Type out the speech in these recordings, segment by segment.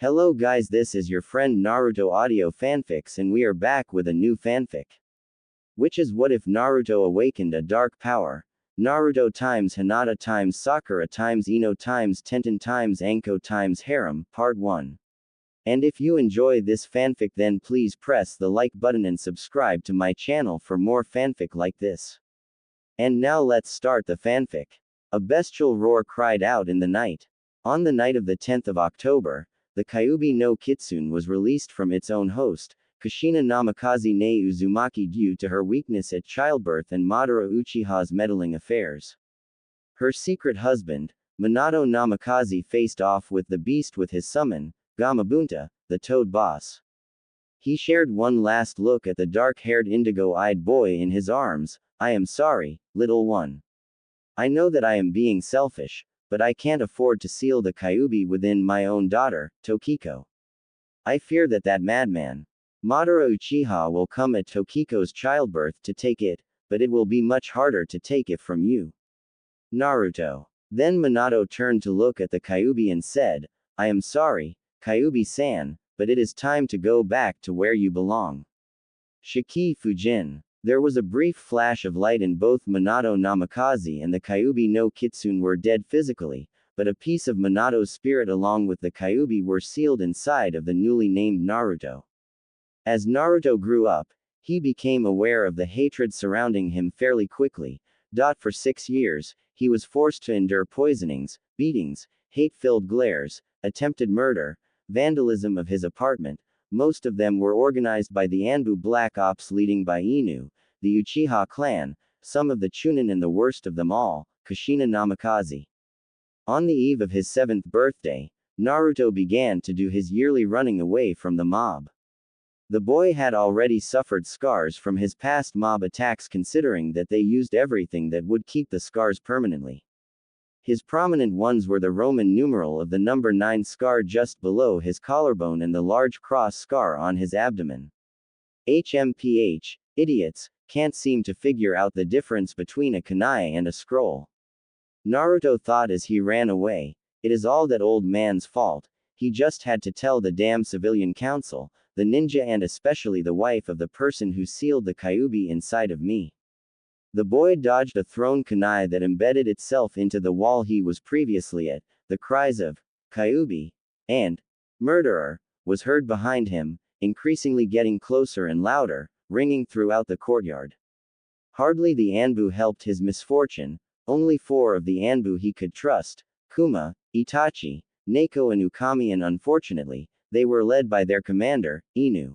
Hello guys, this is your friend Naruto Audio Fanfics and we are back with a new fanfic. Which is what if Naruto awakened a dark power? Naruto times Hinata times Sakura times Ino times Tenten times Anko times Harem, Part 1. And if you enjoy this fanfic then please press the like button and subscribe to my channel for more fanfic like this. And now let's start the fanfic. A bestial roar cried out in the night. On the night of the 10th of October, the Kyuubi no Kitsune was released from its own host, Kushina Namikaze ne Uzumaki due to her weakness at childbirth and Madara Uchiha's meddling affairs. Her secret husband, Minato Namikaze faced off with the beast with his summon, Gamabunta, the Toad Boss. He shared one last look at the dark-haired indigo-eyed boy in his arms. I am sorry, little one. I know that I am being selfish, but I can't afford to seal the Kyuubi within my own daughter, Tokiko. I fear that madman, Madara Uchiha will come at Tokiko's childbirth to take it, but it will be much harder to take it from you. Naruto. Then Minato turned to look at the Kyuubi and said, I am sorry, Kyuubi-san, but it is time to go back to where you belong. Shiki Fujin. There was a brief flash of light and both Minato Namikaze and the Kyuubi no Kitsune were dead physically, but a piece of Minato's spirit along with the Kyuubi were sealed inside of the newly named Naruto. As Naruto grew up, he became aware of the hatred surrounding him fairly quickly. For 6 years, he was forced to endure poisonings, beatings, hate-filled glares, attempted murder, vandalism of his apartment. Most of them were organized by the Anbu Black Ops leading by Inu, the Uchiha clan, some of the Chunin and the worst of them all, Kushina Namikaze. On the eve of his 7th birthday, Naruto began to do his yearly running away from the mob. The boy had already suffered scars from his past mob attacks considering that they used everything that would keep the scars permanently. His prominent ones were the Roman numeral of the number 9 scar just below his collarbone and the large cross scar on his abdomen. HMPH, idiots, can't seem to figure out the difference between a kunai and a scroll. Naruto thought as he ran away, it is all that old man's fault, he just had to tell the damn civilian council, the ninja and especially the wife of the person who sealed the Kyuubi inside of me. The boy dodged a thrown kunai that embedded itself into the wall he was previously at. The cries of Kyuubi and murderer was heard behind him, increasingly getting closer and louder, ringing throughout the courtyard. Hardly the Anbu helped his misfortune, only 4 of the Anbu he could trust, Kuma, Itachi, Neko and Ukami, and unfortunately, they were led by their commander, Inu.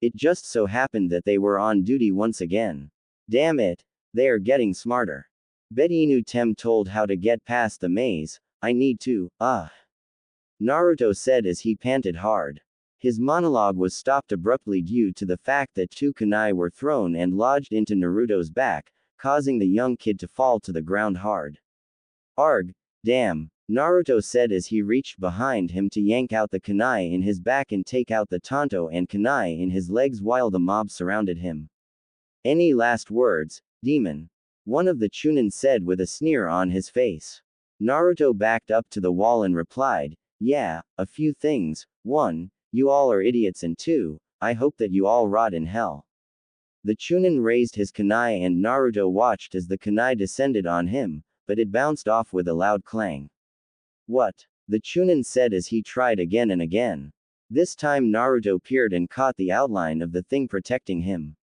It just so happened that they were on duty once again. Damn it, they are getting smarter. Bet Inu Tem told how to get past the maze, I need to, Naruto said as he panted hard. His monologue was stopped abruptly due to the fact that 2 kunai were thrown and lodged into Naruto's back, causing the young kid to fall to the ground hard. Arg, damn, Naruto said as he reached behind him to yank out the kunai in his back and take out the tanto and kunai in his legs while the mob surrounded him. Any last words, demon? One of the Chunin said with a sneer on his face. Naruto backed up to the wall and replied, yeah, a few things. 1, you all are idiots, and 2, I hope that you all rot in hell. The Chunin raised his kunai and Naruto watched as the kunai descended on him, but it bounced off with a loud clang. What? The Chunin said as he tried again and again. This time Naruto peered and caught the outline of the thing protecting him.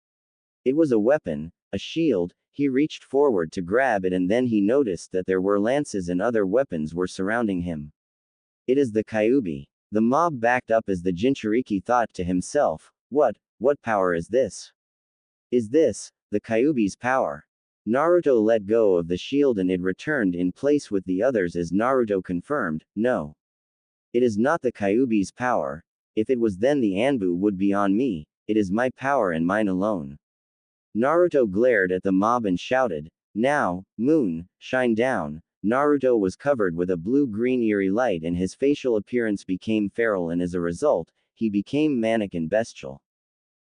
It was a weapon, a shield. He reached forward to grab it and then he noticed that there were lances and other weapons were surrounding him. It is the Kyuubi. The mob backed up as the Jinchuriki thought to himself, what power is this? Is this the Kyuubi's power? Naruto let go of the shield and it returned in place with the others as Naruto confirmed, no. It is not the Kyuubi's power. If it was then the Anbu would be on me, it is my power and mine alone. Naruto glared at the mob and shouted, now, moon, shine down. Naruto was covered with a blue-green eerie light and his facial appearance became feral and as a result, he became manic and bestial.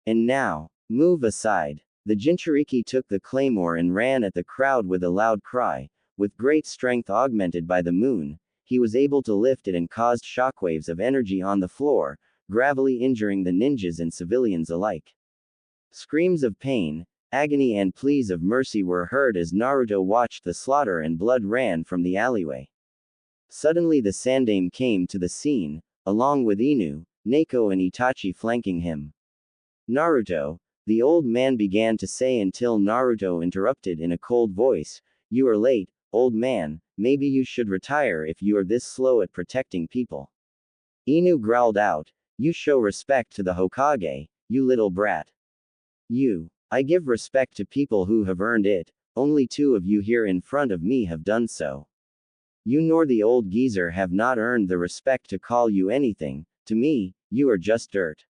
And now, move aside. The Jinchuriki took the claymore and ran at the crowd with a loud cry. With great strength augmented by the moon, he was able to lift it and caused shockwaves of energy on the floor, gravely injuring the ninjas and civilians alike. Screams of pain, agony and pleas of mercy were heard as Naruto watched the slaughter and blood ran from the alleyway. Suddenly the Sandaime came to the scene, along with Inu, Neko and Itachi flanking him. Naruto, the old man began to say until Naruto interrupted in a cold voice, "You are late, old man, maybe you should retire if you are this slow at protecting people." Inu growled out, "You show respect to the Hokage, you little brat. I give respect to people who have earned it, only two of you here in front of me have done so. You nor the old geezer have not earned the respect to call you anything, to me, you are just dirt."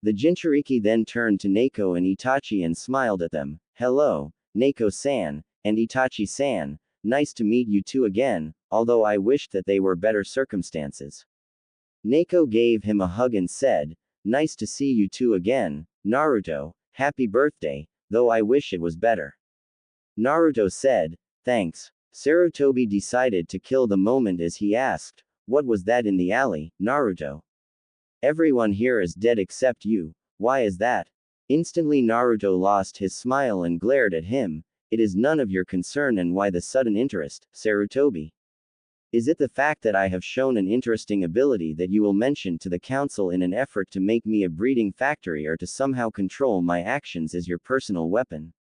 The Jinchuriki then turned to Neko and Itachi and smiled at them. "Hello, Neko-san, and Itachi-san, nice to meet you two again, although I wished that they were better circumstances." Neko gave him a hug and said, "Nice to see you two again, Naruto, happy birthday, though I wish it was better." Naruto said, "Thanks." Sarutobi decided to kill the moment as he asked, "What was that in the alley, Naruto? Everyone here is dead except you, why is that?" Instantly Naruto lost his smile and glared at him. "It is none of your concern and why the sudden interest, Sarutobi? Is it the fact that I have shown an interesting ability that you will mention to the council in an effort to make me a breeding factory or to somehow control my actions as your personal weapon?"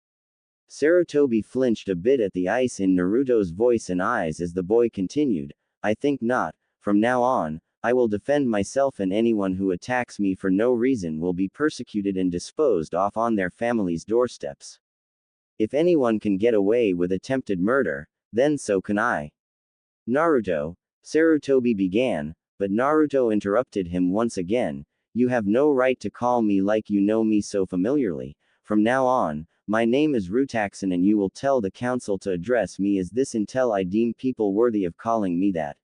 Sarutobi flinched a bit at the ice in Naruto's voice and eyes as the boy continued, "I think not. From now on, I will defend myself and anyone who attacks me for no reason will be persecuted and disposed off on their family's doorsteps. If anyone can get away with attempted murder, then so can I." "Naruto," Sarutobi began, but Naruto interrupted him once again, "You have no right to call me like you know me so familiarly. From now on, my name is Rutaxan and you will tell the council to address me as this until I deem people worthy of calling me that.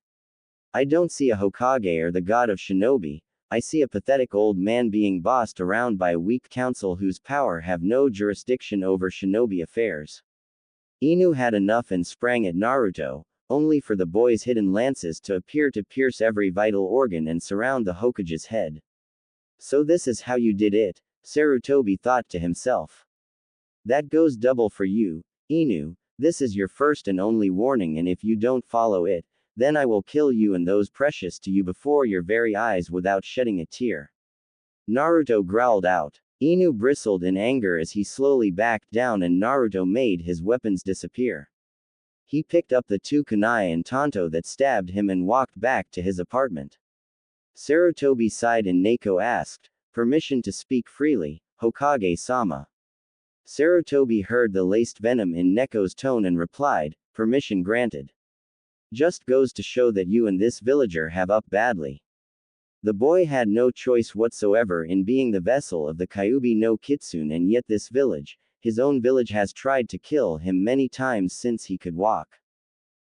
I don't see a Hokage or the god of shinobi, I see a pathetic old man being bossed around by a weak council whose power have no jurisdiction over shinobi affairs." Inu had enough and sprang at Naruto, only for the boy's hidden lances to appear to pierce every vital organ and surround the Hokage's head. "So this is how you did it," Sarutobi thought to himself. "That goes double for you, Inu, this is your first and only warning and if you don't follow it, then I will kill you and those precious to you before your very eyes without shedding a tear." Naruto growled out. Inu bristled in anger as he slowly backed down and Naruto made his weapons disappear. He picked up the two kunai and tanto that stabbed him and walked back to his apartment. Sarutobi sighed and Neko asked, "Permission to speak freely, Hokage-sama?" Sarutobi heard the laced venom in Neko's tone and replied, "Permission granted. Just goes to show that you and this villager have up badly." The boy had no choice whatsoever in being the vessel of the Kyuubi no Kitsune and yet this village, his own village has tried to kill him many times since he could walk.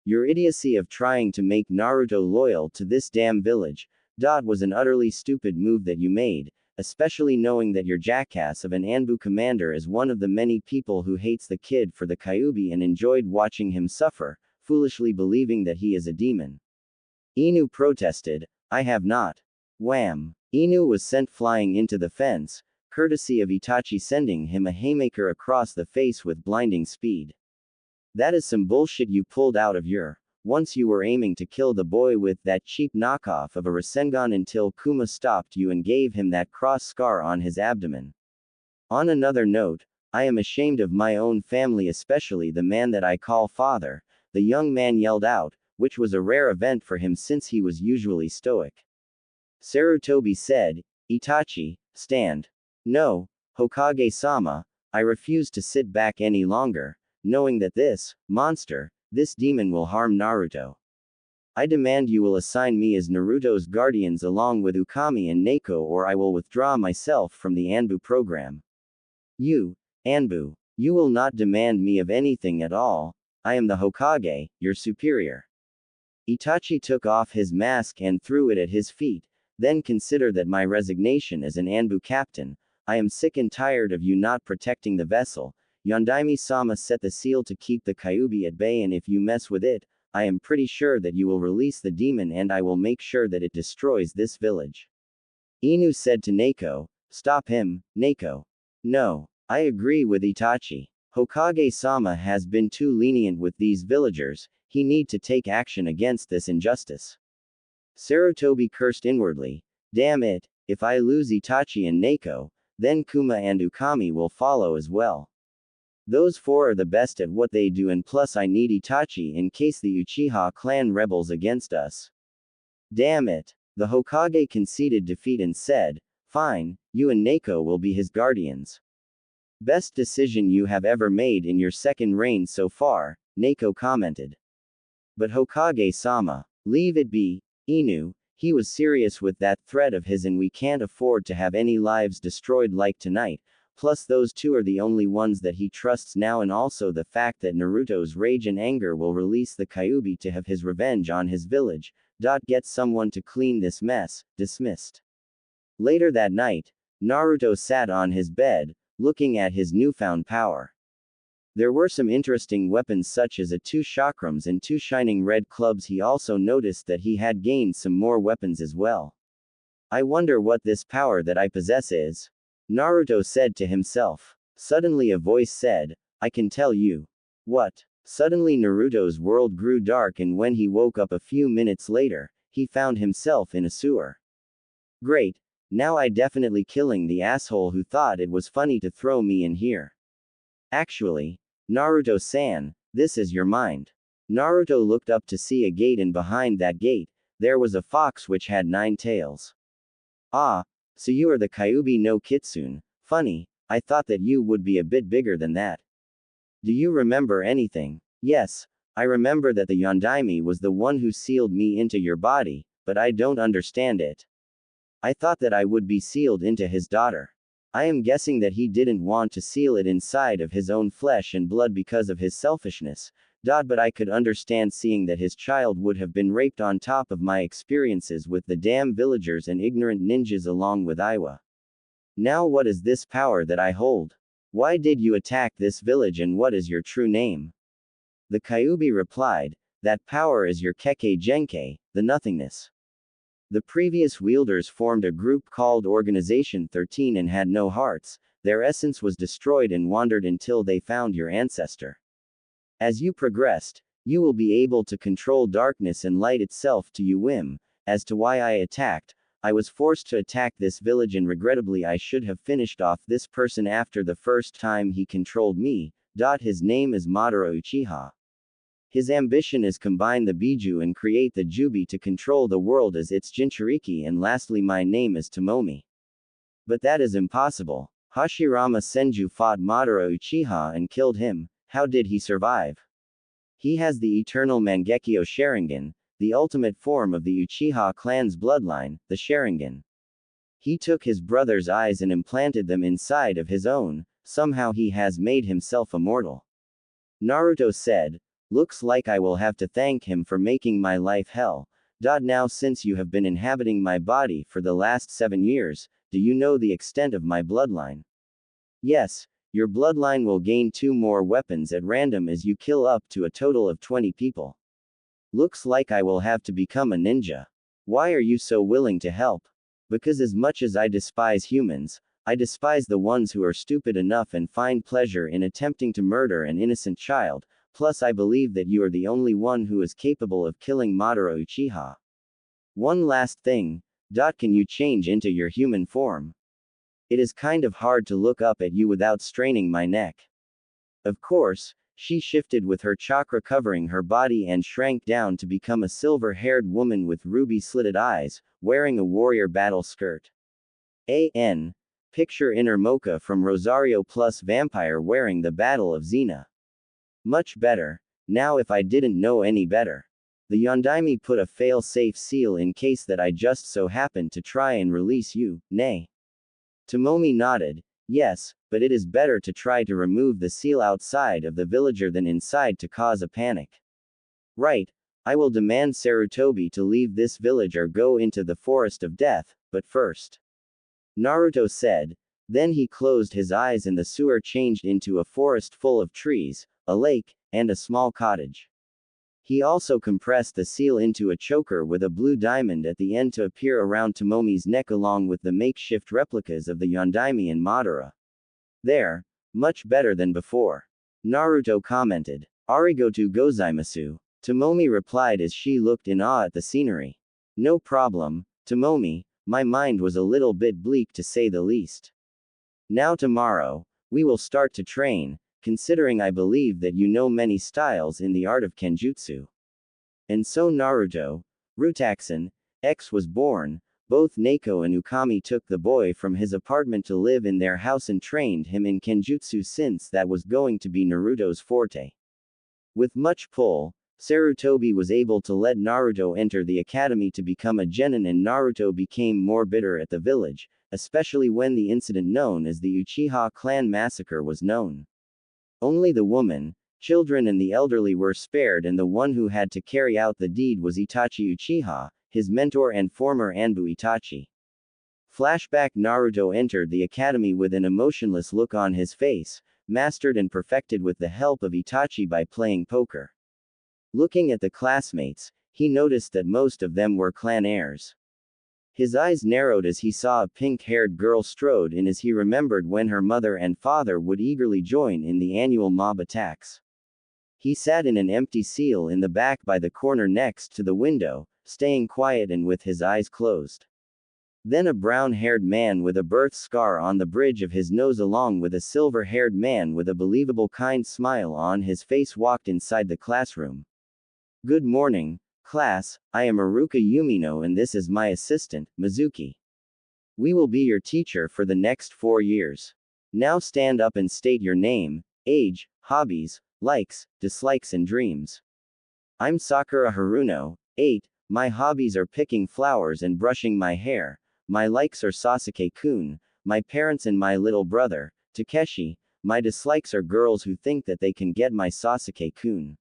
Your idiocy of trying to make Naruto loyal to this damn village, was an utterly stupid move that you made, especially knowing that your jackass of an Anbu commander is one of the many people who hates the kid for the Kyuubi and enjoyed watching him suffer, foolishly believing that he is a demon. Inu protested, "I have not." Wham! Inu was sent flying into the fence, courtesy of Itachi sending him a haymaker across the face with blinding speed. "That is some bullshit you pulled out of your. Once you were aiming to kill the boy with that cheap knockoff of a Rasengan until Kuma stopped you and gave him that cross scar on his abdomen. On another note, I am ashamed of my own family, especially the man that I call father," the young man yelled out, which was a rare event for him since he was usually stoic. Sarutobi said, "Itachi, stand." "No, Hokage-sama, I refuse to sit back any longer, knowing that this monster, this demon will harm Naruto. I demand you will assign me as Naruto's guardians along with Ukami and Neko or I will withdraw myself from the Anbu program." "You, Anbu, you will not demand me of anything at all, I am the Hokage, your superior." Itachi took off his mask and threw it at his feet, "Then consider that my resignation as an Anbu captain. I am sick and tired of you not protecting the vessel. Yondaime-sama set the seal to keep the Kyuubi at bay and if you mess with it, I am pretty sure that you will release the demon and I will make sure that it destroys this village. Inu said to Neko, stop him, Neko. No. I agree with Itachi. Hokage-sama has been too lenient with these villagers, he need to take action against this injustice. Sarutobi cursed inwardly, damn it, if I lose Itachi and Neko, then Kuma and Ukami will follow as well. Those four are the best at what they do and plus I need Itachi in case the Uchiha clan rebels against us. Damn it. The Hokage conceded defeat and said, fine, you and Neko will be his guardians. Best decision you have ever made in your second reign so far, Neko commented. But Hokage-sama, leave it be, Inu, he was serious with that threat of his and we can't afford to have any lives destroyed like tonight, plus those two are the only ones that he trusts now and also the fact that Naruto's rage and anger will release the Kyuubi to have his revenge on his village, get someone to clean this mess, dismissed. Later that night, Naruto sat on his bed, looking at his newfound power. There were some interesting weapons such as 2 chakrams and 2 shining red clubs. He also noticed that he had gained some more weapons as well. I wonder what this power that I possess is. Naruto said to himself. Suddenly a voice said, I can tell you. What? Suddenly Naruto's world grew dark and when he woke up a few minutes later, he found himself in a sewer. Great. Now I definitely killing the asshole who thought it was funny to throw me in here. Actually, Naruto-san, this is your mind. Naruto looked up to see a gate and behind that gate, there was a fox which had 9 tails. Ah, so you are the Kyuubi no Kitsune, funny, I thought that you would be a bit bigger than that. Do you remember anything? Yes, I remember that the Yondaime was the one who sealed me into your body, but I don't understand it. I thought that I would be sealed into his daughter. I am guessing that he didn't want to seal it inside of his own flesh and blood because of his selfishness, but I could understand seeing that his child would have been raped on top of my experiences with the damn villagers and ignorant ninjas along with Iwa. Now what is this power that I hold? Why did you attack this village and what is your true name? The Kyuubi replied, that power is your Kekkei Genkei, the nothingness. The previous wielders formed a group called Organization 13 and had no hearts, their essence was destroyed and wandered until they found your ancestor. As you progressed, you will be able to control darkness and light itself to your whim. As to why I attacked, I was forced to attack this village and regrettably I should have finished off this person after the first time he controlled me. His name is Madara Uchiha. His ambition is combine the Biju and create the Jubi to control the world as its Jinchuriki and lastly my name is Tomomi. But that is impossible. Hashirama Senju fought Madara Uchiha and killed him. How did he survive? He has the eternal Mangekyo Sharingan, the ultimate form of the Uchiha clan's bloodline, the Sharingan. He took his brother's eyes and implanted them inside of his own, somehow he has made himself immortal. Naruto said, looks like I will have to thank him for making my life hell. Now since you have been inhabiting my body for the last 7 years, do you know the extent of my bloodline? Yes, your bloodline will gain 2 more weapons at random as you kill up to a total of 20 people. Looks like I will have to become a ninja. Why are you so willing to help? Because as much as I despise humans, I despise the ones who are stupid enough and find pleasure in attempting to murder an innocent child. Plus I believe that you are the only one who is capable of killing Madara Uchiha. One last thing, can you change into your human form? It is kind of hard to look up at you without straining my neck. Of course, she shifted with her chakra covering her body and shrank down to become a silver-haired woman with ruby-slitted eyes, wearing a warrior battle skirt. Picture Inner Mocha from Rosario plus Vampire wearing the Battle of Xena. Much better. Now if I didn't know any better. The Yondaime put a fail-safe seal in case that I just so happened to try and release you, nay. Tomomi nodded, yes, but it is better to try to remove the seal outside of the villager than inside to cause a panic. Right, I will demand Sarutobi to leave this village or go into the forest of death, but first. Naruto said, then he closed his eyes and the sewer changed into a forest full of trees, a lake, and a small cottage. He also compressed the seal into a choker with a blue diamond at the end to appear around Tomomi's neck along with the makeshift replicas of the Yondaime and Madara. There. Much better than before. Naruto commented. Arigoto gozaimasu. Tomomi replied as she looked in awe at the scenery. No problem, Tomomi, my mind was a little bit bleak to say the least. Now tomorrow, we will start to train, considering I believe that you know many styles in the art of Kenjutsu. And so Naruto, Rutaxan, X was born. Both Neko and Ukami took the boy from his apartment to live in their house and trained him in Kenjutsu since that was going to be Naruto's forte. With much pull, Sarutobi was able to let Naruto enter the academy to become a genin, and Naruto became more bitter at the village, especially when the incident known as the Uchiha clan massacre was known. Only the woman, children and the elderly were spared, and the one who had to carry out the deed was Itachi Uchiha, his mentor and former Anbu Itachi. Flashback: Naruto entered the academy with an emotionless look on his face, mastered and perfected with the help of Itachi by playing poker. Looking at the classmates, he noticed that most of them were clan heirs. His eyes narrowed as he saw a pink-haired girl strode in, as he remembered when her mother and father would eagerly join in the annual mob attacks. He sat in an empty seal in the back by the corner next to the window, staying quiet and with his eyes closed. Then a brown-haired man with a birth scar on the bridge of his nose along with a silver-haired man with a believable kind smile on his face walked inside the classroom. Good morning, class, I am Aruka Yumino and this is my assistant, Mizuki. We will be your teacher for the next 4 years. Now stand up and state your name, age, hobbies, likes, dislikes and dreams. I'm Sakura Haruno, 8, my hobbies are picking flowers and brushing my hair, my likes are Sasuke-kun, my parents and my little brother, Takeshi, my dislikes are girls who think that they can get my Sasuke-kun.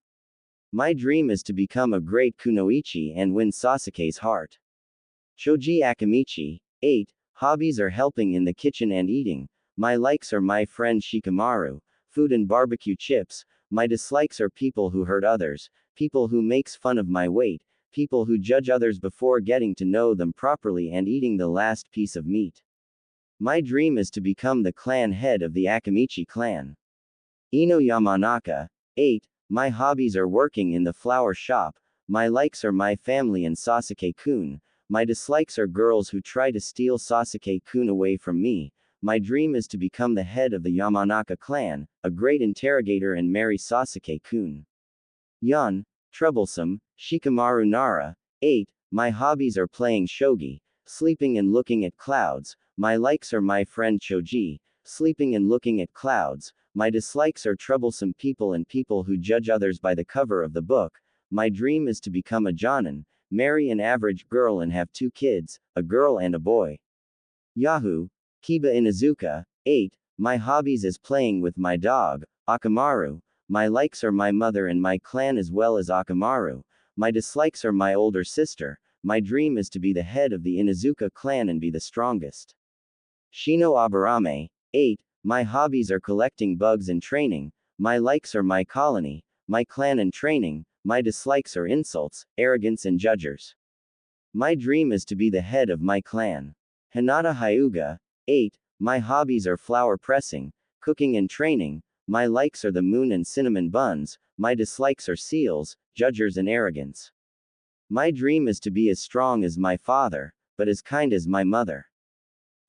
My dream is to become a great kunoichi and win Sasuke's heart. Shoji Akamichi, 8, hobbies are helping in the kitchen and eating, my likes are my friend Shikamaru, food and barbecue chips, my dislikes are people who hurt others, people who makes fun of my weight, people who judge others before getting to know them properly and eating the last piece of meat. My dream is to become the clan head of the Akamichi clan. Ino Yamanaka, 8, my hobbies are working in the flower shop, my likes are my family and Sasuke-kun, my dislikes are girls who try to steal Sasuke-kun away from me, my dream is to become the head of the Yamanaka clan, a great interrogator and marry Sasuke-kun. Yan, troublesome, Shikamaru Nara, 8, my hobbies are playing shogi, sleeping and looking at clouds, my likes are my friend Choji, sleeping and looking at clouds, my dislikes are troublesome people and people who judge others by the cover of the book, my dream is to become a jonin, marry an average girl and have 2 kids, a girl and a boy. Yahoo! Kiba Inuzuka, 8, my hobbies is playing with my dog, Akamaru, my likes are my mother and my clan as well as Akamaru, my dislikes are my older sister, my dream is to be the head of the Inuzuka clan and be the strongest. Shino Aburame, 8, my hobbies are collecting bugs and training, my likes are my colony, my clan and training, my dislikes are insults, arrogance and judgers. My dream is to be the head of my clan. Hinata Hyuga, 8, my hobbies are flower pressing, cooking and training, my likes are the moon and cinnamon buns, my dislikes are seals, judgers and arrogance. My dream is to be as strong as my father, but as kind as my mother.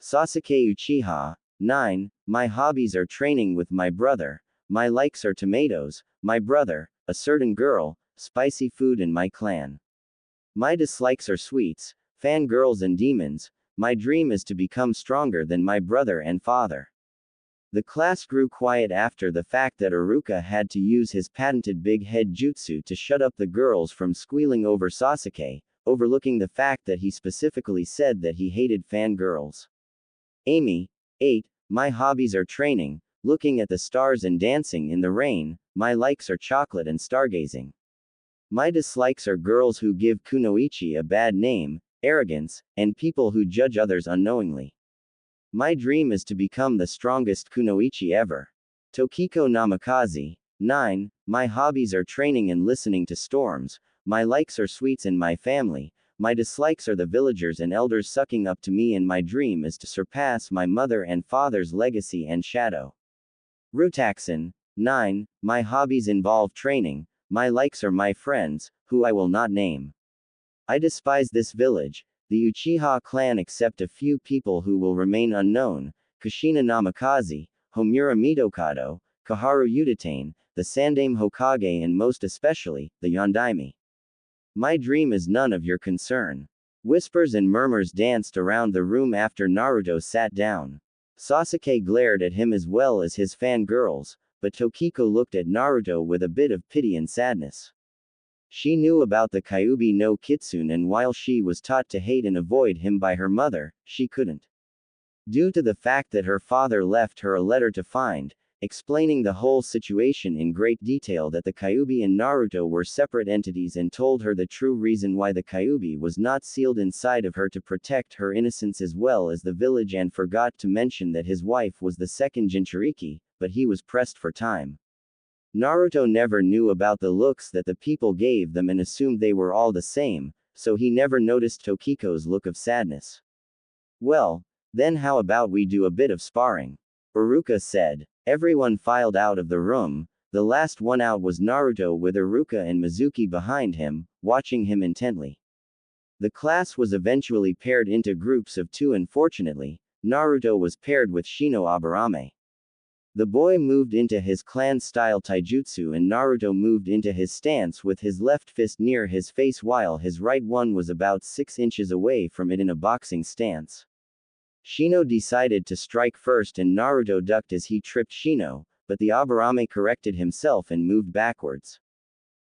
Sasuke Uchiha, 9, my hobbies are training with my brother, my likes are tomatoes, my brother, a certain girl, spicy food and my clan. My dislikes are sweets, fangirls and demons, my dream is to become stronger than my brother and father. The class grew quiet after the fact that Aruka had to use his patented big head jutsu to shut up the girls from squealing over Sasuke, overlooking the fact that he specifically said that he hated fangirls. Amy, 8, my hobbies are training, looking at the stars and dancing in the rain, my likes are chocolate and stargazing. My dislikes are girls who give kunoichi a bad name, arrogance, and people who judge others unknowingly. My dream is to become the strongest kunoichi ever. Tokiko Namikaze, 9. My hobbies are training and listening to storms. My likes are sweets and my family. My dislikes are the villagers and elders sucking up to me, and my dream is to surpass my mother and father's legacy and shadow. Rutaxin. 9. My hobbies involve training. My likes are my friends, who I will not name. I despise this village, the Uchiha clan, except a few people who will remain unknown: Kushina Namikaze, Homura Mitokado, Kaharu Udatane, the Sandaime Hokage, and most especially, the Yondaime. My dream is none of your concern. Whispers and murmurs danced around the room after Naruto sat down. Sasuke glared at him as well as his fangirls, but Tokiko looked at Naruto with a bit of pity and sadness. She knew about the Kyuubi no Kitsune, and while she was taught to hate and avoid him by her mother, she couldn't. Due to the fact that her father left her a letter to find, explaining the whole situation in great detail, that the Kyuubi and Naruto were separate entities, and told her the true reason why the Kyuubi was not sealed inside of her to protect her innocence as well as the village, and forgot to mention that his wife was the second Jinchuriki, but he was pressed for time. Naruto never knew about the looks that the people gave them and assumed they were all the same, so he never noticed Tokiko's look of sadness. Well, then how about we do a bit of sparring? Iruka said. Everyone filed out of the room. The last one out was Naruto, with Iruka and Mizuki behind him, watching him intently. The class was eventually paired into groups of 2, and fortunately, Naruto was paired with Shino Aburame. The boy moved into his clan-style taijutsu, and Naruto moved into his stance with his left fist near his face while his right one was about 6 inches away from it in a boxing stance. Shino decided to strike first, and Naruto ducked as he tripped Shino, but the Aburame corrected himself and moved backwards.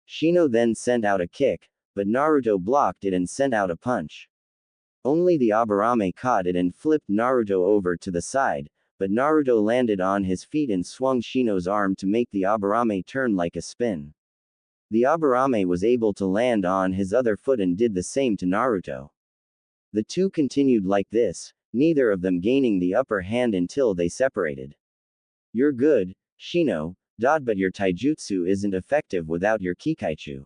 Shino then sent out a kick, but Naruto blocked it and sent out a punch. Only the Aburame caught it and flipped Naruto over to the side, but Naruto landed on his feet and swung Shino's arm to make the Aburame turn like a spin. The Aburame was able to land on his other foot and did the same to Naruto. The two continued like this, neither of them gaining the upper hand until they separated. You're good, Shino, but your taijutsu isn't effective without your Kikaichu.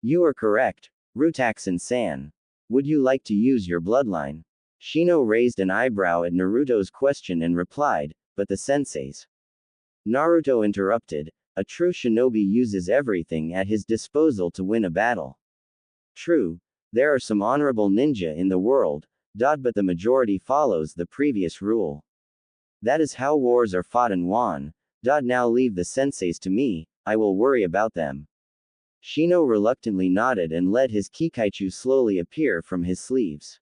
You are correct, Rutaxin-san. Would you like to use your bloodline? Shino raised an eyebrow at Naruto's question and replied, but the senseis. Naruto interrupted, a true shinobi uses everything at his disposal to win a battle. True, there are some honorable ninja in the world, but the majority follows the previous rule. That is how wars are fought and won. Now leave the senseis to me, I will worry about them. Shino reluctantly nodded and let his Kikaichu slowly appear from his sleeves.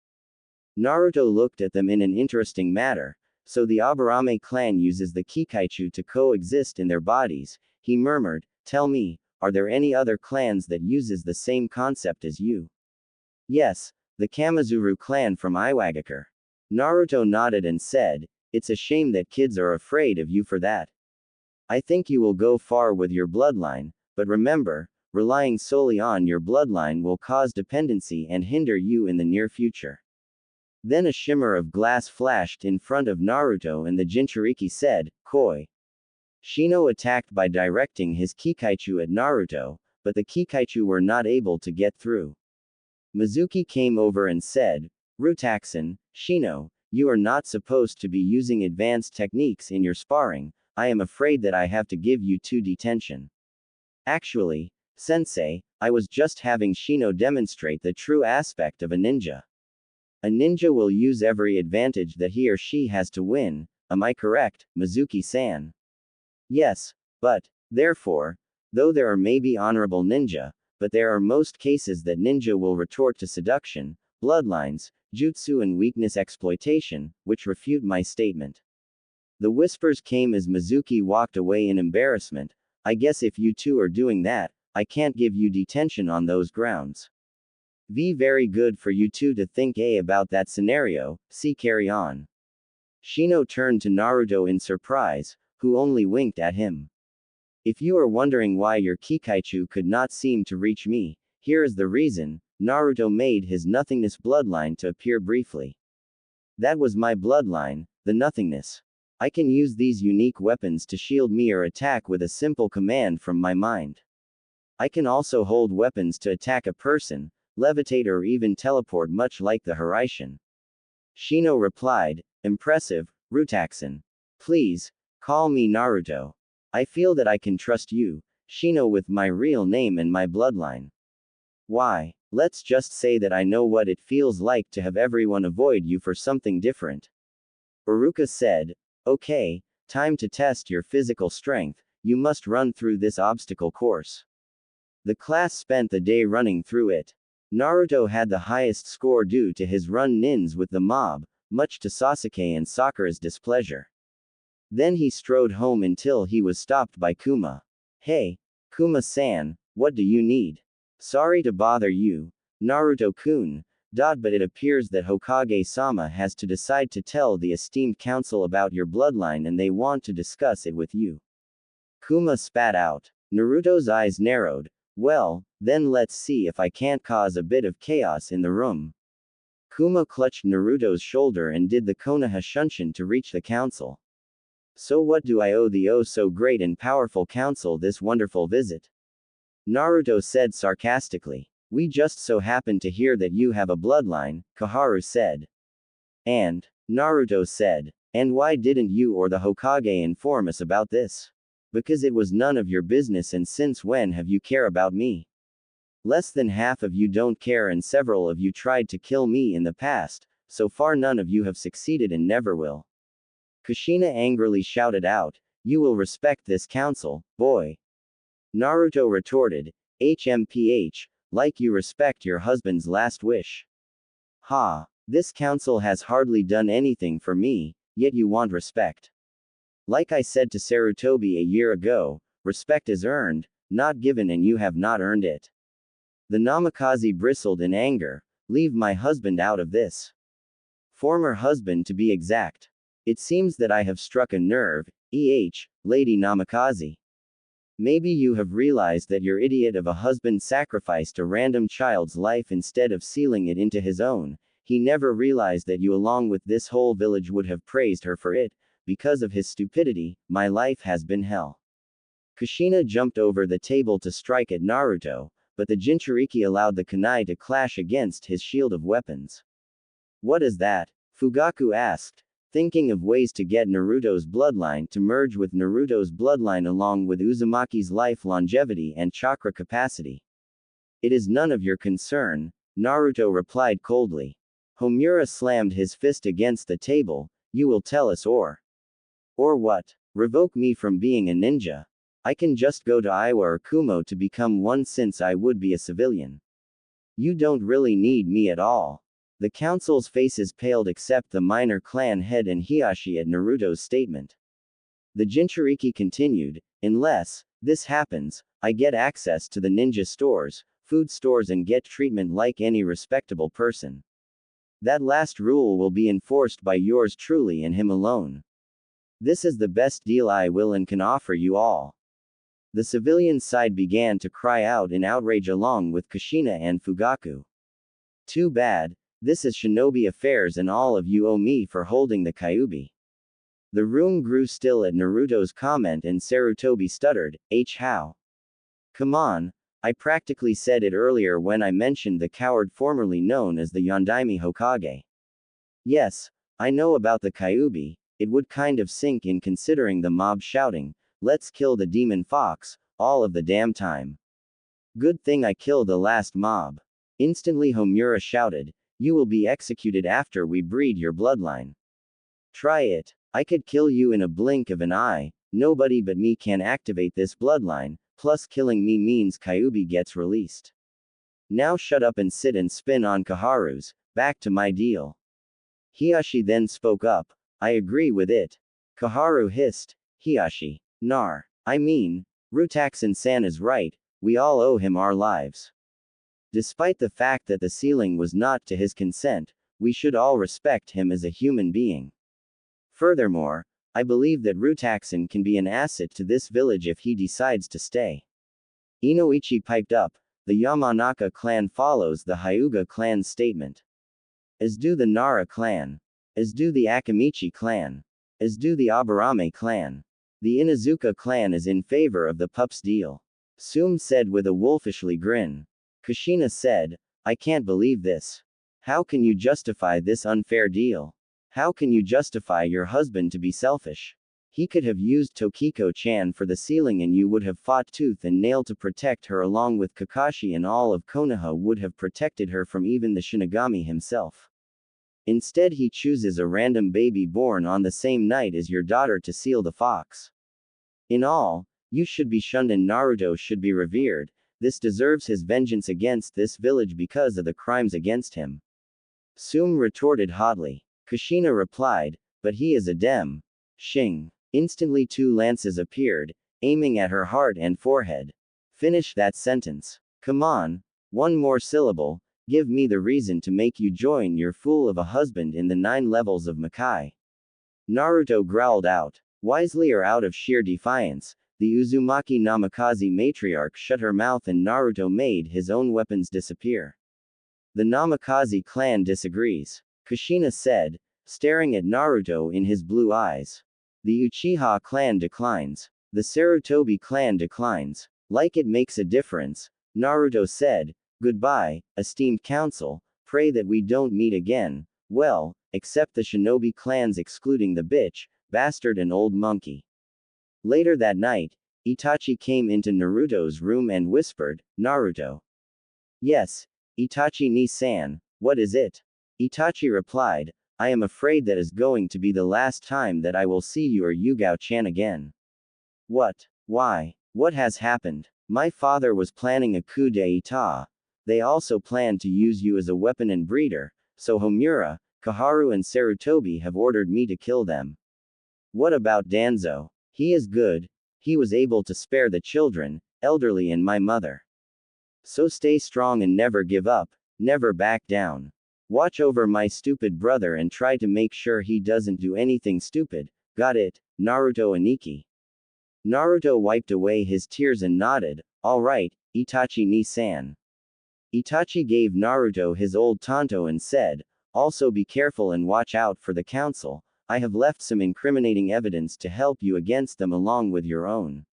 Naruto looked at them in an interesting matter. So the Aburame clan uses the Kikaichu to coexist in their bodies, he murmured. Tell me, are there any other clans that uses the same concept as you? Yes, the Kamizuru clan from Iwagakure. Naruto nodded and said, it's a shame that kids are afraid of you for that. I think you will go far with your bloodline, but remember, relying solely on your bloodline will cause dependency and hinder you in the near future. Then a shimmer of glass flashed in front of Naruto and the Jinchuriki said, Koi. Shino attacked by directing his Kikaichu at Naruto, but the Kikaichu were not able to get through. Mizuki came over and said, Rutaxin, Shino, you are not supposed to be using advanced techniques in your sparring. I am afraid that I have to give you 2 detention. Actually, sensei, I was just having Shino demonstrate the true aspect of a ninja. A ninja will use every advantage that he or she has to win, am I correct, Mizuki-san? Yes, but, therefore, though there are maybe honorable ninja, but there are most cases that ninja will retort to seduction, bloodlines, jutsu and weakness exploitation, which refute my statement. The whispers came as Mizuki walked away in embarrassment. I guess if you two are doing that, I can't give you detention on those grounds. Very good for you two to think about that scenario, see carry on. Shino turned to Naruto in surprise, who only winked at him. If you are wondering why your Kikaichu could not seem to reach me, here is the reason. Naruto made his nothingness bloodline to appear briefly. That was my bloodline, the nothingness. I can use these unique weapons to shield me or attack with a simple command from my mind. I can also hold weapons to attack a person, levitate or even teleport much like the Hiraishin. Shino replied, impressive, Rutaxin. Please, call me Naruto. I feel that I can trust you, Shino, with my real name and my bloodline. Why? Let's just say that I know what it feels like to have everyone avoid you for something different. Uruka said, okay, time to test your physical strength, you must run through this obstacle course. The class spent the day running through it. Naruto had the highest score due to his run-ins with the mob, much to Sasuke and Sakura's displeasure. Then he strode home until he was stopped by Kuma. Hey, Kuma-san, what do you need? Sorry to bother you, Naruto-kun, but it appears that Hokage-sama has to decide to tell the esteemed council about your bloodline and they want to discuss it with you. Kuma spat out. Naruto's eyes narrowed. Well, then let's see if I can't cause a bit of chaos in the room. Kuma clutched Naruto's shoulder and did the Konoha Shunshin to reach the council. So what do I owe the so great and powerful council this wonderful visit? Naruto said sarcastically. We just so happen to hear that you have a bloodline, Koharu said. And, Naruto said, and why didn't you or the Hokage inform us about this? Because it was none of your business, and since when have you care about me? Less than half of you don't care and several of you tried to kill me in the past, so far none of you have succeeded and never will. Kushina angrily shouted out, you will respect this council, boy. Naruto retorted, HMPH, like you respect your husband's last wish. Ha, this council has hardly done anything for me, yet you want respect. Like I said to Sarutobi a year ago, respect is earned, not given, and you have not earned it. The Namikaze bristled in anger. Leave my husband out of this. Former husband to be exact. It seems that I have struck a nerve, Lady Namikaze. Maybe you have realized that your idiot of a husband sacrificed a random child's life instead of sealing it into his own. He never realized that you along with this whole village would have praised her for it. Because of his stupidity, my life has been hell. Kushina jumped over the table to strike at Naruto, but the Jinchuriki allowed the kunai to clash against his shield of weapons. What is that? Fugaku asked, thinking of ways to get Naruto's bloodline to merge with Naruto's bloodline along with Uzumaki's life longevity and chakra capacity. It is none of your concern, Naruto replied coldly. Homura slammed his fist against the table. You will tell us or what? Revoke me from being a ninja? I can just go to Iwa or Kumo to become one since I would be a civilian. You don't really need me at all. The council's faces paled except the minor clan head and Hiashi at Naruto's statement. The Jinchuriki continued, unless this happens, I get access to the ninja stores, food stores and get treatment like any respectable person. That last rule will be enforced by yours truly and him alone. This is the best deal I will and can offer you all. The civilian side began to cry out in outrage along with Kushina and Fugaku. Too bad, this is shinobi affairs and all of you owe me for holding the Kyuubi. The room grew still at Naruto's comment and Sarutobi stuttered, how? Come on, I practically said it earlier when I mentioned the coward formerly known as the Yondaime Hokage. Yes, I know about the Kyuubi, it would kind of sink in considering the mob shouting, let's kill the demon fox, all of the damn time. Good thing I killed the last mob. Instantly Homura shouted, you will be executed after we breed your bloodline. Try it. I could kill you in a blink of an eye, nobody but me can activate this bloodline, plus killing me means Kyuubi gets released. Now shut up and sit and spin on Koharu's, back to my deal. Hiashi then spoke up, I agree with it. Koharu hissed, Hiashi. I mean, Rutaxin-san is right, we all owe him our lives. Despite the fact that the sealing was not to his consent, we should all respect him as a human being. Furthermore, I believe that Rutaxin can be an asset to this village if he decides to stay. Inoichi piped up, the Yamanaka clan follows the Hyuga clan's statement. As do the Nara clan. As do the Akamichi clan. as do the Aburame clan. The Inuzuka clan is in favor of the pup's deal. Sum said with a wolfishly grin. Kushina said, I can't believe this. How can you justify this unfair deal? How can you justify your husband to be selfish? He could have used Tokiko-chan for the ceiling and you would have fought tooth and nail to protect her along with Kakashi, and all of Konoha would have protected her from even the Shinigami himself. Instead he chooses a random baby born on the same night as your daughter to seal the fox. In all, you should be shunned and Naruto should be revered. This deserves his vengeance against this village because of the crimes against him. Sum retorted hotly. Kushina replied, but he is a dem. Shing. Instantly 2 lances appeared, aiming at her heart and forehead. Finish that sentence. Come on. One more syllable. Give me the reason to make you join your fool of a husband in the 9 levels of Makai. Naruto growled out. Wisely or out of sheer defiance, the Uzumaki Namikaze matriarch shut her mouth and Naruto made his own weapons disappear. The Namikaze clan disagrees. Kushina said, staring at Naruto in his blue eyes. The Uchiha clan declines. The Sarutobi clan declines. Like it makes a difference, Naruto said. Goodbye, esteemed council, pray that we don't meet again. Well, except the shinobi clans excluding the bitch, bastard and old monkey. Later that night, Itachi came into Naruto's room and whispered, Naruto. Yes, Itachi ni-san, what is it? Itachi replied, I am afraid that is going to be the last time that I will see you or Yugao-chan again. What? Why? What has happened? My father was planning a coup d'etat. They also plan to use you as a weapon and breeder, so Homura, Kaharu and Sarutobi have ordered me to kill them. What about Danzo? He is good. He was able to spare the children, elderly and my mother. So stay strong and never give up, never back down. Watch over my stupid brother and try to make sure he doesn't do anything stupid. Got it, Naruto Aniki. Naruto wiped away his tears and nodded, alright, Itachi ni-san. Itachi gave Naruto his old tanto and said, also be careful and watch out for the council. I have left some incriminating evidence to help you against them along with your own.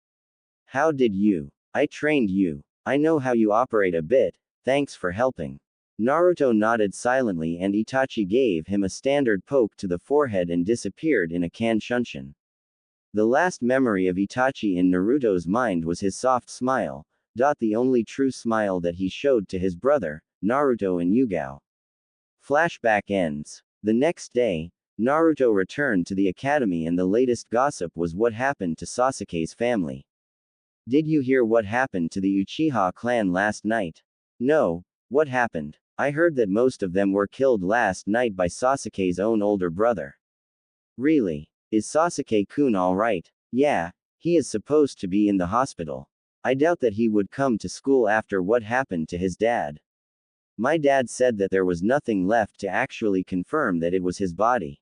How did you? I trained you. I know how you operate a bit, thanks for helping. Naruto nodded silently and Itachi gave him a standard poke to the forehead and disappeared in a kanshunshin. The last memory of Itachi in Naruto's mind was his soft smile, the only true smile that he showed to his brother, Naruto and Yugao. Flashback ends. The next day, Naruto returned to the academy and the latest gossip was what happened to Sasuke's family. Did you hear what happened to the Uchiha clan last night? No, what happened? I heard that most of them were killed last night by Sasuke's own older brother. Really? Is Sasuke-kun alright? Yeah, he is supposed to be in the hospital. I doubt that he would come to school after what happened to his dad. My dad said that there was nothing left to actually confirm that it was his body.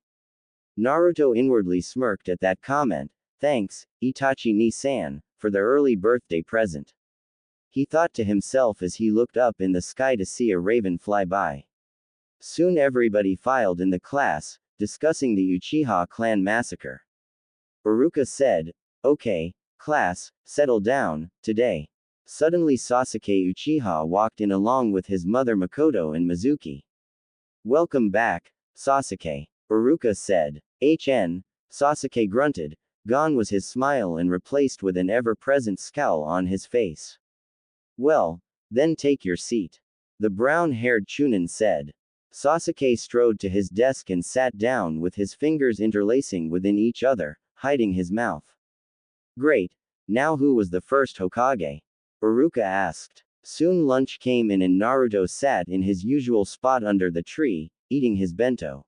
Naruto inwardly smirked at that comment. Thanks, Itachi ni-san, for the early birthday present. He thought to himself as he looked up in the sky to see a raven fly by. Soon everybody filed in the class, discussing the Uchiha clan massacre. Iruka said, okay, class, settle down, today. Suddenly Sasuke Uchiha walked in along with his mother Makoto and Mizuki. Welcome back, Sasuke, Iruka said. Sasuke grunted. Gone was his smile and replaced with an ever-present scowl on his face. Well, then take your seat. The brown-haired Chunin said. Sasuke strode to his desk and sat down with his fingers interlacing within each other, hiding his mouth. Great. Now who was the first Hokage? Iruka asked. Soon lunch came in and Naruto sat in his usual spot under the tree, eating his bento.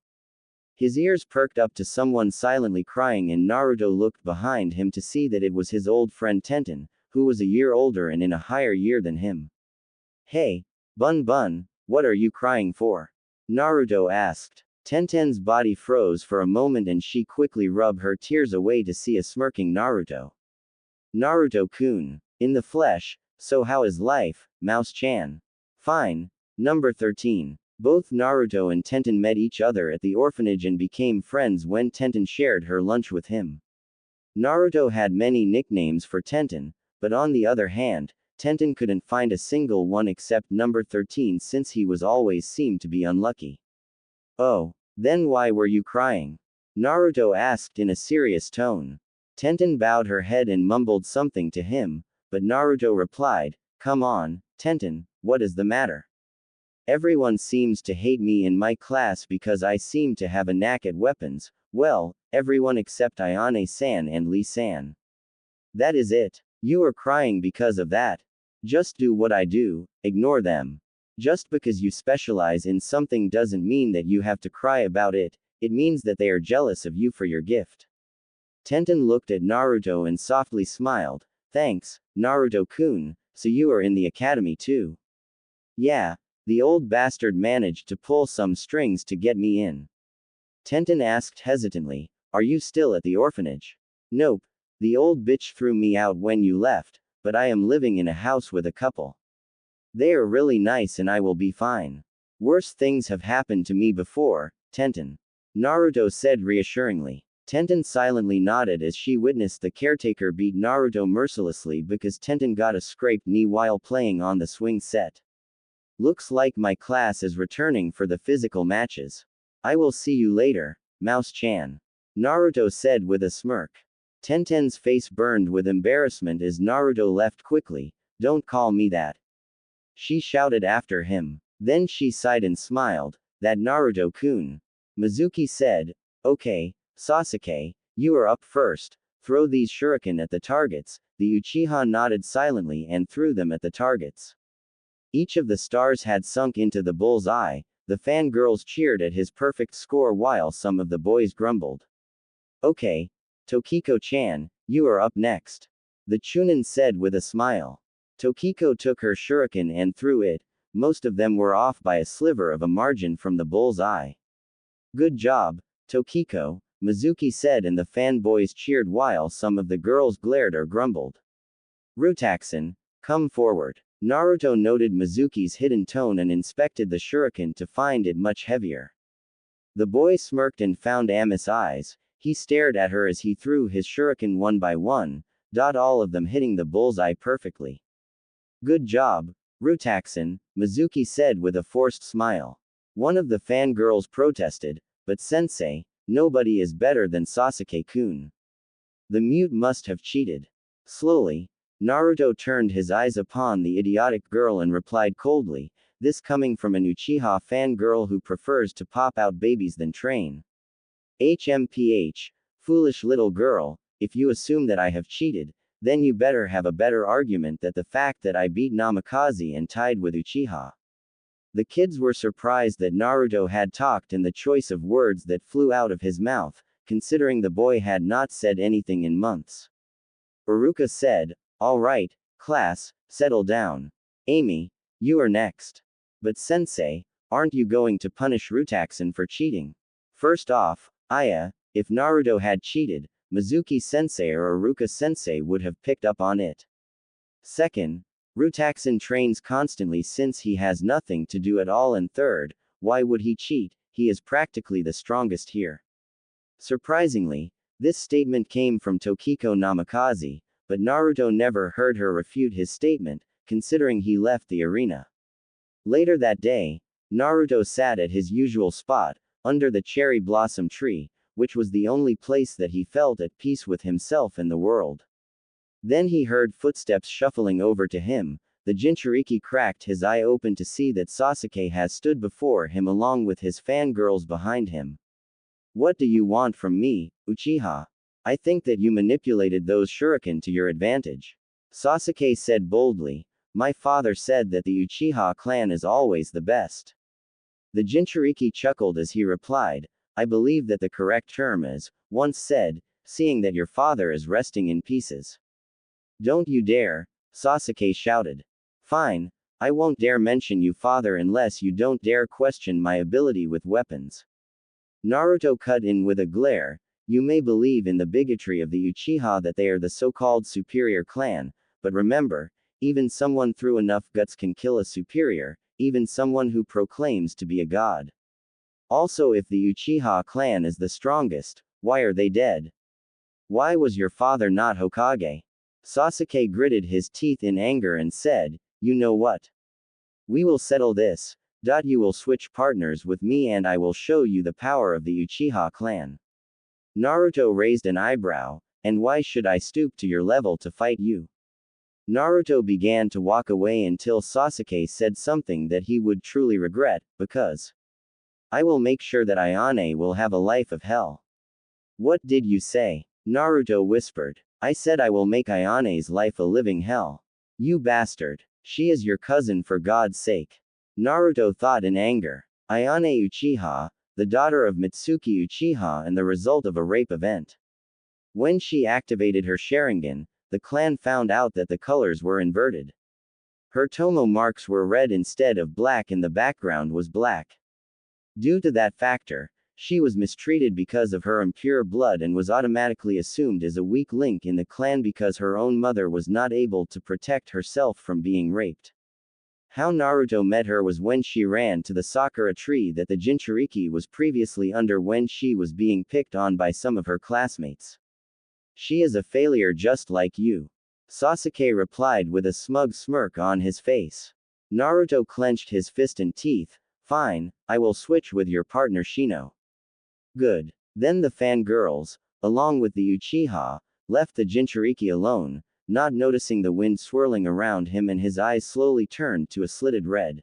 His ears perked up to someone silently crying and Naruto looked behind him to see that it was his old friend Tenten, who was a year older and in a higher year than him. Hey, Bun, what are you crying for? Naruto asked. Tenten's body froze for a moment and she quickly rubbed her tears away to see a smirking Naruto. Naruto-kun. In the flesh, so how is life, Mouse-chan? Fine. Number 13. Both Naruto and Tenten met each other at the orphanage and became friends when Tenten shared her lunch with him. Naruto had many nicknames for Tenten, but on the other hand, Tenten couldn't find a single one except number 13 since he was always seemed to be unlucky. Oh, then why were you crying? Naruto asked in a serious tone. Tenten bowed her head and mumbled something to him, but Naruto replied, "Come on, Tenten, what is the matter? Everyone seems to hate me in my class because I seem to have a knack at weapons. Well, everyone except Ayane-san and Lee-san. That is it. You are crying because of that. Just do what I do, ignore them. Just because you specialize in something doesn't mean that you have to cry about it, it means that they are jealous of you for your gift." Tenten looked at Naruto and softly smiled. "Thanks, Naruto-kun, so you are in the academy too." "Yeah, the old bastard managed to pull some strings to get me in." Tenten asked hesitantly, "Are you still at the orphanage?" "Nope. The old bitch threw me out when you left, but I am living in a house with a couple. They are really nice and I will be fine. Worse things have happened to me before, Tenten," Naruto said reassuringly. Tenten silently nodded as she witnessed the caretaker beat Naruto mercilessly because Tenten got a scraped knee while playing on the swing set. "Looks like my class is returning for the physical matches. I will see you later, Mouse-chan," Naruto said with a smirk. Tenten's face burned with embarrassment as Naruto left quickly. "Don't call me that," she shouted after him. Then she sighed and smiled. "That Naruto-kun," Mizuki said. "Okay, Sasuke, you are up first. Throw these shuriken at the targets." The Uchiha nodded silently and threw them at the targets. Each of the stars had sunk into the bull's eye. The fangirls cheered at his perfect score while some of the boys grumbled. "Okay, Tokiko-chan, you are up next," the Chunin said with a smile. Tokiko took her shuriken and threw it. Most of them were off by a sliver of a margin from the bull's eye. "Good job, Tokiko," Mizuki said, and the fanboys cheered while some of the girls glared or grumbled. "Rutaxan, come forward." Naruto noted Mizuki's hidden tone and inspected the shuriken to find it much heavier. The boy smirked and found Ami's eyes. He stared at her as he threw his shuriken one by one, all of them hitting the bullseye perfectly. "Good job, Rutaxan," Mizuki said with a forced smile. One of the fangirls protested, "But sensei, nobody is better than Sasuke-kun. The mute must have cheated." Slowly, Naruto turned his eyes upon the idiotic girl and replied coldly, this coming from an Uchiha fangirl who prefers to pop out babies than train. "HMPH, foolish little girl, if you assume that I have cheated, then you better have a better argument than the fact that I beat Namikaze and tied with Uchiha." The kids were surprised that Naruto had talked and the choice of words that flew out of his mouth, considering the boy had not said anything in months. Iruka said, "All right, class, settle down. Amy, you are next." "But sensei, aren't you going to punish Rutaxan for cheating?" "First off, Aya, if Naruto had cheated, Mizuki-sensei or Iruka-sensei would have picked up on it. Second, Rutaxan trains constantly since he has nothing to do at all, and third, why would he cheat? He is practically the strongest here." Surprisingly, this statement came from Tokiko Namikaze, but Naruto never heard her refute his statement, considering he left the arena. Later that day, Naruto sat at his usual spot, under the cherry blossom tree, which was the only place that he felt at peace with himself and the world. Then he heard footsteps shuffling over to him. The Jinchuriki cracked his eye open to see that Sasuke has stood before him along with his fangirls behind him. "What do you want from me, Uchiha? I think that you manipulated those shuriken to your advantage," Sasuke said boldly. "My father said that the Uchiha clan is always the best." The Jinchuriki chuckled as he replied, "I believe that the correct term is, once said, seeing that your father is resting in pieces." "Don't you dare," Sasuke shouted. "Fine, I won't dare mention you father unless you don't dare question my ability with weapons." Naruto cut in with a glare. "You may believe in the bigotry of the Uchiha that they are the so-called superior clan, but remember, even someone through enough guts can kill a superior. even someone who proclaims to be a god. Also, if the Uchiha clan is the strongest, why are they dead? Why was your father not Hokage? Sasuke gritted his teeth in anger and said, "You know what? We will settle this. You will switch partners with me and I will show you the power of the Uchiha clan." Naruto raised an eyebrow, "And why should I stoop to your level to fight you?" Naruto began to walk away until Sasuke said something that he would truly regret, "Because I will make sure that Ayane will have a life of hell." "What did you say?" Naruto whispered. "I said I will make Ayane's life a living hell. You bastard. She is your cousin, for God's sake." Naruto thought in anger. Ayane Uchiha, the daughter of Mitsuki Uchiha and the result of a rape event. When she activated her Sharingan, the clan found out that the colors were inverted. Her tomo marks were red instead of black and the background was black. Due to that factor, she was mistreated because of her impure blood and was automatically assumed as a weak link in the clan because her own mother was not able to protect herself from being raped. How Naruto met her was when she ran to the sakura tree that the Jinchuriki was previously under when she was being picked on by some of her classmates. "She is a failure just like you," Sasuke replied with a smug smirk on his face. Naruto clenched his fist and teeth. "Fine, I will switch with your partner Shino." "Good." Then the fangirls, along with the Uchiha, left the Jinchuriki alone, not noticing the wind swirling around him, and his eyes slowly turned to a slitted red.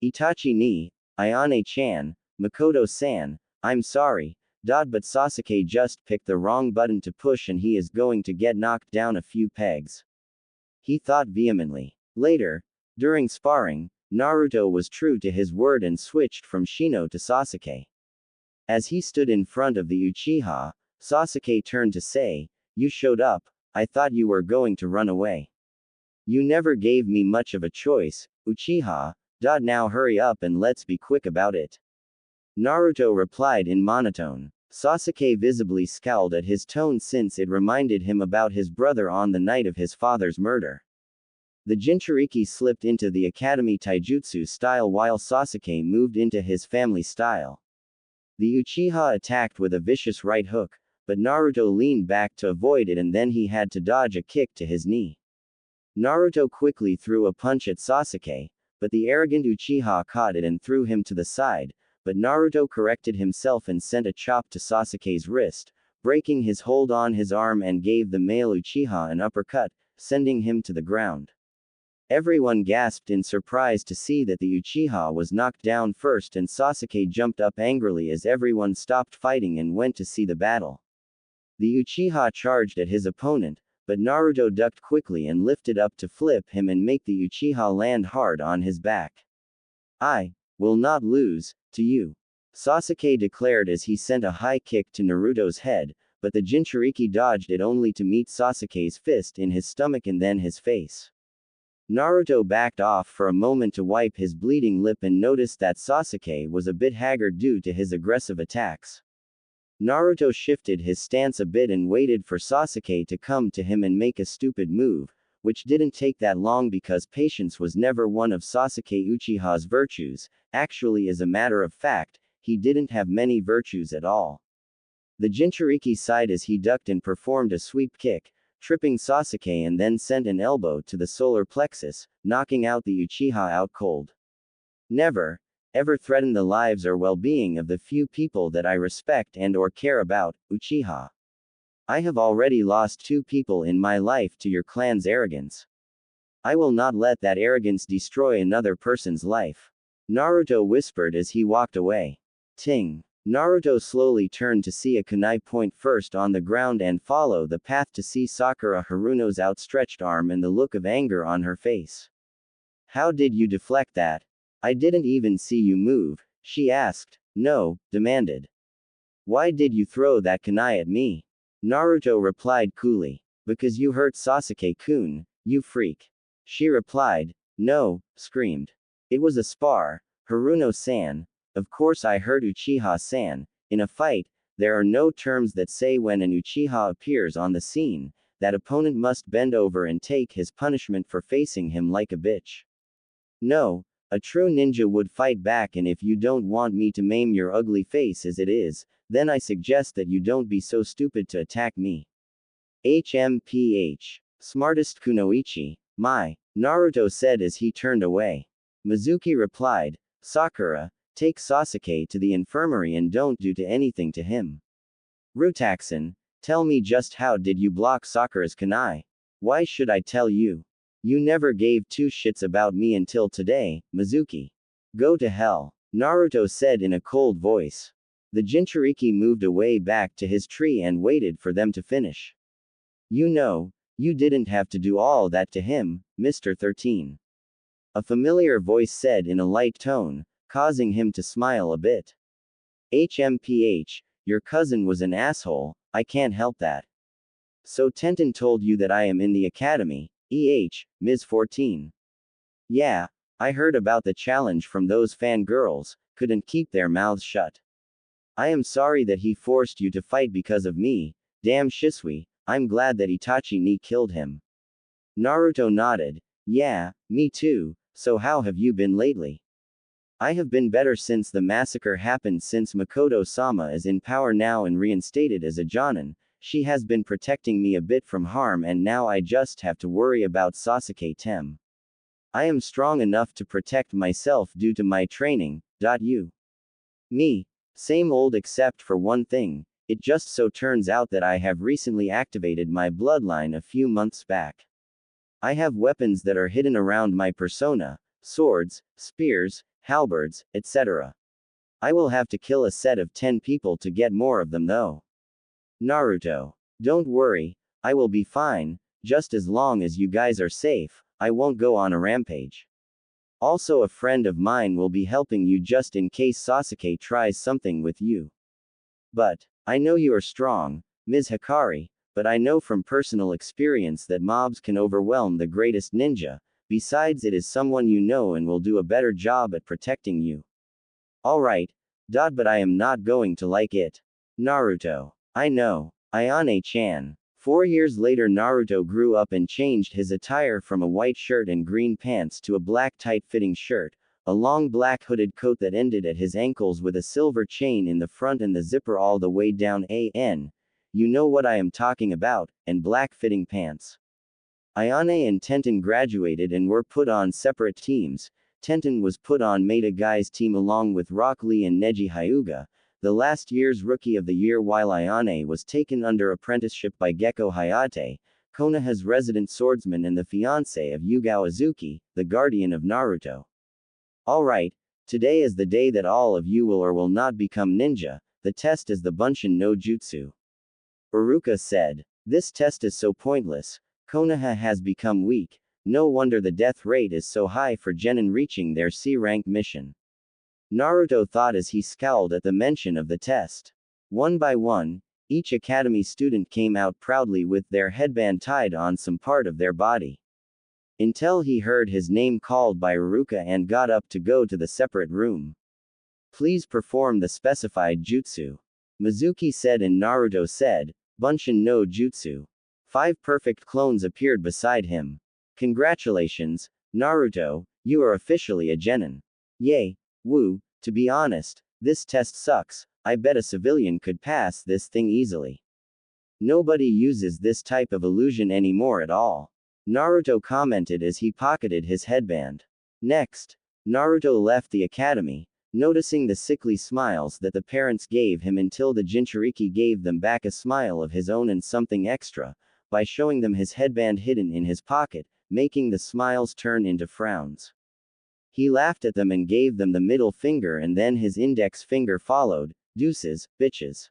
"Itachi ni, Ayane-chan, Makoto-san, I'm sorry, but Sasuke just picked the wrong button to push and he is going to get knocked down a few pegs," he thought vehemently. Later, during sparring, Naruto was true to his word and switched from Shino to Sasuke. As he stood in front of the Uchiha, Sasuke turned to say, "You showed up, I thought you were going to run away. You never gave me much of a choice, Uchiha. Now hurry up and let's be quick about it." Naruto replied in monotone. Sasuke visibly scowled at his tone since it reminded him about his brother on the night of his father's murder. The Jinchuriki slipped into the Academy Taijutsu style while Sasuke moved into his family style. The Uchiha attacked with a vicious right hook, but Naruto leaned back to avoid it and then he had to dodge a kick to his knee. Naruto quickly threw a punch at Sasuke, but the arrogant Uchiha caught it and threw him to the side, but Naruto corrected himself and sent a chop to Sasuke's wrist, breaking his hold on his arm and gave the male Uchiha an uppercut, sending him to the ground. Everyone gasped in surprise to see that the Uchiha was knocked down first, and Sasuke jumped up angrily as everyone stopped fighting and went to see the battle. The Uchiha charged at his opponent, but Naruto ducked quickly and lifted up to flip him and make the Uchiha land hard on his back. "I will not lose to you," Sasuke declared as he sent a high kick to Naruto's head, but the Jinchuriki dodged it only to meet Sasuke's fist in his stomach and then his face. Naruto backed off for a moment to wipe his bleeding lip and noticed that Sasuke was a bit haggard due to his aggressive attacks. Naruto shifted his stance a bit and waited for Sasuke to come to him and make a stupid move, which didn't take that long because patience was never one of Sasuke Uchiha's virtues. Actually, as a matter of fact, he didn't have many virtues at all. The Jinchuriki sighed as he ducked and performed a sweep kick, tripping Sasuke and then sent an elbow to the solar plexus, knocking out the Uchiha out cold. "Never, ever threaten the lives or well-being of the few people that I respect and or care about, Uchiha. I have already lost 2 people in my life to your clan's arrogance. I will not let that arrogance destroy another person's life," Naruto whispered as he walked away. Ting. Naruto slowly turned to see a kunai point first on the ground and follow the path to see Sakura Haruno's outstretched arm and the look of anger on her face. "How did you deflect that? I didn't even see you move," she asked. "No," demanded. "Why did you throw that kunai at me?" Naruto replied coolly. "Because you hurt Sasuke-kun, you freak." She replied. "No," screamed. "It was a spar, Haruno-san. Of course I hurt Uchiha-san. In a fight, there are no terms that say when an Uchiha appears on the scene, that opponent must bend over and take his punishment for facing him like a bitch. No, A true ninja would fight back, and if you don't want me to maim your ugly face as it is, then I suggest that you don't be so stupid to attack me. HMPH. Smartest kunoichi. My. Naruto said as he turned away. Mizuki replied, Sakura, take Sasuke to the infirmary and don't do anything to him. Rutaxan, tell me just how did you block Sakura's kunai? Why should I tell you? You never gave two shits about me until today, Mizuki. Go to hell, Naruto said in a cold voice. The Jinchuriki moved away back to his tree and waited for them to finish. You know, you didn't have to do all that to him, Mr. 13. A familiar voice said in a light tone, causing him to smile a bit. HMPH, your cousin was an asshole, I can't help that. So Tenten told you that I am in the academy, Ms. 14. Yeah, I heard about the challenge from those fangirls, couldn't keep their mouths shut. I am sorry that he forced you to fight because of me, damn Shisui, I'm glad that Itachi ni killed him. Naruto nodded. Yeah, me too, so how have you been lately? I have been better since the massacre happened. Since Makoto-sama is in power now and reinstated as a Jonin, she has been protecting me a bit from harm, and now I just have to worry about Sasuke Tem. I am strong enough to protect myself due to my training. You? Me? Same old except for one thing, it just so turns out that I have recently activated my bloodline a few months back. I have weapons that are hidden around my persona, swords, spears, halberds, etc. I will have to kill a set of 10 people to get more of them though. Naruto. Don't worry, I will be fine, just as long as you guys are safe, I won't go on a rampage. Also, a friend of mine will be helping you just in case Sasuke tries something with you. But, I know you are strong, Ms. Hikari, but I know from personal experience that mobs can overwhelm the greatest ninja, besides it is someone you know and will do a better job at protecting you. Alright. But I am not going to like it. Naruto. I know. Ayane-chan. 4 years later, Naruto grew up and changed his attire from a white shirt and green pants to a black tight-fitting shirt, a long black hooded coat that ended at his ankles with a silver chain in the front and the zipper all the way down. You know what I am talking about, and black-fitting pants. Ayane and Tenten graduated and were put on separate teams. Tenten was put on Maida Guy's team along with Rock Lee and Neji Hyuga, the last year's Rookie of the Year, while Ayane was taken under apprenticeship by Gekko Hayate, Konoha's resident swordsman and the fiancé of Yugao Azuki, the guardian of Naruto. Alright, today is the day that all of you will or will not become ninja. The test is the Bunshin no Jutsu. Uruka said. This test is so pointless. Konoha has become weak. No wonder the death rate is so high for genin reaching their C-rank mission. Naruto thought as he scowled at the mention of the test. One by one, each academy student came out proudly with their headband tied on some part of their body. Until he heard his name called by Uruka and got up to go to the separate room. Please perform the specified jutsu. Mizuki said, and Naruto said, Bunshin no Jutsu. 5 perfect clones appeared beside him. Congratulations, Naruto, you are officially a genin. Yay. Woo, to be honest, this test sucks. I bet a civilian could pass this thing easily. Nobody uses this type of illusion anymore at all. Naruto commented as he pocketed his headband. Next, Naruto left the academy, noticing the sickly smiles that the parents gave him until the Jinchuriki gave them back a smile of his own and something extra, by showing them his headband hidden in his pocket, making the smiles turn into frowns. He laughed at them and gave them the middle finger, and then his index finger followed. Deuces, bitches.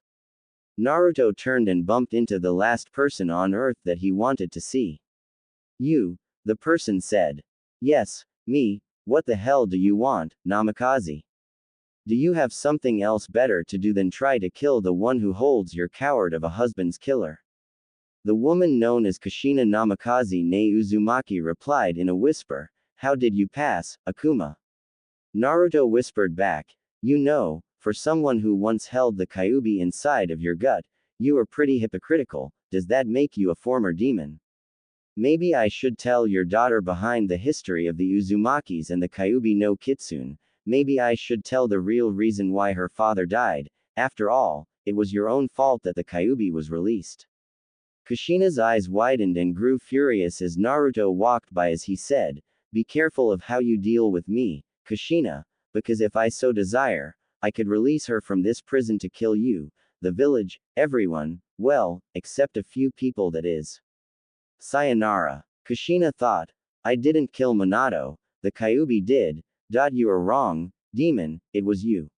Naruto turned and bumped into the last person on earth that he wanted to see. You, the person said. Yes, me, what the hell do you want, Namikaze? Do you have something else better to do than try to kill the one who holds your coward of a husband's killer? The woman known as Kushina Namikaze ne Uzumaki replied in a whisper, How did you pass, Akuma? Naruto whispered back, You know, for someone who once held the Kyuubi inside of your gut, you are pretty hypocritical. Does that make you a former demon? Maybe I should tell your daughter behind the history of the Uzumakis and the Kyuubi no Kitsune. Maybe I should tell the real reason why her father died. After all, it was your own fault that the Kyuubi was released. Kushina's eyes widened and grew furious as Naruto walked by as he said, "Be careful of how you deal with me, Kushina, because if I so desire, I could release her from this prison to kill you, the village, everyone, well, except a few people that is. Sayonara." Kushina thought, "I didn't kill Minato, the Kyuubi did. You are wrong, demon, it was you."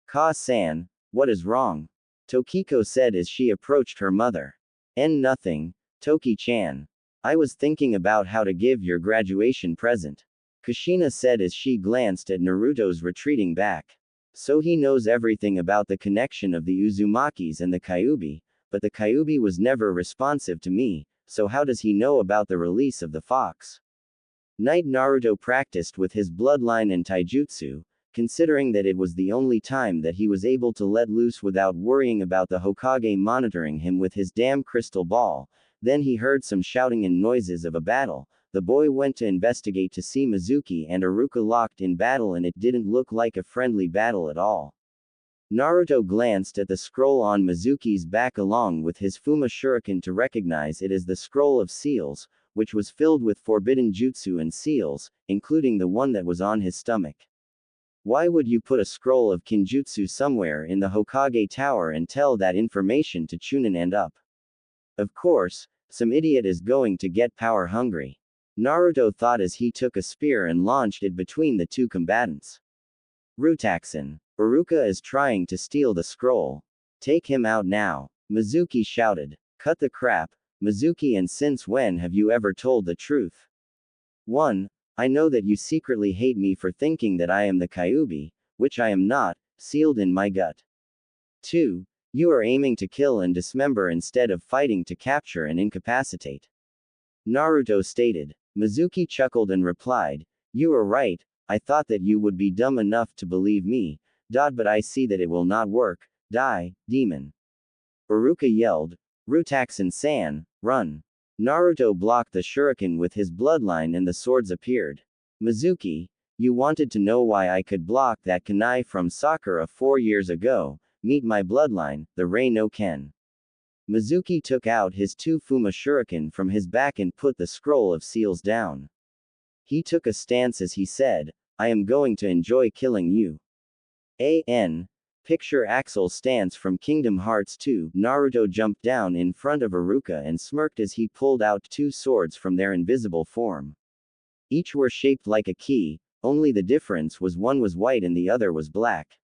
"Ka-san, what is wrong?" Tokiko said as she approached her mother. Nothing, Toki-chan. I was thinking about how to give your graduation present," Kushina said as she glanced at Naruto's retreating back. So he knows everything about the connection of the Uzumakis and the Kyuubi, but the Kyuubi was never responsive to me, so how does he know about the release of the fox? Night Naruto practiced with his bloodline and taijutsu, considering that it was the only time that he was able to let loose without worrying about the Hokage monitoring him with his damn crystal ball. Then he heard some shouting and noises of a battle. The boy went to investigate to see Mizuki and Iruka locked in battle, and it didn't look like a friendly battle at all. Naruto glanced at the scroll on Mizuki's back along with his Fuma Shuriken to recognize it as the Scroll of Seals, which was filled with forbidden jutsu and seals, including the one that was on his stomach. Why would you put a scroll of kinjutsu somewhere in the Hokage Tower and tell that information to Chunin and up? Of course, some idiot is going to get power hungry. Naruto thought as he took a spear and launched it between the two combatants. Rutaxin. Iruka is trying to steal the scroll. Take him out now, Mizuki shouted. Cut the crap, Mizuki, and since when have you ever told the truth? 1. I know that you secretly hate me for thinking that I am the Kyuubi, which I am not, sealed in my gut. 2. You are aiming to kill and dismember instead of fighting to capture and incapacitate. Naruto stated. Mizuki chuckled and replied, "You are right, I thought that you would be dumb enough to believe me, but I see that it will not work. Die, demon." Iruka yelled, "Rutaxin-san, run." Naruto blocked the shuriken with his bloodline and the swords appeared. Mizuki, you wanted to know why I could block that kunai from Sakura 4 years ago. Meet my bloodline, the Rei no Ken. Mizuki took out his 2 Fuma Shuriken from his back and put the scroll of seals down. He took a stance as he said, "I am going to enjoy killing you." Picture Axel's stance from Kingdom Hearts 2. Naruto jumped down in front of Iruka and smirked as he pulled out 2 swords from their invisible form. Each were shaped like a key, only the difference was one was white and the other was black.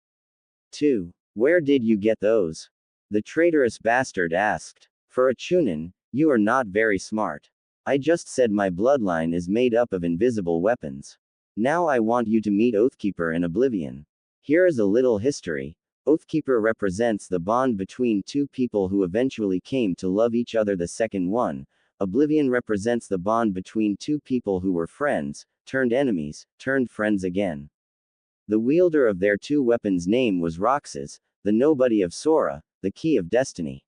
2. Where did you get those? The traitorous bastard asked. For a Chunin, you are not very smart. I just said my bloodline is made up of invisible weapons. Now I want you to meet Oathkeeper in Oblivion. Here is a little history. Oathkeeper represents the bond between 2 people who eventually came to love each other. The second one, Oblivion, represents the bond between 2 people who were friends, turned enemies, turned friends again. The wielder of their 2 weapons' name was Roxas, the nobody of Sora, the key of destiny.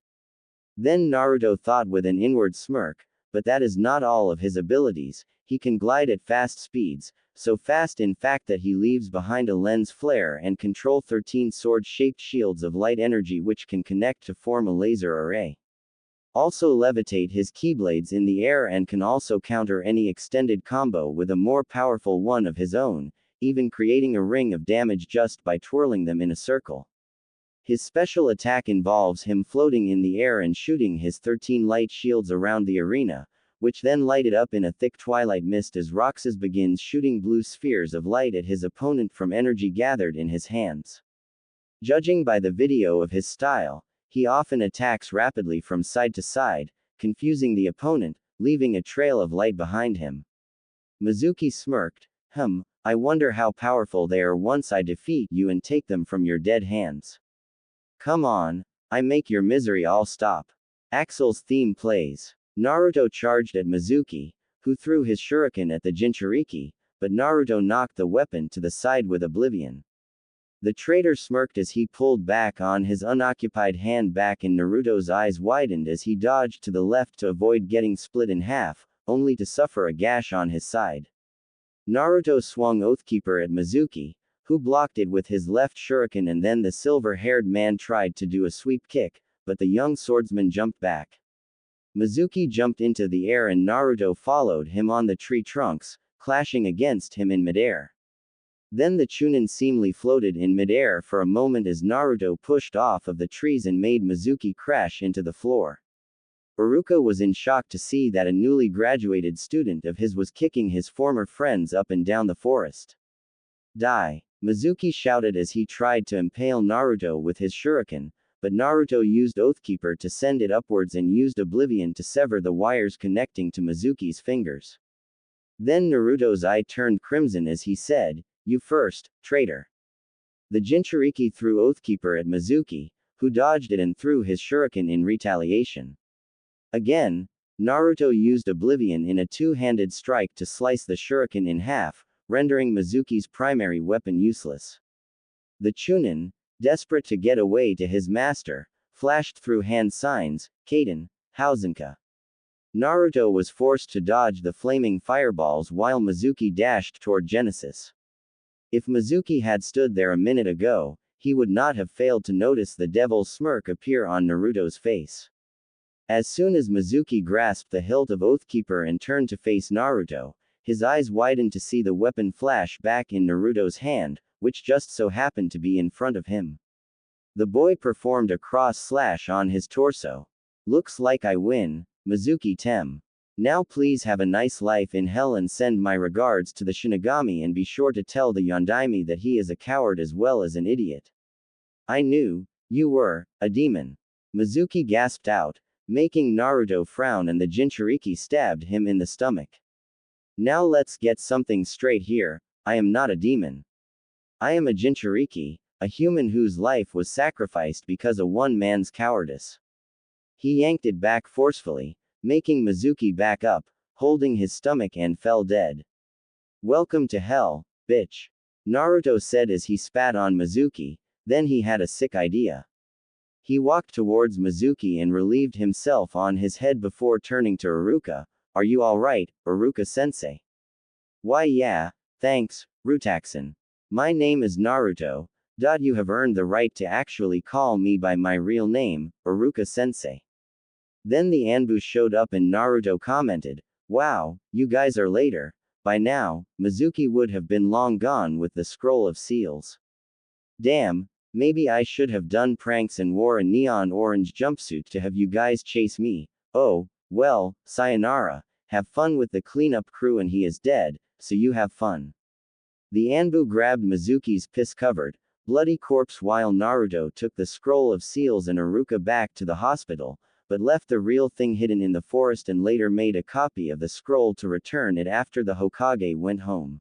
Then Naruto thought with an inward smirk, but that is not all of his abilities. He can glide at fast speeds, so fast in fact that he leaves behind a lens flare, and control 13 sword-shaped shields of light energy which can connect to form a laser array. Also levitate his keyblades in the air and can also counter any extended combo with a more powerful one of his own, even creating a ring of damage just by twirling them in a circle. His special attack involves him floating in the air and shooting his 13 light shields around the arena, which then light it up in a thick twilight mist as Roxas begins shooting blue spheres of light at his opponent from energy gathered in his hands. Judging by the video of his style, he often attacks rapidly from side to side, confusing the opponent, leaving a trail of light behind him. Mizuki smirked, I wonder how powerful they are once I defeat you and take them from your dead hands. Come on, I make your misery all stop. Axel's theme plays. Naruto charged at Mizuki, who threw his shuriken at the Jinchuriki, but Naruto knocked the weapon to the side with Oblivion. The traitor smirked as he pulled back on his unoccupied hand back, and Naruto's eyes widened as he dodged to the left to avoid getting split in half, only to suffer a gash on his side. Naruto swung Oathkeeper at Mizuki, who blocked it with his left shuriken, and then the silver-haired man tried to do a sweep kick, but the young swordsman jumped back. Mizuki jumped into the air and Naruto followed him on the tree trunks, clashing against him in midair. Then the Chunin seemingly floated in midair for a moment as Naruto pushed off of the trees and made Mizuki crash into the floor. Iruka was in shock to see that a newly graduated student of his was kicking his former friends up and down the forest. Die! Mizuki shouted as he tried to impale Naruto with his shuriken, but Naruto used Oathkeeper to send it upwards and used Oblivion to sever the wires connecting to Mizuki's fingers. Then Naruto's eye turned crimson as he said, "You first, traitor." The Jinchuriki threw Oathkeeper at Mizuki, who dodged it and threw his shuriken in retaliation. Again, Naruto used Oblivion in a two-handed strike to slice the shuriken in half, rendering Mizuki's primary weapon useless. The Chunin, desperate to get away to his master, flashed through hand signs, Kaden, Hausenka. Naruto was forced to dodge the flaming fireballs while Mizuki dashed toward Genesis. If Mizuki had stood there a minute ago, he would not have failed to notice the devil's smirk appear on Naruto's face. As soon as Mizuki grasped the hilt of Oathkeeper and turned to face Naruto, his eyes widened to see the weapon flash back in Naruto's hand, which just so happened to be in front of him. The boy performed a cross slash on his torso. "Looks like I win, Mizuki Tem. Now please have a nice life in hell and send my regards to the Shinigami and be sure to tell the Yondaime that he is a coward as well as an idiot." "I knew you were a demon," Mizuki gasped out, making Naruto frown, and the Jinchuriki stabbed him in the stomach. "Now let's get something straight here, I am not a demon. I am a Jinchuriki, a human whose life was sacrificed because of one man's cowardice." He yanked it back forcefully, making Mizuki back up, holding his stomach, and fell dead. "Welcome to hell, bitch," Naruto said as he spat on Mizuki. Then he had a sick idea. He walked towards Mizuki and relieved himself on his head before turning to Iruka. "Are you alright, Iruka-sensei?" "Why yeah, thanks, Rutaxan. My name is Naruto. You have earned the right to actually call me by my real name, Iruka-sensei." Then the Anbu showed up and Naruto commented, "Wow, you guys are later." By now, Mizuki would have been long gone with the scroll of seals. "Damn, maybe I should have done pranks and wore a neon orange jumpsuit to have you guys chase me. Oh, well, sayonara, have fun with the cleanup crew, and he is dead, so you have fun." The Anbu grabbed Mizuki's piss-covered, bloody corpse while Naruto took the scroll of seals and Iruka back to the hospital, but left the real thing hidden in the forest and later made a copy of the scroll to return it after the Hokage went home.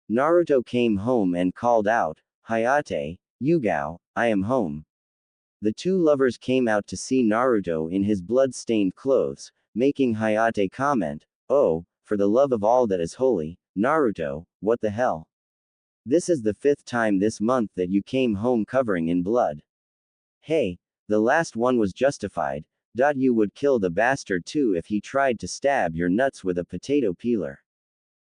Naruto came home and called out, "Hayate, Yugao, I am home." The two lovers came out to see Naruto in his blood-stained clothes, making Hayate comment, "Oh, for the love of all that is holy, Naruto, what the hell? This is the 5th time this month that you came home covering in blood. Hey, the last one was justified. You would kill the bastard too if he tried to stab your nuts with a potato peeler.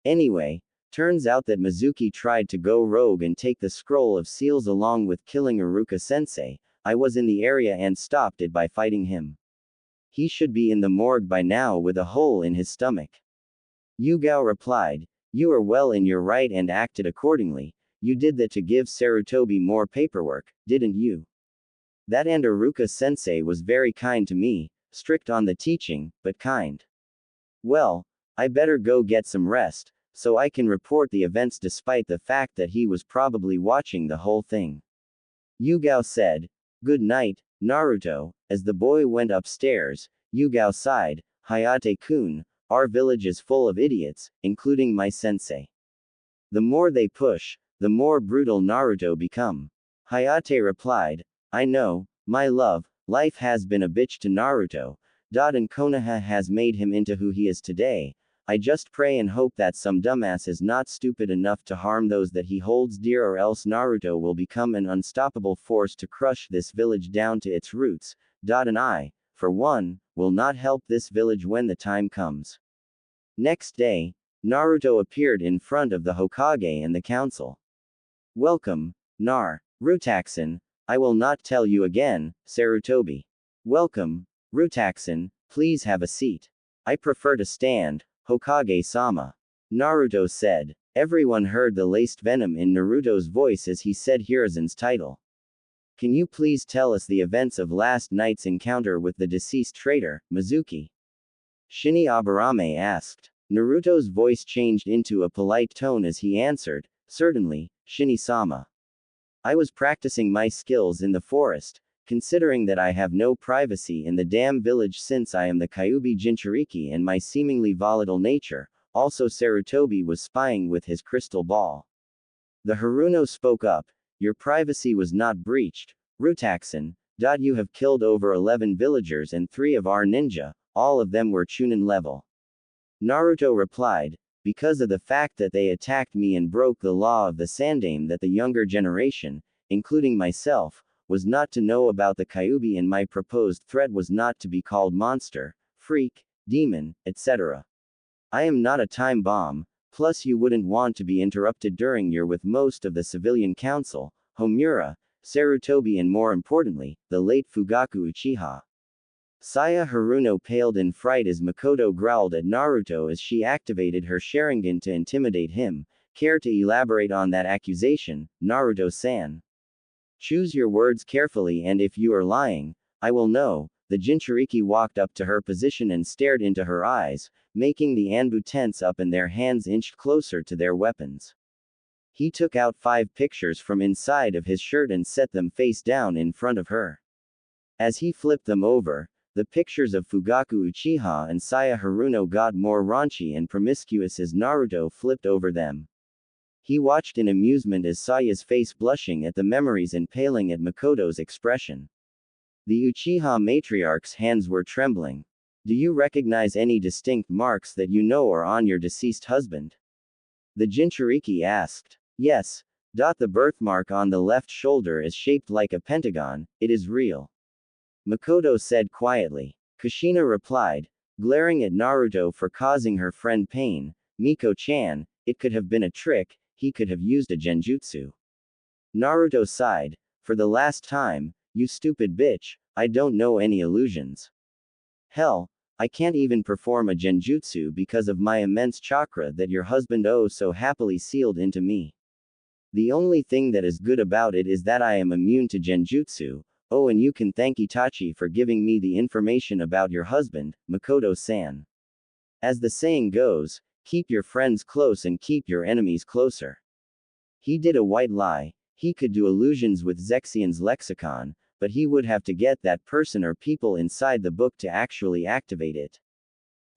Anyway, turns out that Mizuki tried to go rogue and take the scroll of seals along with killing Iruka-sensei. I was in the area and stopped it by fighting him. He should be in the morgue by now with a hole in his stomach." Yugao replied, "You are well in your right and acted accordingly. You did that to give Sarutobi more paperwork, didn't you? That and Iruka-sensei was very kind to me, strict on the teaching, but kind. Well, I better go get some rest, so I can report the events despite the fact that he was probably watching the whole thing." Yugao said, "Good night, Naruto." As the boy went upstairs, Yugao sighed, "Hayate-kun, our village is full of idiots, including my sensei. The more they push, the more brutal Naruto become." Hayate replied, "I know, my love, life has been a bitch to Naruto, and Konoha has made him into who he is today. I just pray and hope that some dumbass is not stupid enough to harm those that he holds dear, or else Naruto will become an unstoppable force to crush this village down to its roots. And I, for one, will not help this village when the time comes." Next day, Naruto appeared in front of the Hokage and the council. Welcome, Rutaxin. I will not tell you again, Sarutobi. Welcome, Rutaxin, please have a seat. I prefer to stand, Hokage-sama. Naruto said. Everyone heard the laced venom in Naruto's voice as he said Hiruzen's title. Can you please tell us the events of last night's encounter with the deceased traitor, Mizuki? Shinny Aburame asked. Naruto's voice changed into a polite tone as he answered, certainly, Shinny-sama. I was practicing my skills in the forest, considering that I have no privacy in the damn village since I am the Kyuubi Jinchuriki and my seemingly volatile nature. Also Sarutobi was spying with his crystal ball. The Haruno spoke up. Your privacy was not breached, Rutaxin. You have killed over 11 villagers and 3 of our ninja, all of them were Chunin level. Naruto replied, because of the fact that they attacked me and broke the law of the Sandaime that the younger generation, including myself, was not to know about the Kyuubi and my proposed threat was not to be called monster, freak, demon, etc. I am not a time bomb, plus you wouldn't want to be interrupted during your with most of the civilian council, Homura, Sarutobi and more importantly, the late Fugaku Uchiha. Saya Haruno paled in fright as Makoto growled at Naruto as she activated her Sharingan to intimidate him. Care to elaborate on that accusation, Naruto-san? Choose your words carefully and if you are lying, I will know. The Jinchuriki walked up to her position and stared into her eyes, making the Anbu tense up and their hands inched closer to their weapons. He took out 5 pictures from inside of his shirt and set them face down in front of her. As he flipped them over, the pictures of Fugaku Uchiha and Saya Haruno got more raunchy and promiscuous as Naruto flipped over them. He watched in amusement as Saya's face blushing at the memories and paling at Makoto's expression. The Uchiha matriarch's hands were trembling. Do you recognize any distinct marks that you know are on your deceased husband? The Jinchuriki asked. Yes. The birthmark on the left shoulder is shaped like a pentagon, it is real. Makoto said quietly. Kushina replied, glaring at Naruto for causing her friend pain, Miko-chan, it could have been a trick, he could have used a genjutsu. Naruto sighed. For the last time, you stupid bitch, I don't know any illusions. Hell, I can't even perform a genjutsu because of my immense chakra that your husband oh so happily sealed into me. The only thing that is good about it is that I am immune to genjutsu. Oh, and you can thank Itachi for giving me the information about your husband, Makoto-san. As the saying goes, keep your friends close and keep your enemies closer. He did a white lie. He could do illusions with Zexian's lexicon, but he would have to get that person or people inside the book to actually activate it.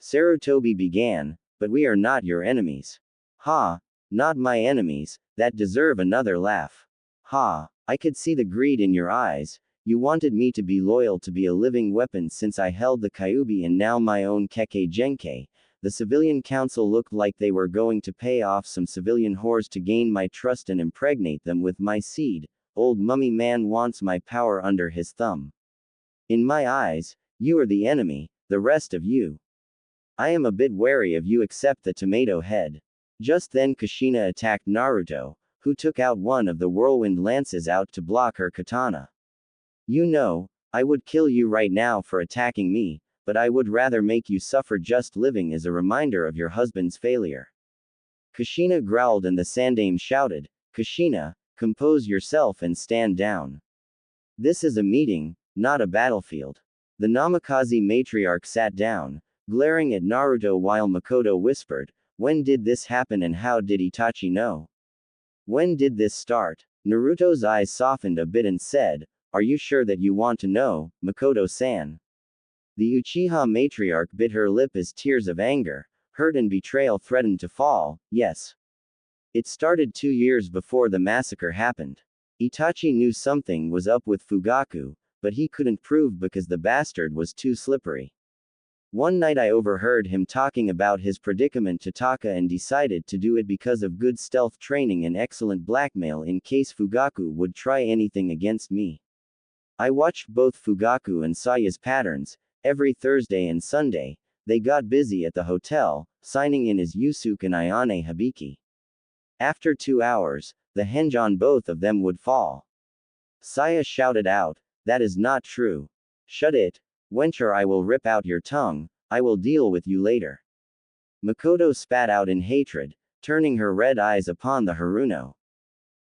Sarutobi began, but we are not your enemies. Ha, not my enemies, that deserve another laugh. Ha, I could see the greed in your eyes. You wanted me to be loyal to be a living weapon since I held the Kyuubi and now my own Kekkei Genkai. The civilian council looked like they were going to pay off some civilian whores to gain my trust and impregnate them with my seed. Old mummy man wants my power under his thumb. In my eyes, you are the enemy, the rest of you. I am a bit wary of you except the tomato head. Just then Kushina attacked Naruto, who took out one of the whirlwind lances out to block her katana. You know, I would kill you right now for attacking me, but I would rather make you suffer just living as a reminder of your husband's failure. Kushina growled and the Sandaime shouted, Kushina, compose yourself and stand down. This is a meeting, not a battlefield. The Namikaze matriarch sat down, glaring at Naruto while Makoto whispered, when did this happen and how did Itachi know? When did this start? Naruto's eyes softened a bit and said, are you sure that you want to know, Makoto-san? The Uchiha matriarch bit her lip as tears of anger, hurt and betrayal threatened to fall. Yes. It started 2 years before the massacre happened. Itachi knew something was up with Fugaku, but he couldn't prove because the bastard was too slippery. One night I overheard him talking about his predicament to Taka and decided to do it because of good stealth training and excellent blackmail in case Fugaku would try anything against me. I watched both Fugaku and Saya's patterns. Every Thursday and Sunday, they got busy at the hotel, signing in as Yusuke and Ayane Hibiki. After 2 hours, the henge on both of them would fall. Saya shouted out, "That is not true. Shut it, wench, or I will rip out your tongue, I will deal with you later." Makoto spat out in hatred, turning her red eyes upon the Haruno.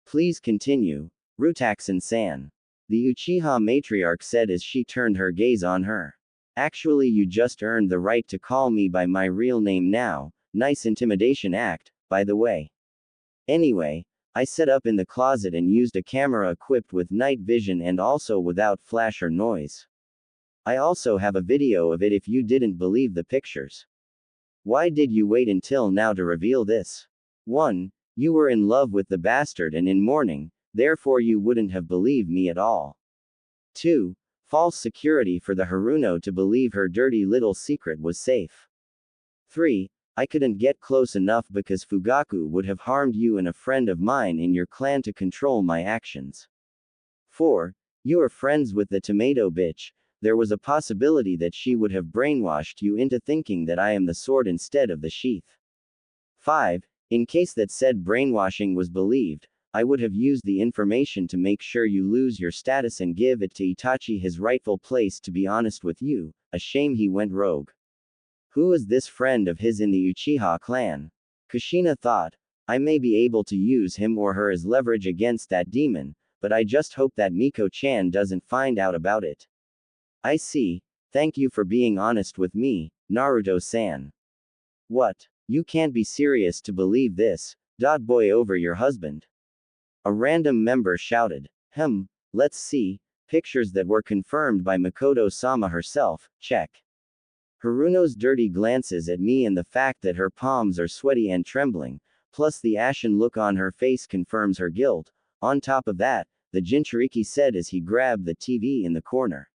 "Please continue, Rutaxan-san," the Uchiha matriarch said as she turned her gaze on her. "Actually, you just earned the right to call me by my real name now, nice intimidation act, by the way. Anyway, I set up in the closet and used a camera equipped with night vision and also without flash or noise. I also have a video of it if you didn't believe the pictures. Why did you wait until now to reveal this? 1. You were in love with the bastard and in mourning, therefore you wouldn't have believed me at all. 2. False security for the Haruno to believe her dirty little secret was safe. 3. I couldn't get close enough because Fugaku would have harmed you and a friend of mine in your clan to control my actions. 4. You are friends with the tomato bitch, there was a possibility that she would have brainwashed you into thinking that I am the sword instead of the sheath. 5. In case that said brainwashing was believed, I would have used the information to make sure you lose your status and give it to Itachi his rightful place. To be honest with you, a shame he went rogue. Who is this friend of his in the Uchiha clan? Kushina thought, I may be able to use him or her as leverage against that demon, but I just hope that Miko-chan doesn't find out about it. I see, thank you for being honest with me, Naruto-san. What? You can't be serious to believe this, boy over your husband. A random member shouted. Let's see, pictures that were confirmed by Makoto-sama herself, check. Haruno's dirty glances at me and the fact that her palms are sweaty and trembling, plus the ashen look on her face confirms her guilt. On top of that, the Jinchuriki said as he grabbed the TV in the corner.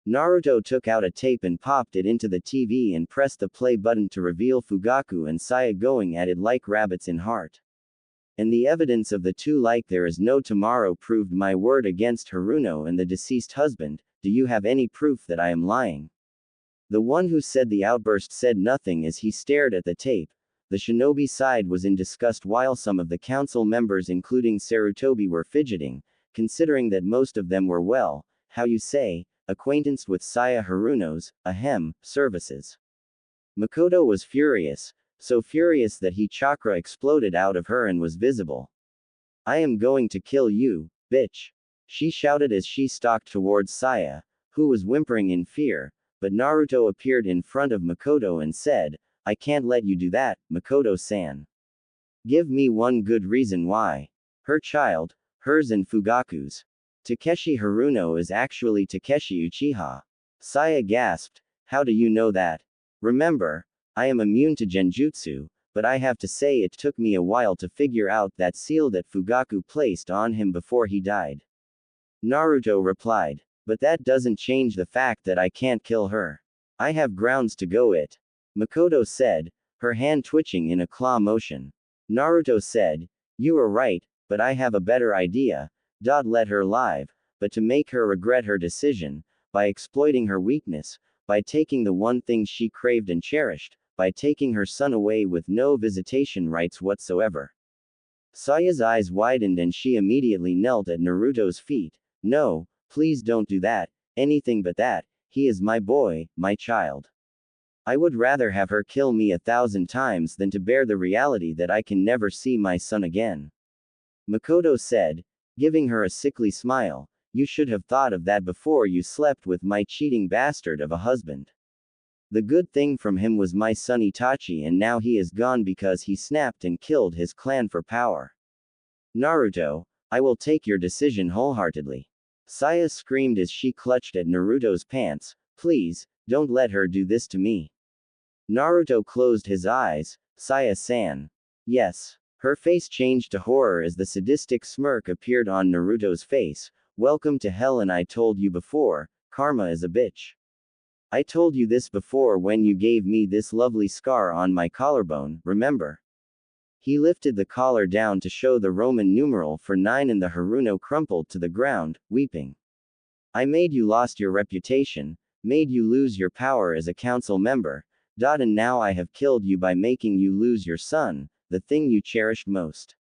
Naruto took out a tape and popped it into the TV and pressed the play button to reveal Fugaku and Saya going at it like rabbits in heart. And the evidence of the two like there is no tomorrow proved my word against Haruno and the deceased husband. Do you have any proof that I am lying? The one who said the outburst said nothing as he stared at the tape. The shinobi side was in disgust while some of the council members including Sarutobi were fidgeting, considering that most of them were acquaintanced with Saya Haruno's, services. Makoto was furious, so furious that he chakra exploded out of her and was visible. I am going to kill you, bitch. She shouted as she stalked towards Saya, who was whimpering in fear, but Naruto appeared in front of Makoto and said, I can't let you do that, Makoto-san. Give me one good reason why. Her child, hers and Fugaku's. Takeshi Haruno is actually Takeshi Uchiha. Saya gasped, how do you know that? Remember, I am immune to genjutsu, but I have to say it took me a while to figure out that seal that Fugaku placed on him before he died. Naruto replied, but that doesn't change the fact that I can't kill her. I have grounds to go it. Makoto said, her hand twitching in a claw motion. Naruto said, you are right, but I have a better idea. Let her live, but to make her regret her decision, by exploiting her weakness, by taking the one thing she craved and cherished, by taking her son away with no visitation rights whatsoever. Saya's eyes widened and she immediately knelt at Naruto's feet. No, please don't do that, anything but that, he is my boy, my child. I would rather have her kill me 1,000 times than to bear the reality that I can never see my son again. Makoto said, giving her a sickly smile, you should have thought of that before you slept with my cheating bastard of a husband. The good thing from him was my son Itachi and now he is gone because he snapped and killed his clan for power. Naruto, I will take your decision wholeheartedly. Saya screamed as she clutched at Naruto's pants, please, don't let her do this to me. Naruto closed his eyes, Saya-san. Yes. Her face changed to horror as the sadistic smirk appeared on Naruto's face. Welcome to hell, and I told you before, karma is a bitch. I told you this before when you gave me this lovely scar on my collarbone, remember? He lifted the collar down to show the Roman numeral for 9 and the Haruno crumpled to the ground, weeping. I made you lost your reputation, made you lose your power as a council member, And now I have killed you by making you lose your son, the thing you cherished most.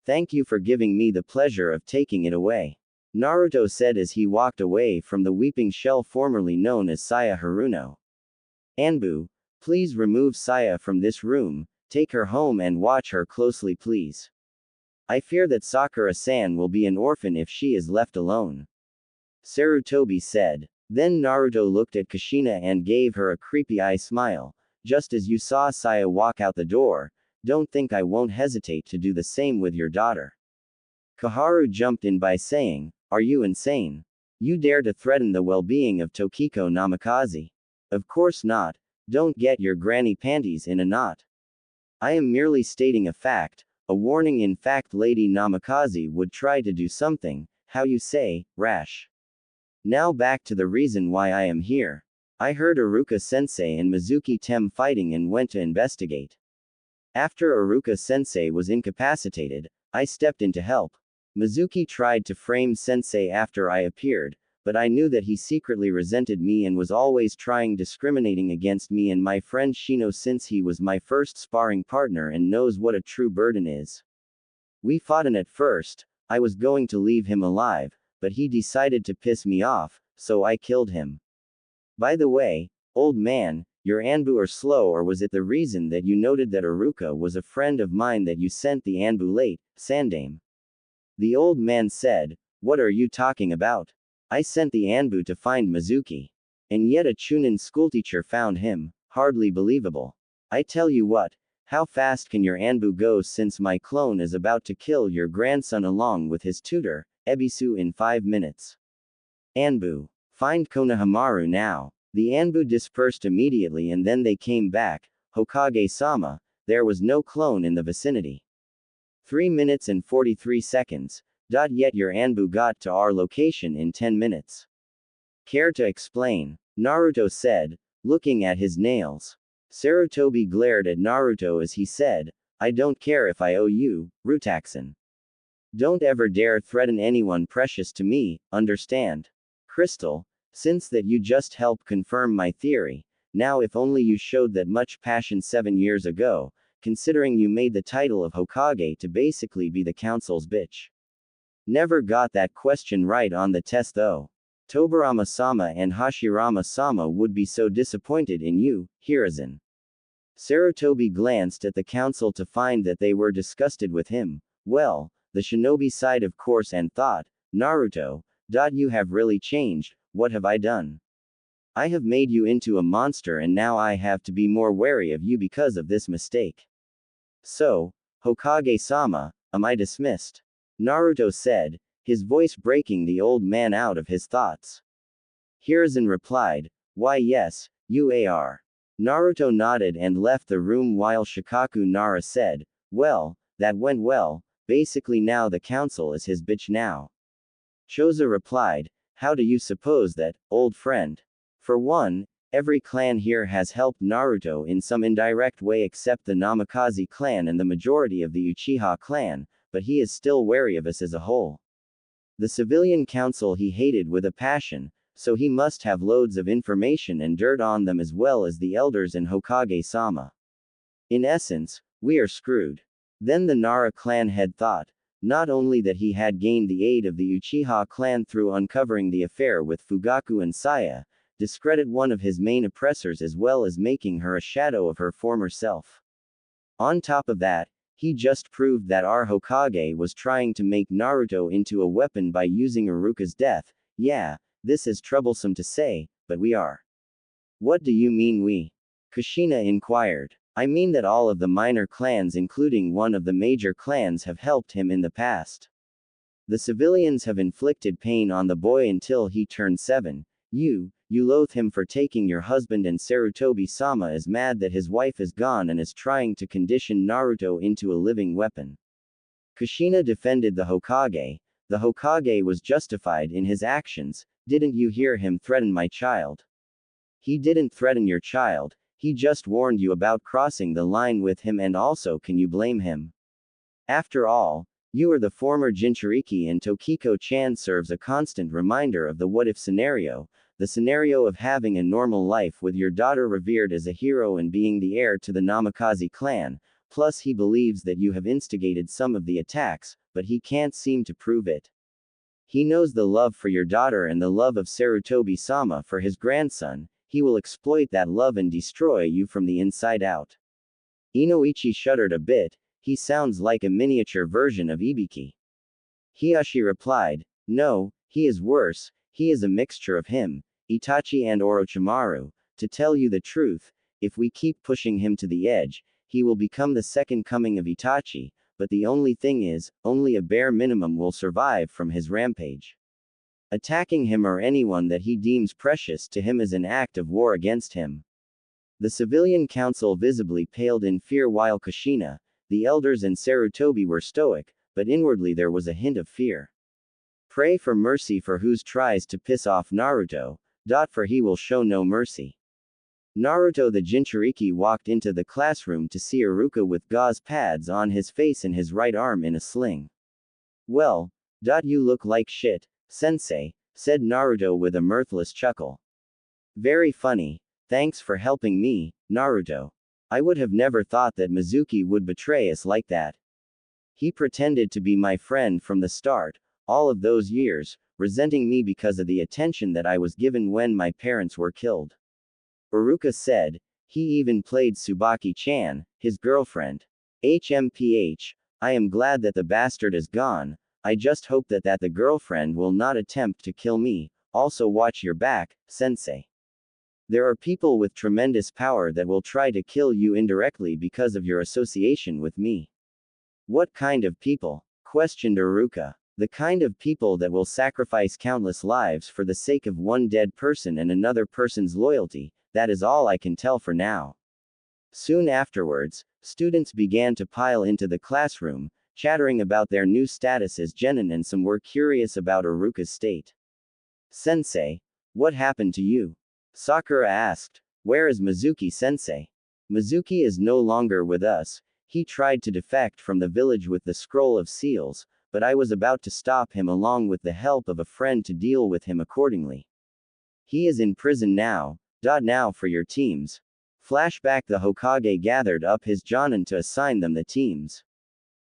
Thank you for giving me the pleasure of taking it away. Naruto said as he walked away from the weeping shell formerly known as Saya Haruno. Anbu, please remove Saya from this room, take her home and watch her closely please. I fear that Sakura-san will be an orphan if she is left alone. Sarutobi said. Then Naruto looked at Kushina and gave her a creepy eye smile. Just as you saw Saya walk out the door, don't think I won't hesitate to do the same with your daughter. Koharu jumped in by saying, are you insane? You dare to threaten the well-being of Tokiko Namikaze? Of course not. Don't get your granny panties in a knot. I am merely stating a fact, a warning. In fact, Lady Namikaze would try to do something, how you say, rash. Now back to the reason why I am here. I heard Iruka-sensei and Mizuki-tem fighting and went to investigate. After Iruka-sensei was incapacitated, I stepped in to help. Mizuki tried to frame sensei after I appeared, but I knew that he secretly resented me and was always trying discriminating against me and my friend Shino since he was my first sparring partner and knows what a true burden is. We fought and at first, I was going to leave him alive, but he decided to piss me off, so I killed him. By the way, old man, your Anbu are slow, or was it the reason that you noted that Iruka was a friend of mine that you sent the Anbu late, Sandame? The old man said, what are you talking about? I sent the Anbu to find Mizuki. And yet a Chunin schoolteacher found him, hardly believable. I tell you what, how fast can your Anbu go since my clone is about to kill your grandson along with his tutor, Ebisu, in 5 minutes. Anbu. Find Konohamaru now. The Anbu dispersed immediately and then they came back. Hokage-sama, there was no clone in the vicinity. 3 minutes and 43 seconds. Yet your Anbu got to our location in 10 minutes. Care to explain? Naruto said, looking at his nails. Sarutobi glared at Naruto as he said, I don't care if I owe you, Rutaxan. Don't ever dare threaten anyone precious to me, understand? Crystal, since that you just helped confirm my theory, now if only you showed that much passion 7 years ago, considering you made the title of Hokage to basically be the council's bitch. Never got that question right on the test though. Tobarama-sama and Hashirama-sama would be so disappointed in you, Hiruzen. Sarutobi glanced at the council to find that they were disgusted with him. Well, the shinobi side of course, and thought, Naruto, you have really changed, what have I done? I have made you into a monster and now I have to be more wary of you because of this mistake. So, Hokage-sama, am I dismissed? Naruto said, his voice breaking the old man out of his thoughts. Hiruzen replied, why yes, you are. Naruto nodded and left the room while Shikaku Nara said, well, that went well, basically now the council is his bitch now. Choza replied, how do you suppose that, old friend? For one, every clan here has helped Naruto in some indirect way except the Namikaze clan and the majority of the Uchiha clan, but he is still wary of us as a whole. The civilian council he hated with a passion, so he must have loads of information and dirt on them as well as the elders and Hokage-sama. In essence, we are screwed. Then the Nara clan head thought, not only that he had gained the aid of the Uchiha clan through uncovering the affair with Fugaku and Saya, discredit one of his main oppressors as well as making her a shadow of her former self. On top of that, he just proved that our Hokage was trying to make Naruto into a weapon by using Iruka's death. Yeah, this is troublesome to say, but we are. What do you mean we? Kushina inquired. I mean that all of the minor clans including one of the major clans have helped him in the past. The civilians have inflicted pain on the boy until he turned 7. You loathe him for taking your husband, and Sarutobi-sama is mad that his wife is gone and is trying to condition Naruto into a living weapon. Kushina defended the Hokage. The Hokage was justified in his actions. Didn't you hear him threaten my child? He didn't threaten your child. He just warned you about crossing the line with him, and also can you blame him? After all, you are the former Jinchuriki and Tokiko-chan serves a constant reminder of the what-if scenario, the scenario of having a normal life with your daughter revered as a hero and being the heir to the Namikaze clan, plus he believes that you have instigated some of the attacks, but he can't seem to prove it. He knows the love for your daughter and the love of Sarutobi-sama for his grandson. He will exploit that love and destroy you from the inside out. Inoichi shuddered a bit. He sounds like a miniature version of Ibiki. Hiyashi replied, no, he is worse. He is a mixture of him, Itachi and Orochimaru. To tell you the truth, if we keep pushing him to the edge, he will become the second coming of Itachi, but the only thing is, only a bare minimum will survive from his rampage. Attacking him or anyone that he deems precious to him is an act of war against him. The civilian council visibly paled in fear while Kushina, the elders and Sarutobi were stoic, but inwardly there was a hint of fear. Pray for mercy for whose tries to piss off Naruto, for he will show no mercy. Naruto the Jinchuriki walked into the classroom to see Iruka with gauze pads on his face and his right arm in a sling. Well, you look like shit, sensei, said Naruto with a mirthless chuckle. Very funny, thanks for helping me, Naruto. I would have never thought that Mizuki would betray us like that. He pretended to be my friend from the start, all of those years, resenting me because of the attention that I was given when my parents were killed. Iruka said, he even played Tsubaki-chan, his girlfriend. HMPH, I am glad that the bastard is gone, I just hope that the girlfriend will not attempt to kill me. Also watch your back, sensei. There are people with tremendous power that will try to kill you indirectly because of your association with me. What kind of people? Questioned Iruka. The kind of people that will sacrifice countless lives for the sake of one dead person and another person's loyalty, that is all I can tell for now. Soon afterwards, students began to pile into the classroom, chattering about their new status as genin, and some were curious about Iruka's state. Sensei, what happened to you? Sakura asked. Where is Mizuki-sensei? Mizuki is no longer with us. He tried to defect from the village with the scroll of seals, but I was about to stop him along with the help of a friend to deal with him accordingly. He is in prison now. Now for your teams. Flashback: the Hokage gathered up his jonin to assign them the teams.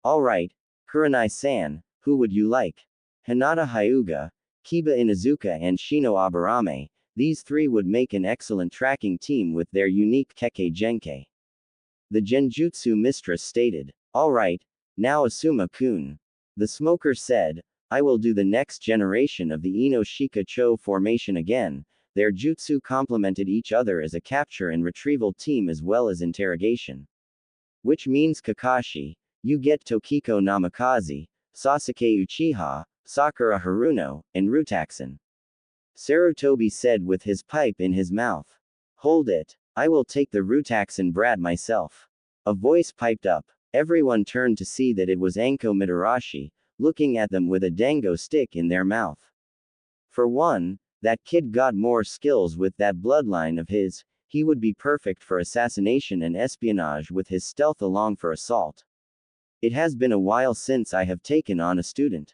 Alright, Kurenai-san, who would you like? Hinata Hyuga, Kiba Inuzuka and Shino Aburame, these three would make an excellent tracking team with their unique Kekkei Genkai. The Genjutsu mistress stated. Alright, now Asuma-kun. The smoker said, I will do the next generation of the Ino-Shika-Cho formation again. Their jutsu complemented each other as a capture and retrieval team as well as interrogation. Which means Kakashi, you get Tokiko Namikaze, Sasuke Uchiha, Sakura Haruno, and Rutaxan. Sarutobi said with his pipe in his mouth. Hold it, I will take the Rutaxan brat myself. A voice piped up. Everyone turned to see that it was Anko Mitarashi, looking at them with a dango stick in their mouth. For one, that kid got more skills with that bloodline of his. He would be perfect for assassination and espionage with his stealth along for assault. It has been a while since I have taken on a student.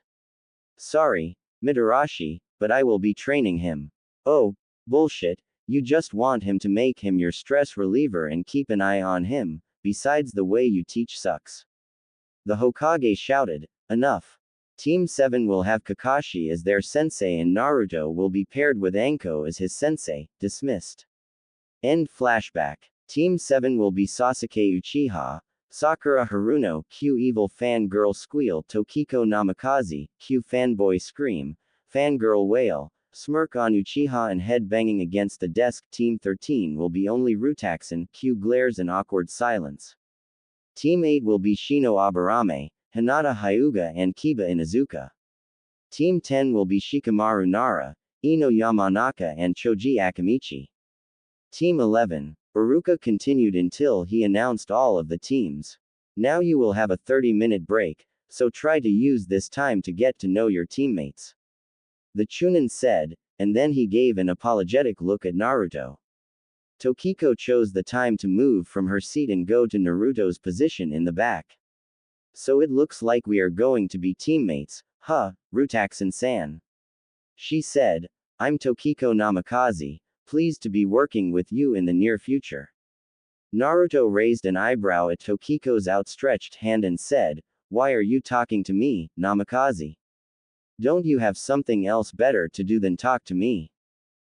Sorry, Mitarashi, but I will be training him. Oh, bullshit, you just want him to make him your stress reliever and keep an eye on him, besides the way you teach sucks. The Hokage shouted, enough. Team 7 will have Kakashi as their sensei and Naruto will be paired with Anko as his sensei. Dismissed. End flashback. Team 7 will be Sasuke Uchiha, Sakura Haruno, Q evil fangirl squeal, Tokiko Namikaze, Q fanboy scream, fangirl wail, smirk on Uchiha and head banging against the desk. Team 13 will be only Rutaxan, Q glares and awkward silence. Team 8 will be Shino Aburame, Hinata Hyuga and Kiba Inuzuka. Team 10 will be Shikamaru Nara, Ino Yamanaka and Choji Akamichi. Team 11. Iruka continued until he announced all of the teams. Now you will have a 30-minute break, so try to use this time to get to know your teammates. The Chunin said, and then he gave an apologetic look at Naruto. Tokiko chose the time to move from her seat and go to Naruto's position in the back. So it looks like we are going to be teammates, huh, Rutaxan-san? She said, I'm Tokiko Namikaze, pleased to be working with you in the near future. Naruto raised an eyebrow at Tokiko's outstretched hand and said, Why are you talking to me, Namikaze? Don't you have something else better to do than talk to me?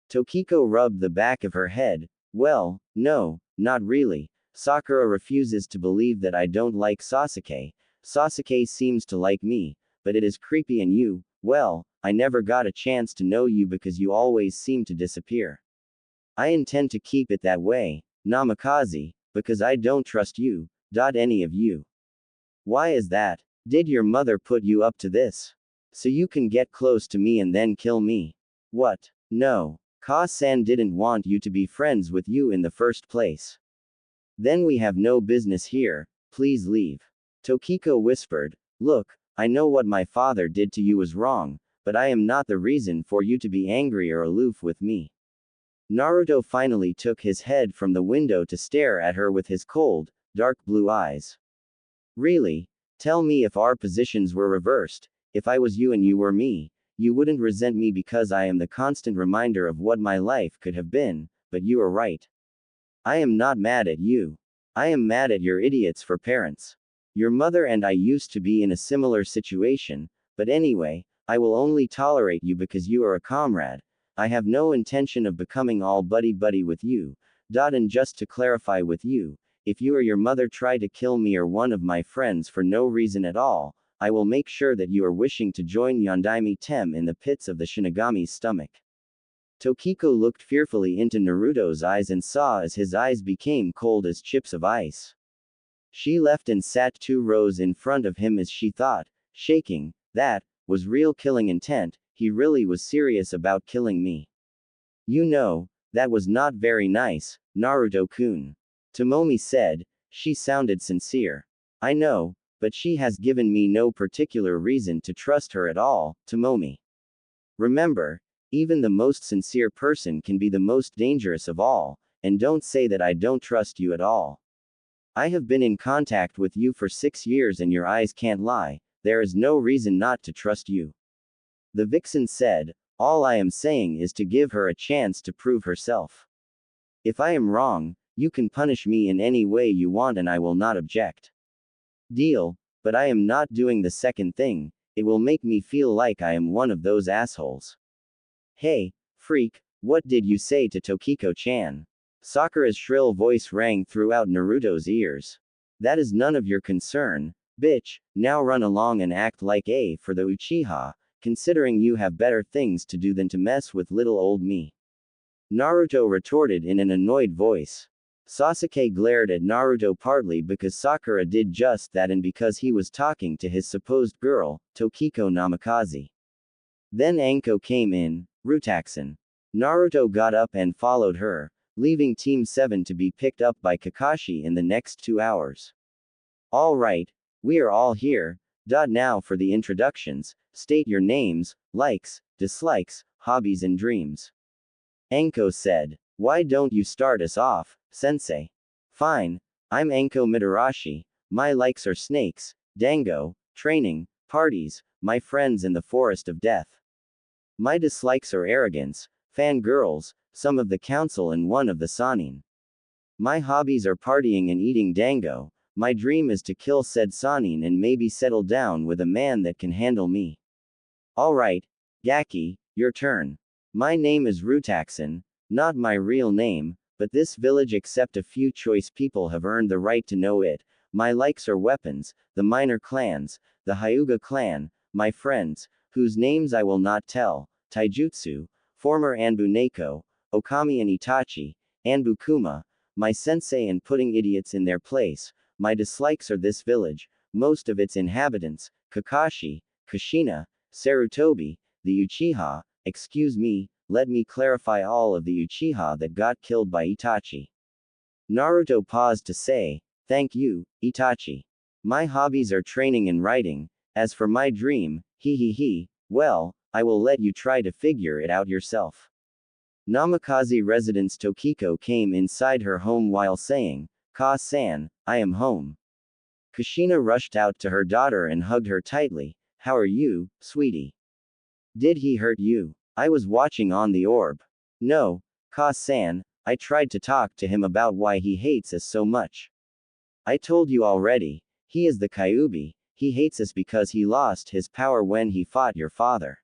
Tokiko rubbed the back of her head. Well, no, not really. Sakura refuses to believe that I don't like Sasuke. Sasuke seems to like me, but it is creepy and you, well, I never got a chance to know you because you always seem to disappear. I intend to keep it that way, Namikaze, because I don't trust you, any of you. Why is that? Did your mother put you up to this? So you can get close to me and then kill me? What? No. Ka-san didn't want you to be friends with you in the first place. Then we have no business here, please leave. Tokiko whispered, Look, I know what my father did to you was wrong, but I am not the reason for you to be angry or aloof with me. Naruto finally took his head from the window to stare at her with his cold, dark blue eyes. Really? Tell me if our positions were reversed, if I was you and you were me, you wouldn't resent me because I am the constant reminder of what my life could have been, but you are right. I am not mad at you. I am mad at your idiots for parents. Your mother and I used to be in a similar situation, but anyway, I will only tolerate you because you are a comrade. I have no intention of becoming all buddy-buddy with you. And just to clarify with you, if you or your mother try to kill me or one of my friends for no reason at all, I will make sure that you are wishing to join Yondaime Tem in the pits of the Shinigami's stomach. Tokiko looked fearfully into Naruto's eyes and saw as his eyes became cold as chips of ice. She left and sat 2 rows in front of him as she thought, shaking, that was real killing intent, he really was serious about killing me. You know, that was not very nice, Naruto-kun. Tomomi said, she sounded sincere. I know, but she has given me no particular reason to trust her at all, Tomomi. Remember, even the most sincere person can be the most dangerous of all, and don't say that I don't trust you at all. I have been in contact with you for 6 years and your eyes can't lie, there is no reason not to trust you. The vixen said, all I am saying is to give her a chance to prove herself. If I am wrong, you can punish me in any way you want and I will not object. Deal, but I am not doing the second thing, it will make me feel like I am one of those assholes. Hey, freak, what did you say to Tokiko-chan? Sakura's shrill voice rang throughout Naruto's ears. That is none of your concern, bitch, now run along and act like a for the Uchiha, considering you have better things to do than to mess with little old me. Naruto retorted in an annoyed voice. Sasuke glared at Naruto partly because Sakura did just that and because he was talking to his supposed girl, Tokiko Namikaze. Then Anko came in, Rutaxan. Naruto got up and followed her, leaving Team 7 to be picked up by Kakashi in the next 2 hours. Alright, we are all here. Now for the introductions, state your names, likes, dislikes, hobbies and dreams. Anko said. Why don't you start us off, sensei? Fine, I'm Anko Mitarashi, my likes are snakes, dango, training, parties, my friends in the forest of death. My dislikes are arrogance, fangirls, some of the council and one of the Sanin. My hobbies are partying and eating dango, my dream is to kill said Sanin and maybe settle down with a man that can handle me. Alright, Gaki, your turn. My name is Rutaxan, not my real name, but this village except a few choice people have earned the right to know it. My likes are weapons, the minor clans, the Hyuga clan, my friends, whose names I will not tell, Taijutsu, former Anbu Neko, Okami and Itachi, Anbu Kuma, my sensei and putting idiots in their place. My dislikes are this village, most of its inhabitants, Kakashi, Kushina, Sarutobi, the Uchiha, excuse me, let me clarify all of the Uchiha that got killed by Itachi. Naruto paused to say, thank you, Itachi. My hobbies are training and writing, as for my dream, well, I will let you try to figure it out yourself. Namikaze residence Tokiko came inside her home while saying, Ka-san, I am home. Kushina rushed out to her daughter and hugged her tightly. How are you, sweetie? Did he hurt you? I was watching on the orb. No, Ka-san, I tried to talk to him about why he hates us so much. I told you already, he is the Kyuubi, he hates us because he lost his power when he fought your father.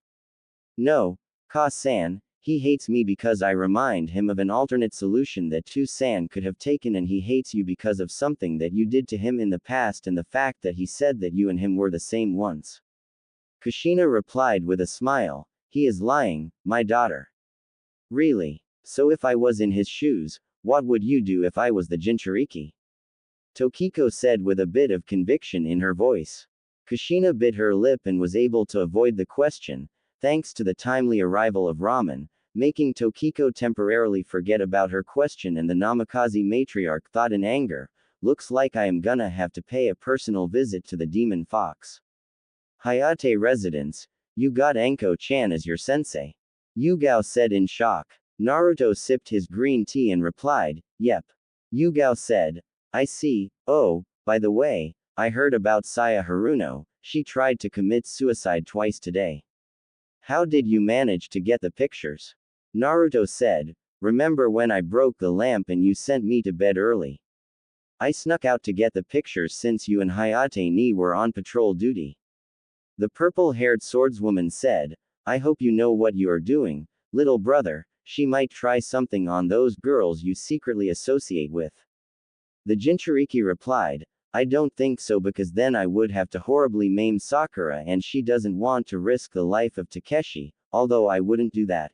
No, Ka-san, he hates me because I remind him of an alternate solution that Tu-san could have taken, and he hates you because of something that you did to him in the past and the fact that he said that you and him were the same once. Kushina replied with a smile, he is lying, my daughter. Really? So if I was in his shoes, what would you do if I was the Jinchuriki? Tokiko said with a bit of conviction in her voice. Kushina bit her lip and was able to avoid the question, thanks to the timely arrival of ramen, making Tokiko temporarily forget about her question, and the Namikaze matriarch thought in anger, looks like I am gonna have to pay a personal visit to the demon fox. Hayate residence, you got Enko-chan as your sensei. Yugao said in shock. Naruto sipped his green tea and replied, yep. Yugao said, I see. Oh, by the way, I heard about Saya Haruno, she tried to commit suicide twice today. How did you manage to get the pictures? Naruto said, remember when I broke the lamp and you sent me to bed early? I snuck out to get the pictures since you and Hayate ni were on patrol duty. The purple-haired swordswoman said, I hope you know what you are doing, little brother, she might try something on those girls you secretly associate with. The Jinchuriki replied, I don't think so, because then I would have to horribly maim Sakura and she doesn't want to risk the life of Takeshi, although I wouldn't do that.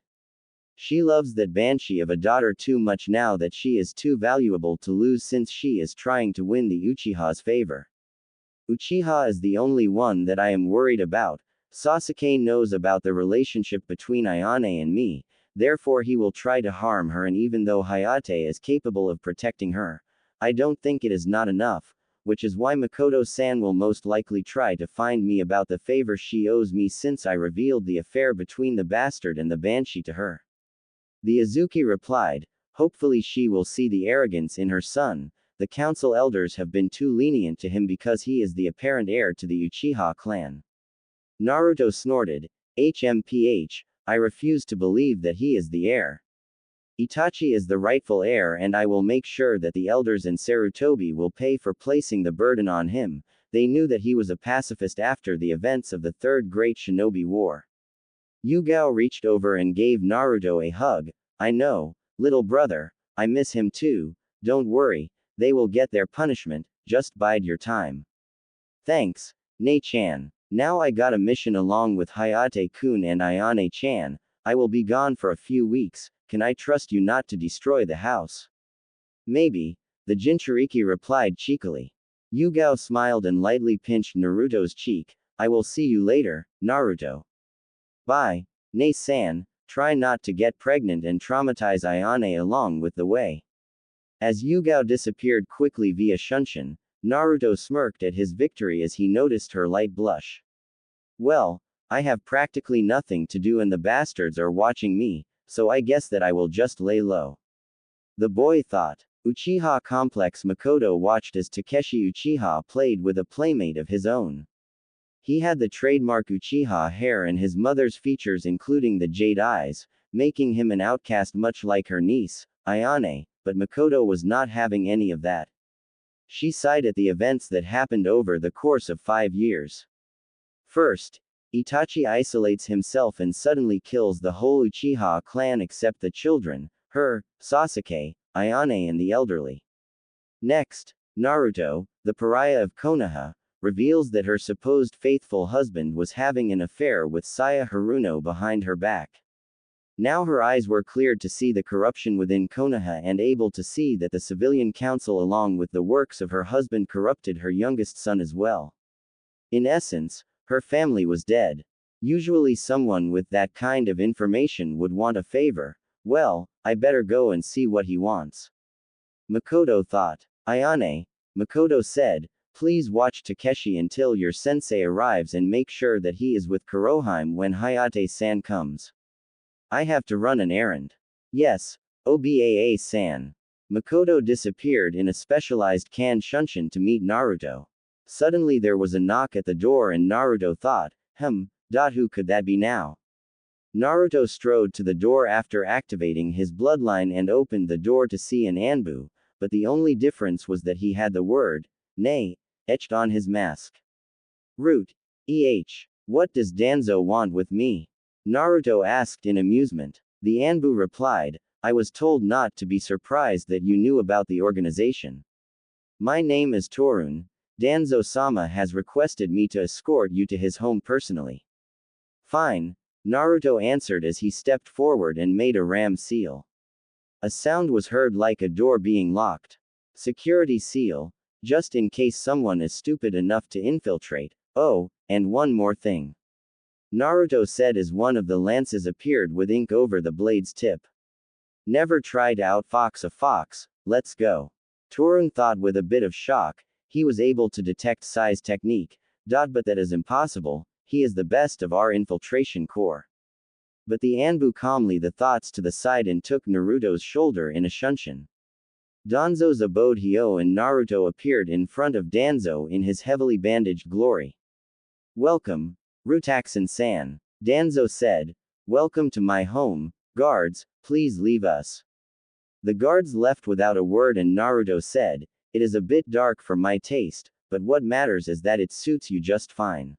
She loves that banshee of a daughter too much now that she is too valuable to lose, since she is trying to win the Uchiha's favor. Uchiha is the only one that I am worried about. Sasuke knows about the relationship between Ayane and me, therefore he will try to harm her, and even though Hayate is capable of protecting her, I don't think it is not enough, which is why Makoto-san will most likely try to find me about the favor she owes me since I revealed the affair between the bastard and the banshee to her. The Azuki replied, hopefully she will see the arrogance in her son. The council elders have been too lenient to him because he is the apparent heir to the Uchiha clan. Naruto snorted, HMPH, I refuse to believe that he is the heir. Itachi is the rightful heir, and I will make sure that the elders and Sarutobi will pay for placing the burden on him. They knew that he was a pacifist after the events of the Third Great Shinobi War. Yugao reached over and gave Naruto a hug. I know, little brother, I miss him too, don't worry, they will get their punishment, just bide your time. Thanks, Nei-chan. Now I got a mission along with Hayate-kun and Ayane-chan. I will be gone for a few weeks, can I trust you not to destroy the house? Maybe, the Jinchuriki replied cheekily. Yugao smiled and lightly pinched Naruto's cheek. I will see you later, Naruto. Bye, Nei-san, try not to get pregnant and traumatize Ayane along with the way. As Yugao disappeared quickly via Shunshin, Naruto smirked at his victory as he noticed her light blush. Well, I have practically nothing to do and the bastards are watching me, so I guess that I will just lay low. The boy thought. Uchiha Complex. Makoto watched as Takeshi Uchiha played with a playmate of his own. He had the trademark Uchiha hair and his mother's features, including the jade eyes, making him an outcast much like her niece, Ayane, but Makoto was not having any of that. She sighed at the events that happened over the course of 5 years. First, Itachi isolates himself and suddenly kills the whole Uchiha clan except the children, her, Sasuke, Ayane and the elderly. Next, Naruto, the pariah of Konoha, reveals that her supposed faithful husband was having an affair with Saya Haruno behind her back. Now her eyes were cleared to see the corruption within Konoha and able to see that the civilian council along with the works of her husband corrupted her youngest son as well. In essence, her family was dead. Usually someone with that kind of information would want a favor. Well, I better go and see what he wants. Makoto thought. Ayane, Makoto said, please watch Takeshi until your sensei arrives and make sure that he is with Kurohime when Hayate-san comes. I have to run an errand. Yes, Obaa-san. Makoto disappeared in a specialized can Shunshin to meet Naruto. Suddenly there was a knock at the door and Naruto thought, who could that be now? Naruto strode to the door after activating his bloodline and opened the door to see an Anbu, but the only difference was that he had the word, nay, etched on his mask. Root. What does Danzo want with me? Naruto asked in amusement. The Anbu replied, I was told not to be surprised that you knew about the organization. My name is Torun. Danzo-sama has requested me to escort you to his home personally. Fine, Naruto answered as he stepped forward and made a ram seal. A sound was heard like a door being locked. Security seal, just in case someone is stupid enough to infiltrate. Oh, and one more thing. Naruto said as one of the lances appeared with ink over the blade's tip. Never tried out fox a fox, let's go. Torun thought with a bit of shock, he was able to detect Sai's technique, but that is impossible, he is the best of our infiltration corps. But the Anbu calmly the thoughts to the side and took Naruto's shoulder in a shunshin. Danzo's abode Hyo and Naruto appeared in front of Danzo in his heavily bandaged glory. Welcome, Rutaxan-san, Danzo said. Welcome to my home, guards, please leave us. The guards left without a word and Naruto said, it is a bit dark for my taste, but what matters is that it suits you just fine.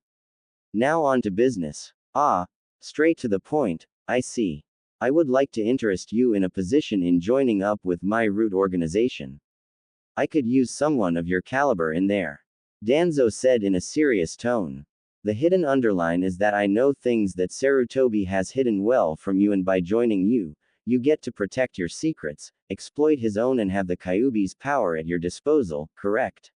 Now on to business. Ah, straight to the point, I see. I would like to interest you in a position in joining up with my root organization. I could use someone of your caliber in there. Danzo said in a serious tone. The hidden underline is that I know things that Sarutobi has hidden well from you, and by joining you, you get to protect your secrets, exploit his own and have the Kyuubi's power at your disposal, correct?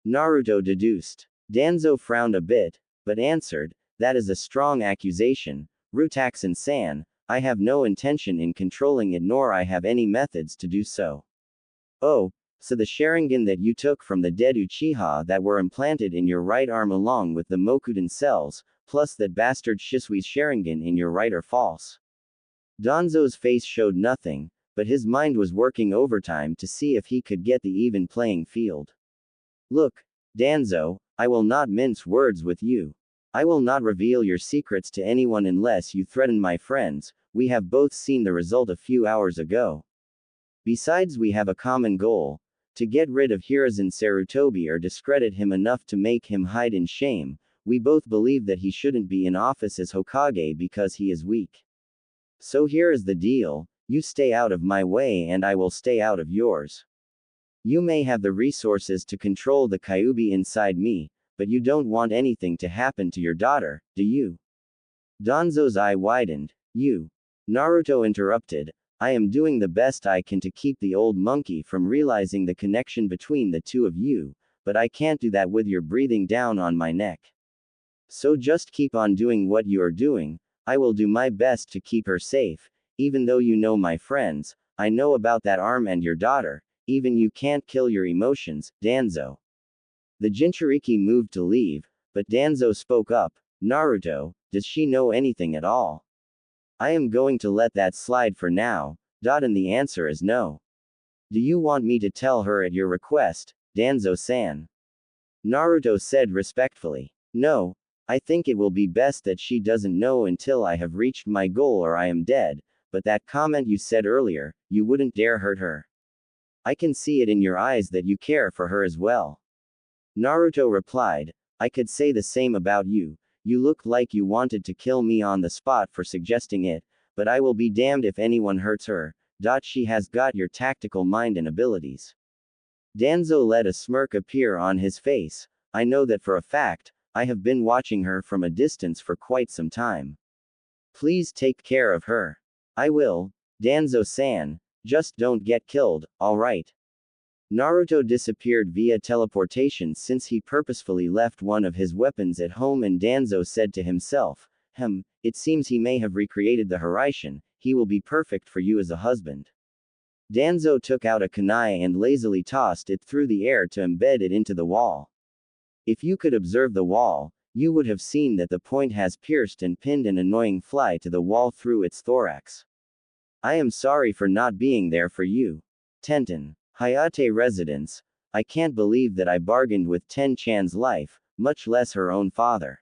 Naruto deduced. Danzo frowned a bit, but answered, that is a strong accusation, Rutaxan-san, I have no intention in controlling it nor I have any methods to do so. Oh, so the Sharingan that you took from the dead Uchiha that were implanted in your right arm along with the Mokuden cells, plus that bastard Shisui's Sharingan in your right are false. Danzo's face showed nothing, but his mind was working overtime to see if he could get the even playing field. Look, Danzo, I will not mince words with you. I will not reveal your secrets to anyone unless you threaten my friends, we have both seen the result a few hours ago. Besides, we have a common goal, to get rid of Hiruzen Sarutobi or discredit him enough to make him hide in shame. We both believe that he shouldn't be in office as Hokage because he is weak. So here is the deal, you stay out of my way and I will stay out of yours. You may have the resources to control the Kyuubi inside me, but you don't want anything to happen to your daughter, do you? Danzo's eye widened. You. Naruto interrupted. I am doing the best I can to keep the old monkey from realizing the connection between the two of you, but I can't do that with your breathing down on my neck. So just keep on doing what you are doing, I will do my best to keep her safe, even though you know my friends, I know about that arm and your daughter, even you can't kill your emotions, Danzo. The Jinchuriki moved to leave, but Danzo spoke up, Naruto, does she know anything at all? I am going to let that slide for now, and the answer is no. Do you want me to tell her at your request, Danzo-san? Naruto said respectfully. No, I think it will be best that she doesn't know until I have reached my goal or I am dead, but that comment you said earlier, you wouldn't dare hurt her. I can see it in your eyes that you care for her as well. Naruto replied, I could say the same about you. You look like you wanted to kill me on the spot for suggesting it, but I will be damned if anyone hurts her. She has got your tactical mind and abilities. Danzo let a smirk appear on his face. I know that for a fact, I have been watching her from a distance for quite some time. Please take care of her. I will, Danzo-san, just don't get killed, alright? Naruto disappeared via teleportation since he purposefully left one of his weapons at home, and Danzo said to himself, it seems he may have recreated the Hiraishin, he will be perfect for you as a husband. Danzo took out a kunai and lazily tossed it through the air to embed it into the wall. If you could observe the wall, you would have seen that the point has pierced and pinned an annoying fly to the wall through its thorax. I am sorry for not being there for you. Tenten. Hayate residence, I can't believe that I bargained with Ten-chan's life, much less her own father.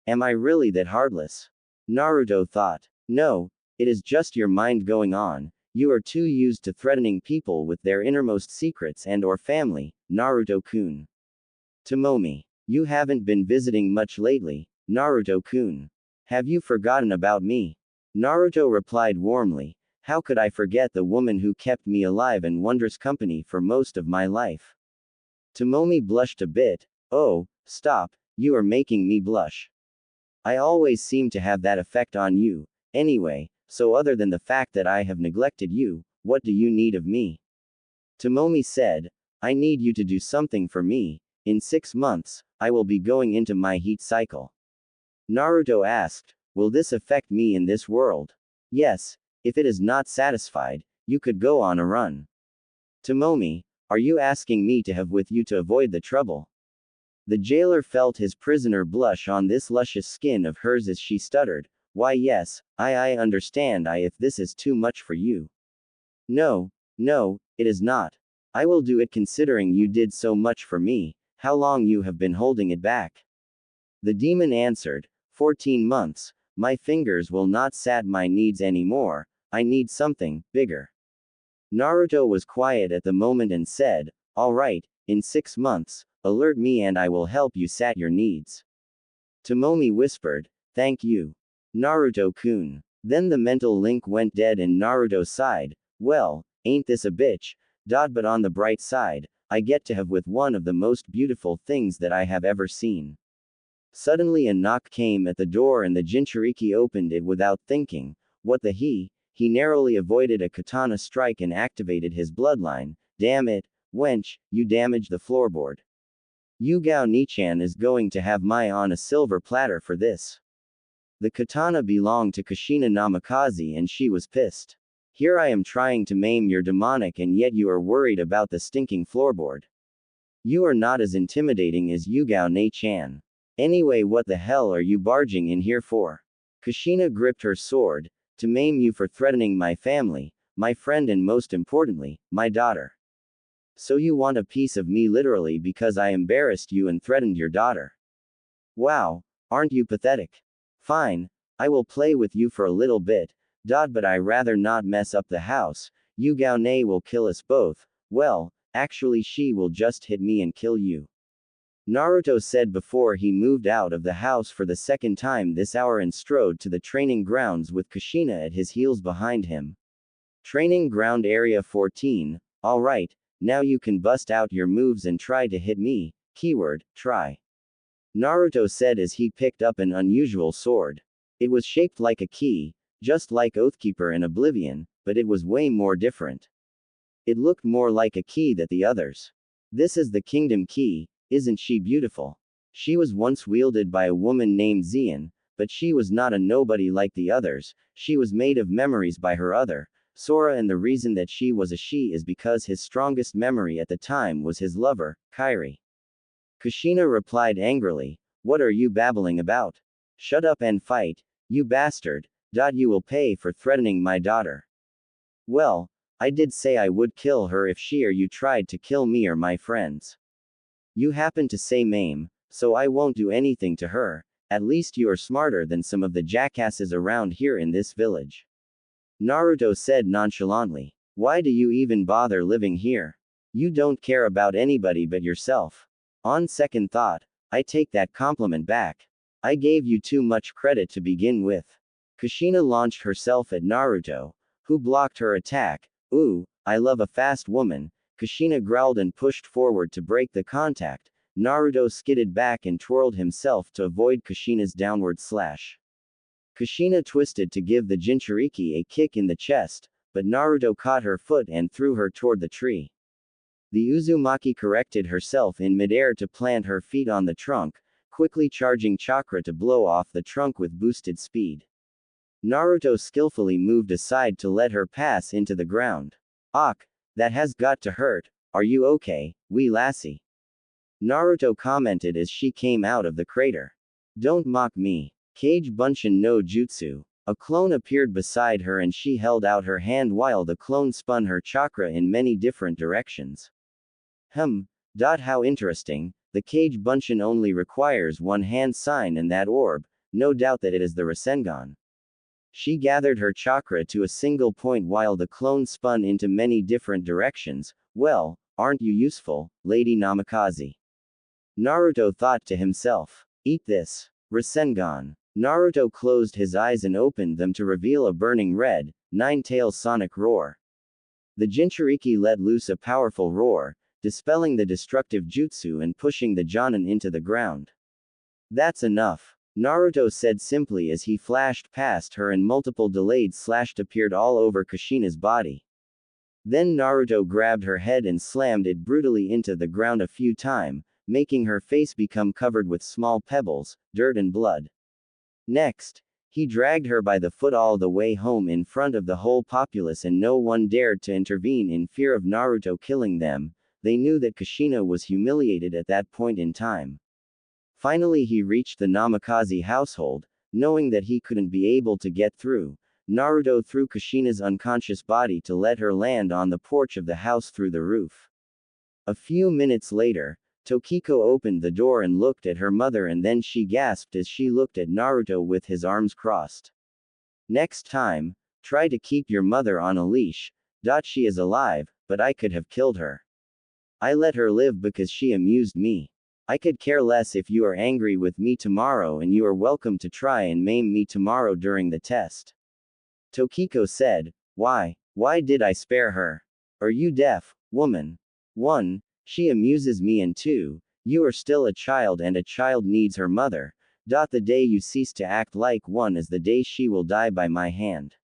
Am I really that heartless? Naruto thought. No, it is just your mind going on. You are too used to threatening people with their innermost secrets and/or family, Naruto-kun. Tomomi. You haven't been visiting much lately, Naruto-kun. Have you forgotten about me? Naruto replied warmly, how could I forget the woman who kept me alive and wondrous company for most of my life? Tomomi blushed a bit. Oh, stop, you are making me blush. I always seem to have that effect on you. Anyway, so other than the fact that I have neglected you, what do you need of me? Tomomi said, I need you to do something for me. In 6 months, I will be going into my heat cycle. Naruto asked, will this affect me in this world? Yes, if it is not satisfied, you could go on a run. Tomomi, are you asking me to have with you to avoid the trouble? The jailer felt his prisoner blush on this luscious skin of hers as she stuttered, why yes, I understand if this is too much for you. No, it is not. I will do it considering you did so much for me, how long you have been holding it back. The demon answered, 14 months, my fingers will not sat my needs anymore, I need something bigger. Naruto was quiet at the moment and said, alright, in 6 months, alert me and I will help you sat your needs. Tomomi whispered, thank you. Naruto-kun. Then the mental link went dead and Naruto sighed, well, ain't this a bitch, but on the bright side, I get to have with one of the most beautiful things that I have ever seen. Suddenly a knock came at the door and the Jinchuriki opened it without thinking, what the he narrowly avoided a katana strike and activated his bloodline, damn it, wench, you damaged the floorboard. Yugao Nichan is going to have my on a silver platter for this. The katana belonged to Kushina Namikaze and she was pissed. Here I am trying to maim your demonic and yet you are worried about the stinking floorboard. You are not as intimidating as Yugao Nichan. Anyway, what the hell are you barging in here for? Kushina gripped her sword, to maim you for threatening my family, my friend and most importantly, my daughter. So you want a piece of me literally because I embarrassed you and threatened your daughter. Wow, aren't you pathetic? Fine, I will play with you for a little bit, but I rather not mess up the house, Yugao Ne will kill us both, well, actually she will just hit me and kill you. Naruto said before he moved out of the house for the second time this hour and strode to the training grounds with Kushina at his heels behind him. Training ground area 14, alright, now you can bust out your moves and try to hit me, keyword, try. Naruto said as he picked up an unusual sword. It was shaped like a key, just like Oathkeeper in Oblivion, but it was way more different. It looked more like a key than the others. This is the Kingdom Key. Isn't she beautiful? She was once wielded by a woman named Xian, but she was not a nobody like the others, she was made of memories by her other, Sora, and the reason that she was a she is because his strongest memory at the time was his lover, Kairi. Kushina replied angrily, what are you babbling about? Shut up and fight, you bastard, you will pay for threatening my daughter. Well, I did say I would kill her if she or you tried to kill me or my friends. You happen to say maim, so I won't do anything to her, at least you are smarter than some of the jackasses around here in this village. Naruto said nonchalantly. Why do you even bother living here? You don't care about anybody but yourself. On second thought, I take that compliment back. I gave you too much credit to begin with. Kushina launched herself at Naruto, who blocked her attack. Ooh, I love a fast woman. Kushina growled and pushed forward to break the contact. Naruto skidded back and twirled himself to avoid Kushina's downward slash. Kushina twisted to give the Jinchuriki a kick in the chest, but Naruto caught her foot and threw her toward the tree. The Uzumaki corrected herself in midair to plant her feet on the trunk, quickly charging chakra to blow off the trunk with boosted speed. Naruto skillfully moved aside to let her pass into the ground. Ak, that has got to hurt, are you okay, wee lassie? Naruto commented as she came out of the crater. Don't mock me. Kage Bunshin no Jutsu. A clone appeared beside her and she held out her hand while the clone spun her chakra in many different directions. How interesting, the Kage Bunshin only requires one hand sign and that orb, no doubt that it is the Rasengan. She gathered her chakra to a single point while the clone spun into many different directions. Well, aren't you useful, Lady Namikaze? Naruto thought to himself. Eat this. Rasengan. Naruto closed his eyes and opened them to reveal a burning red, nine-tail sonic roar. The Jinchuriki let loose a powerful roar, dispelling the destructive jutsu and pushing the Jonin into the ground. That's enough, Naruto said simply as he flashed past her and multiple delayed slashes appeared all over Kushina's body. Then Naruto grabbed her head and slammed it brutally into the ground a few times, making her face become covered with small pebbles, dirt and blood. Next, he dragged her by the foot all the way home in front of the whole populace and no one dared to intervene in fear of Naruto killing them. They knew that Kushina was humiliated at that point in time. Finally he reached the Namikaze household, knowing that he couldn't be able to get through. Naruto threw Kushina's unconscious body to let her land on the porch of the house through the roof. A few minutes later, Tokiko opened the door and looked at her mother and then she gasped as she looked at Naruto with his arms crossed. Next time, try to keep your mother on a leash. She is alive, but I could have killed her. I let her live because she amused me. I could care less if you are angry with me tomorrow and you are welcome to try and maim me tomorrow during the test. Tokiko said, Why did I spare her? Are you deaf, woman? 1. She amuses me and 2. You are still a child and a child needs her mother. The day you cease to act like one is the day she will die by my hand.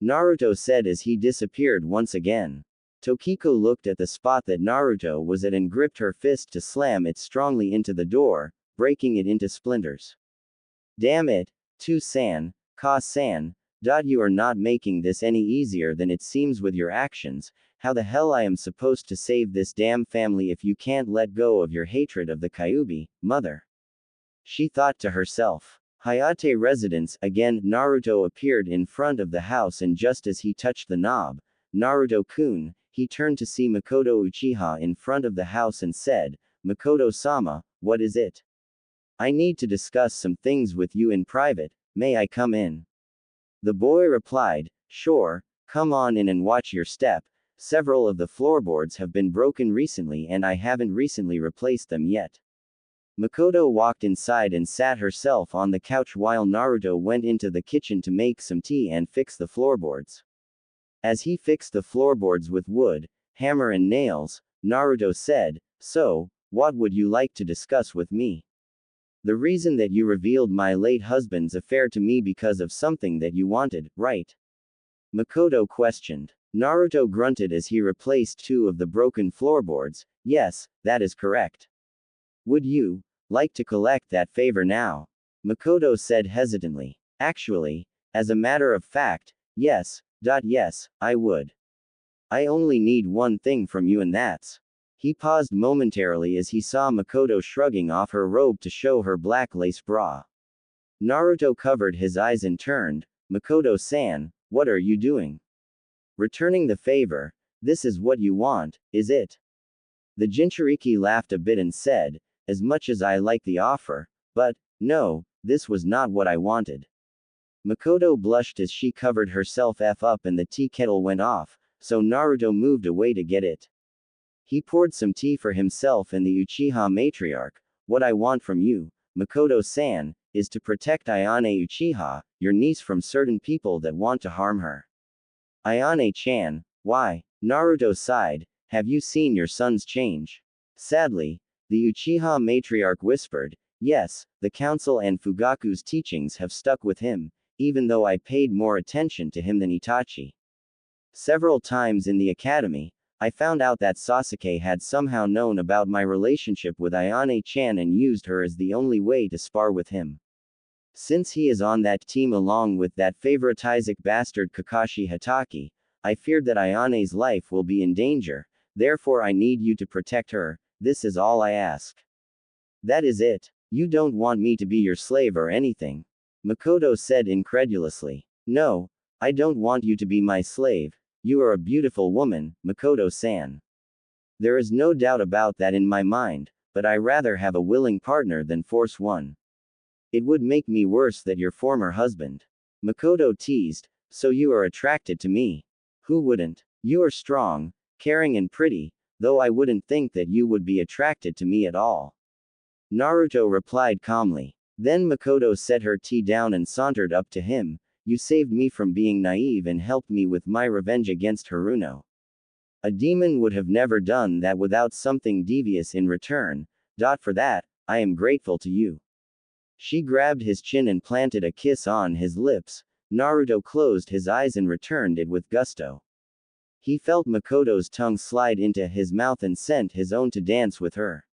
Naruto said as he disappeared once again. Tokiko looked at the spot that Naruto was at and gripped her fist to slam it strongly into the door, breaking it into splinters. Damn it, To-san, Ka-san, you are not making this any easier than it seems with your actions. How the hell I am supposed to save this damn family if you can't let go of your hatred of the Kyuubi, mother? She thought to herself. Hayate residence, again, Naruto appeared in front of the house and just as he touched the knob, Naruto-kun, he turned to see Makoto Uchiha in front of the house and said, Makoto-sama, what is it? I need to discuss some things with you in private, may I come in? The boy replied, Sure, come on in and watch your step. Several of the floorboards have been broken recently and I haven't recently replaced them yet. Makoto walked inside and sat herself on the couch while Naruto went into the kitchen to make some tea and fix the floorboards. As he fixed the floorboards with wood, hammer and nails, Naruto said, So, what would you like to discuss with me? The reason that you revealed my late husband's affair to me because of something that you wanted, right? Makoto questioned. Naruto grunted as he replaced 2 of the broken floorboards. Yes, that is correct. Would you like to collect that favor now? Makoto said hesitantly. Actually, as a matter of fact, yes, yes, I would. I only need one thing from you and that's. He paused momentarily as he saw Makoto shrugging off her robe to show her black lace bra. Naruto covered his eyes and turned, Makoto-san, what are you doing? Returning the favor, this is what you want, is it? The Jinchuriki laughed a bit and said, as much as I like the offer, but, no, this was not what I wanted. Makoto blushed as she covered herself up and the tea kettle went off, so Naruto moved away to get it. He poured some tea for himself and the Uchiha matriarch. What I want from you, Makoto-san, is to protect Ayane Uchiha, your niece from certain people that want to harm her. Ayane-chan, why? Naruto sighed, have you seen your son's change? Sadly, the Uchiha matriarch whispered, yes, the council and Fugaku's teachings have stuck with him, even though I paid more attention to him than Itachi. Several times in the academy, I found out that Sasuke had somehow known about my relationship with Ayane-chan and used her as the only way to spar with him. Since he is on that team along with that favoritizing bastard Kakashi Hatake, I feared that Ayane's life will be in danger, therefore I need you to protect her, this is all I ask. That is it. You don't want me to be your slave or anything. Makoto said incredulously. No, I don't want you to be my slave. You are a beautiful woman, Makoto-san. There is no doubt about that in my mind, but I rather have a willing partner than force one. It would make me worse than your former husband. Makoto teased, so you are attracted to me. Who wouldn't? You are strong, caring and pretty, though I wouldn't think that you would be attracted to me at all. Naruto replied calmly. Then Makoto set her tea down and sauntered up to him. You saved me from being naive and helped me with my revenge against Haruno. A demon would have never done that without something devious in return. For that, I am grateful to you. She grabbed his chin and planted a kiss on his lips. Naruto closed his eyes and returned it with gusto. He felt Makoto's tongue slide into his mouth and sent his own to dance with her.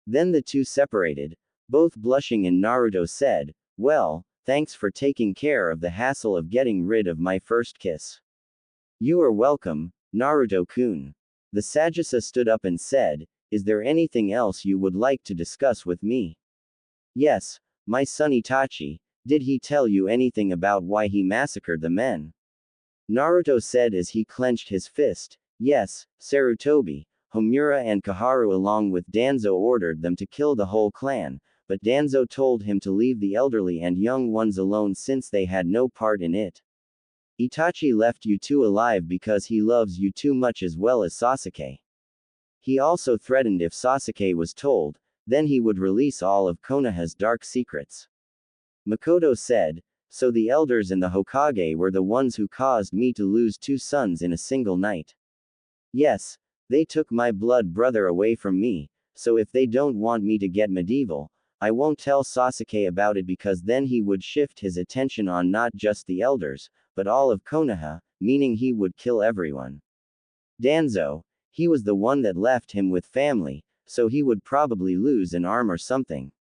Then the two separated, both blushing, and Naruto said, well, thanks for taking care of the hassle of getting rid of my first kiss. You are welcome, Naruto-kun. The Sagittarius stood up and said, is there anything else you would like to discuss with me? Yes, my son Itachi, did he tell you anything about why he massacred the men? Naruto said as he clenched his fist. Yes, Sarutobi, Homura and Kaharu along with Danzo ordered them to kill the whole clan, but Danzo told him to leave the elderly and young ones alone since they had no part in it. Itachi left you two alive because he loves you too much as well as Sasuke. He also threatened if Sasuke was told, then he would release all of Konoha's dark secrets. Makoto said, so the elders and the Hokage were the ones who caused me to lose two sons in a single night. Yes, they took my blood brother away from me, so if they don't want me to get medieval, I won't tell Sasuke about it because then he would shift his attention on not just the elders, but all of Konoha, meaning he would kill everyone. Danzo, he was the one that left him with family, so he would probably lose an arm or something.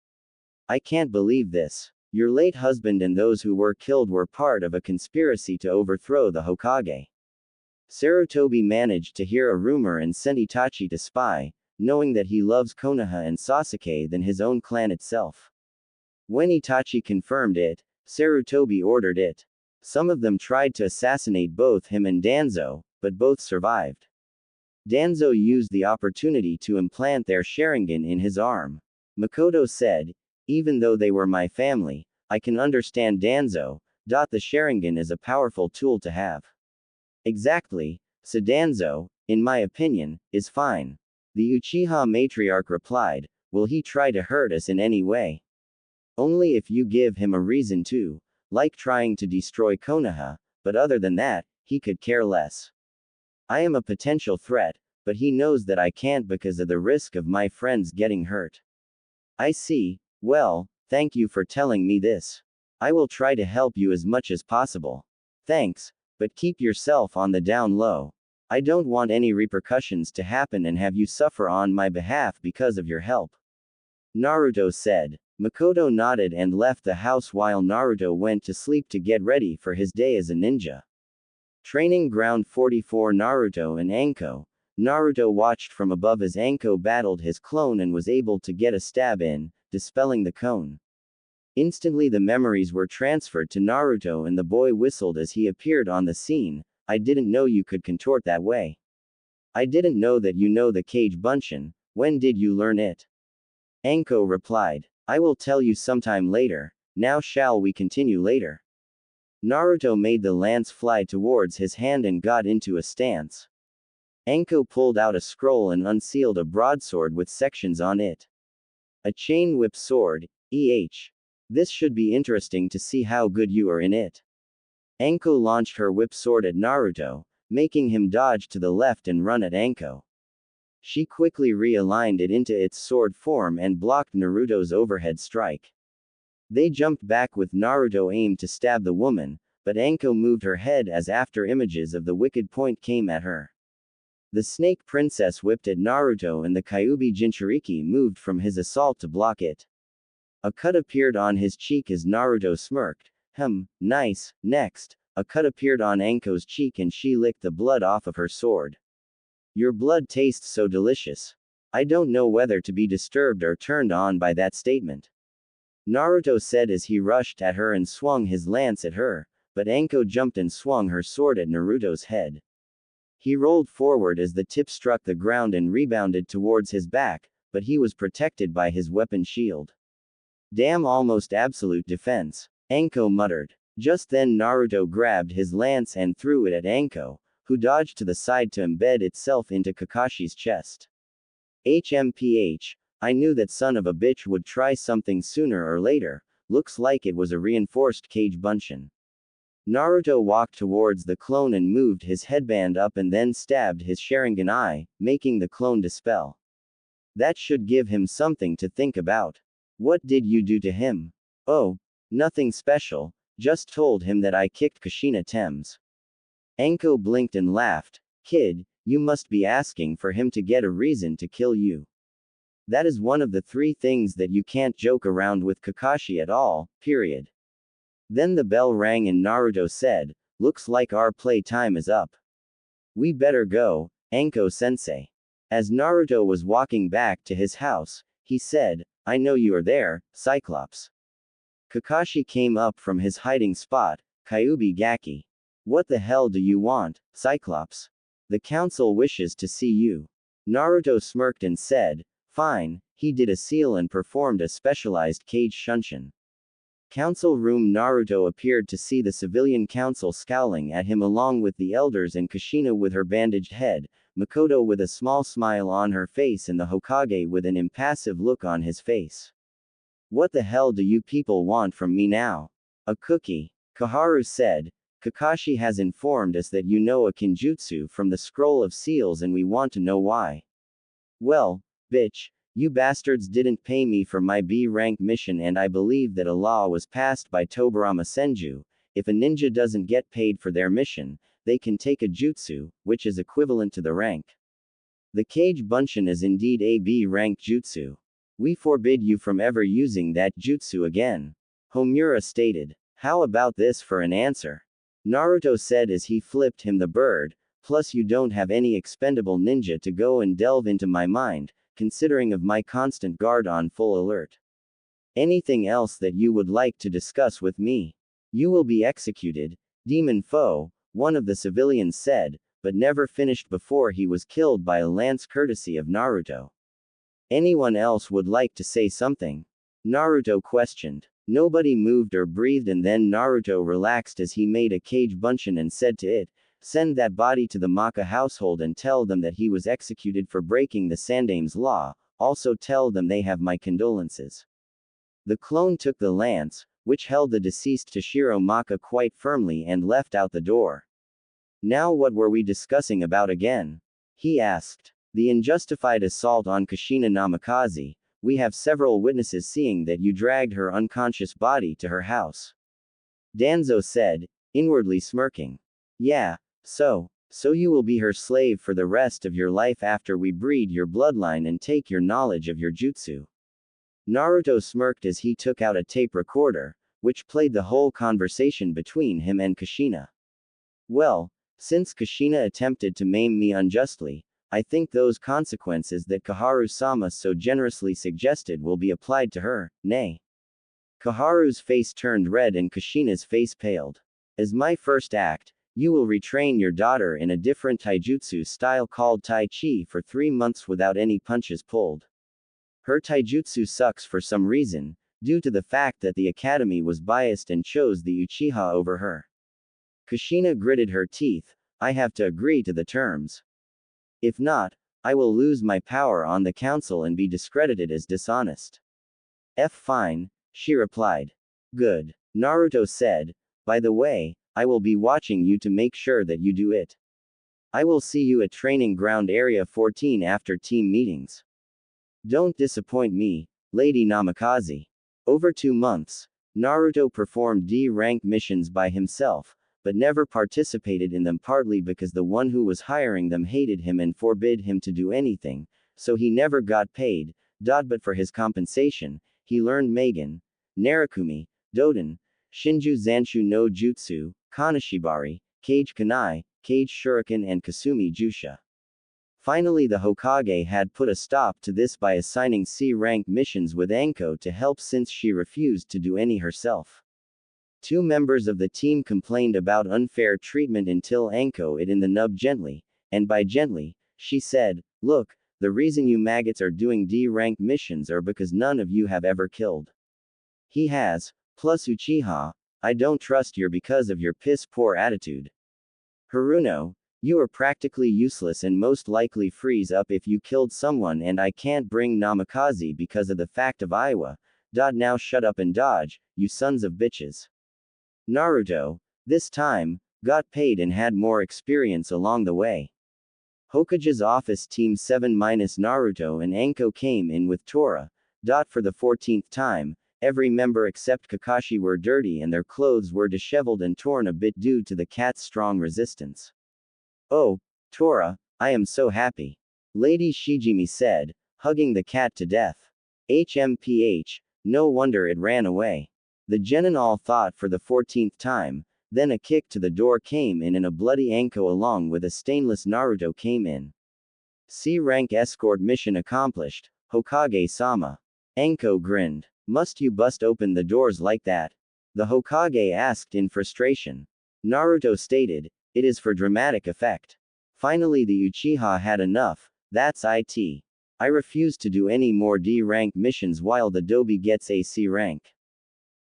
I can't believe this. Your late husband and those who were killed were part of a conspiracy to overthrow the Hokage. Sarutobi managed to hear a rumor and sent Itachi to spy, knowing that he loves Konoha and Sasuke than his own clan itself. When Itachi confirmed it, Sarutobi ordered it. Some of them tried to assassinate both him and Danzo, but both survived. Danzo used the opportunity to implant their Sharingan in his arm. Makoto said, even though they were my family, I can understand Danzo. The Sharingan is a powerful tool to have. Exactly, so Danzo, in my opinion, is fine. The Uchiha matriarch replied, will he try to hurt us in any way? Only if you give him a reason to, like trying to destroy Konoha, but other than that, he could care less. I am a potential threat, but he knows that I can't because of the risk of my friends getting hurt. I see, well, thank you for telling me this. I will try to help you as much as possible. Thanks, but keep yourself on the down low. I don't want any repercussions to happen and have you suffer on my behalf because of your help. Naruto said. Makoto nodded and left the house while Naruto went to sleep to get ready for his day as a ninja. Training Ground 44. Naruto and Anko. Naruto watched from above as Anko battled his clone and was able to get a stab in, dispelling the cone. Instantly the memories were transferred to Naruto and the boy whistled as he appeared on the scene. I didn't know you could contort that way. I didn't know that you know the Kage Bunshin. When did you learn it? Anko replied. I will tell you sometime later. Now shall we continue later? Naruto made the lance fly towards his hand and got into a stance. Anko pulled out a scroll and unsealed a broadsword with sections on it. A chain whip sword, This should be interesting to see how good you are in it. Anko launched her whip sword at Naruto, making him dodge to the left and run at Anko. She quickly realigned it into its sword form and blocked Naruto's overhead strike. They jumped back with Naruto aimed to stab the woman, but Anko moved her head as after images of the wicked point came at her. The snake princess whipped at Naruto and the Kyuubi Jinchuriki moved from his assault to block it. A cut appeared on his cheek as Naruto smirked. Nice. Next, a cut appeared on Anko's cheek and she licked the blood off of her sword. Your blood tastes so delicious. I don't know whether to be disturbed or turned on by that statement. Naruto said as he rushed at her and swung his lance at her, but Anko jumped and swung her sword at Naruto's head. He rolled forward as the tip struck the ground and rebounded towards his back, but he was protected by his weapon shield. Damn, almost absolute defense. Anko muttered. Just then Naruto grabbed his lance and threw it at Anko, who dodged to the side to embed itself into Kakashi's chest. HMPH, I knew that son of a bitch would try something sooner or later. Looks like it was a reinforced cage bunshin. Naruto walked towards the clone and moved his headband up and then stabbed his Sharingan eye, making the clone dispel. That should give him something to think about. What did you do to him? Oh, nothing special, just told him that I kicked Kushina Thames. Anko blinked and laughed. Kid, you must be asking for him to get a reason to kill you. That is one of the 3 things that you can't joke around with Kakashi at all, period. Then the bell rang and Naruto said, looks like our play time is up. We better go, Anko-sensei. As Naruto was walking back to his house, he said, I know you are there, Cyclops. Kakashi came up from his hiding spot, Kyuubi Gaki. What the hell do you want, Cyclops? The council wishes to see you. Naruto smirked and said, fine. He did a seal and performed a specialized cage shunshin. Council room. Naruto appeared to see the civilian council scowling at him along with the elders and Kushina with her bandaged head, Makoto with a small smile on her face and the Hokage with an impassive look on his face. What the hell do you people want from me now? A cookie. Koharu said, Kakashi has informed us that you know a kinjutsu from the scroll of seals and we want to know why. Well, bitch. You bastards didn't pay me for my B rank mission and I believe that a law was passed by Tobarama Senju. If a ninja doesn't get paid for their mission, they can take a jutsu, which is equivalent to the rank. The cage bunshin is indeed a B rank jutsu. We forbid you from ever using that jutsu again. Homura stated. How about this for an answer? Naruto said as he flipped him the bird, plus you don't have any expendable ninja to go and delve into my mind, considering of my constant guard on full alert. Anything else that you would like to discuss with me? You will be executed, demon foe, one of the civilians said, but never finished before he was killed by a lance courtesy of Naruto. Anyone else would like to say something? Naruto questioned. Nobody moved or breathed and then Naruto relaxed as he made a cage bunshin and said to it, send that body to the Maka household and tell them that he was executed for breaking the Sandame's law, also tell them they have my condolences. The clone took the lance, which held the deceased Toshiro Maka quite firmly and left out the door. Now what were we discussing about again? He asked. The unjustified assault on Kushina Namikaze. We have several witnesses seeing that you dragged her unconscious body to her house. Danzo said, inwardly smirking. Yeah. So you will be her slave for the rest of your life after we breed your bloodline and take your knowledge of your jutsu. Naruto smirked as he took out a tape recorder, which played the whole conversation between him and Kushina. Well, since Kushina attempted to maim me unjustly, I think those consequences that Koharu-sama so generously suggested will be applied to her, nay. Koharu's face turned red and Kushina's face paled. As my first act, you will retrain your daughter in a different taijutsu style called Tai Chi for 3 months without any punches pulled. Her taijutsu sucks for some reason, due to the fact that the academy was biased and chose the Uchiha over her. Kushina gritted her teeth, I have to agree to the terms. If not, I will lose my power on the council and be discredited as dishonest. Fine, she replied. Good. Naruto said, by the way, I will be watching you to make sure that you do it. I will see you at Training Ground Area 14 after team meetings. Don't disappoint me, Lady Namikaze. Over 2 months, Naruto performed D-rank missions by himself, but never participated in them partly because the one who was hiring them hated him and forbid him to do anything, so he never got paid, but for his compensation, he learned Magen, Narakumi, Doden, Shinju Zanshu no Jutsu, Kanashibari, Kage Kanai, Kage Shuriken and Kasumi Jusha. Finally the Hokage had put a stop to this by assigning C-rank missions with Anko to help since she refused to do any herself. 2 members of the team complained about unfair treatment until Anko it in the nub gently, and by gently, she said, look, the reason you maggots are doing D-rank missions are because none of you have ever killed. He has. Plus Uchiha, I don't trust you because of your piss-poor attitude. Haruno, you are practically useless and most likely freeze up if you killed someone and I can't bring Namikaze because of the fact of Iowa. Now shut up and dodge, you sons of bitches. Naruto, this time, got paid and had more experience along the way. Hokage's office Team 7 minus Naruto and Anko came in with Tora. For the 14th time, every member except Kakashi were dirty and their clothes were disheveled and torn a bit due to the cat's strong resistance. Oh, Tora, I am so happy. Lady Shijimi said, hugging the cat to death. HMPH, no wonder it ran away. The genin all thought for the 14th time, then a kick to the door came in and a bloody Anko along with a stainless Naruto came in. C-rank escort mission accomplished, Hokage-sama. Anko grinned. Must you bust open the doors like that? The Hokage asked in frustration. Naruto stated, it is for dramatic effect. Finally the Uchiha had enough, that's it. I refuse to do any more D-rank missions while the Dobi gets a C-rank.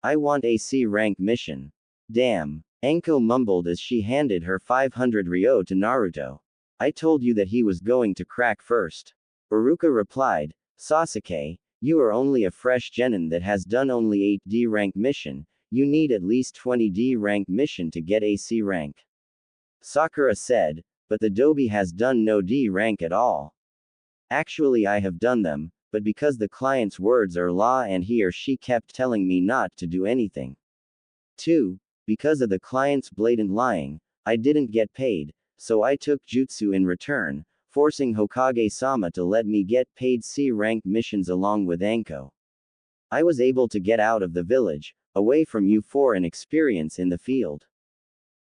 I want a C-rank mission. Damn. Anko mumbled as she handed her 500 ryo to Naruto. I told you that he was going to crack first. Iruka replied, Sasuke, you are only a fresh genin that has done only 8 D-rank mission, you need at least 20 D-rank mission to get a C rank. Sakura said, but the Dobi has done no D-rank at all. Actually I have done them, but because the client's words are law and he or she kept telling me not to do anything. 2. Because of the client's blatant lying, I didn't get paid, so I took jutsu in return, forcing Hokage-sama to let me get paid C-rank missions along with Anko. I was able to get out of the village, away from you for an experience in the field.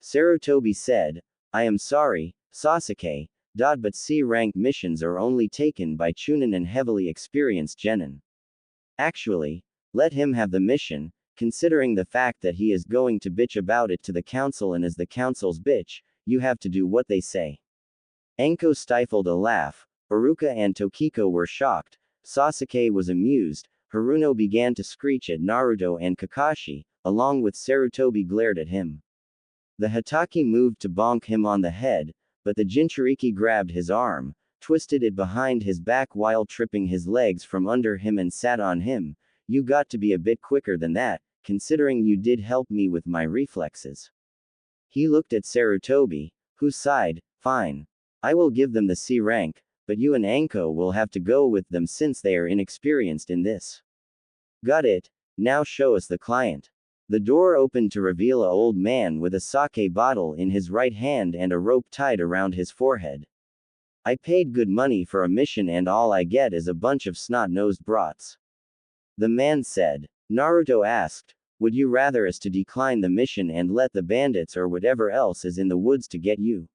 Sarutobi said, I am sorry, Sasuke, but C-rank missions are only taken by Chunin and heavily experienced genin. Actually, let him have the mission, considering the fact that he is going to bitch about it to the council and as the council's bitch, you have to do what they say. Anko stifled a laugh, Iruka and Tokiko were shocked, Sasuke was amused, Haruno began to screech at Naruto and Kakashi, along with Sarutobi glared at him. The Hatake moved to bonk him on the head, but the Jinchuriki grabbed his arm, twisted it behind his back while tripping his legs from under him and sat on him. You got to be a bit quicker than that, considering you did help me with my reflexes. He looked at Sarutobi, who sighed, fine. I will give them the C rank, but you and Anko will have to go with them since they are inexperienced in this. Got it, now show us the client. The door opened to reveal a old man with a sake bottle in his right hand and a rope tied around his forehead. I paid good money for a mission and all I get is a bunch of snot-nosed brats. The man said. Naruto asked, would you rather us to decline the mission and let the bandits or whatever else is in the woods to get you?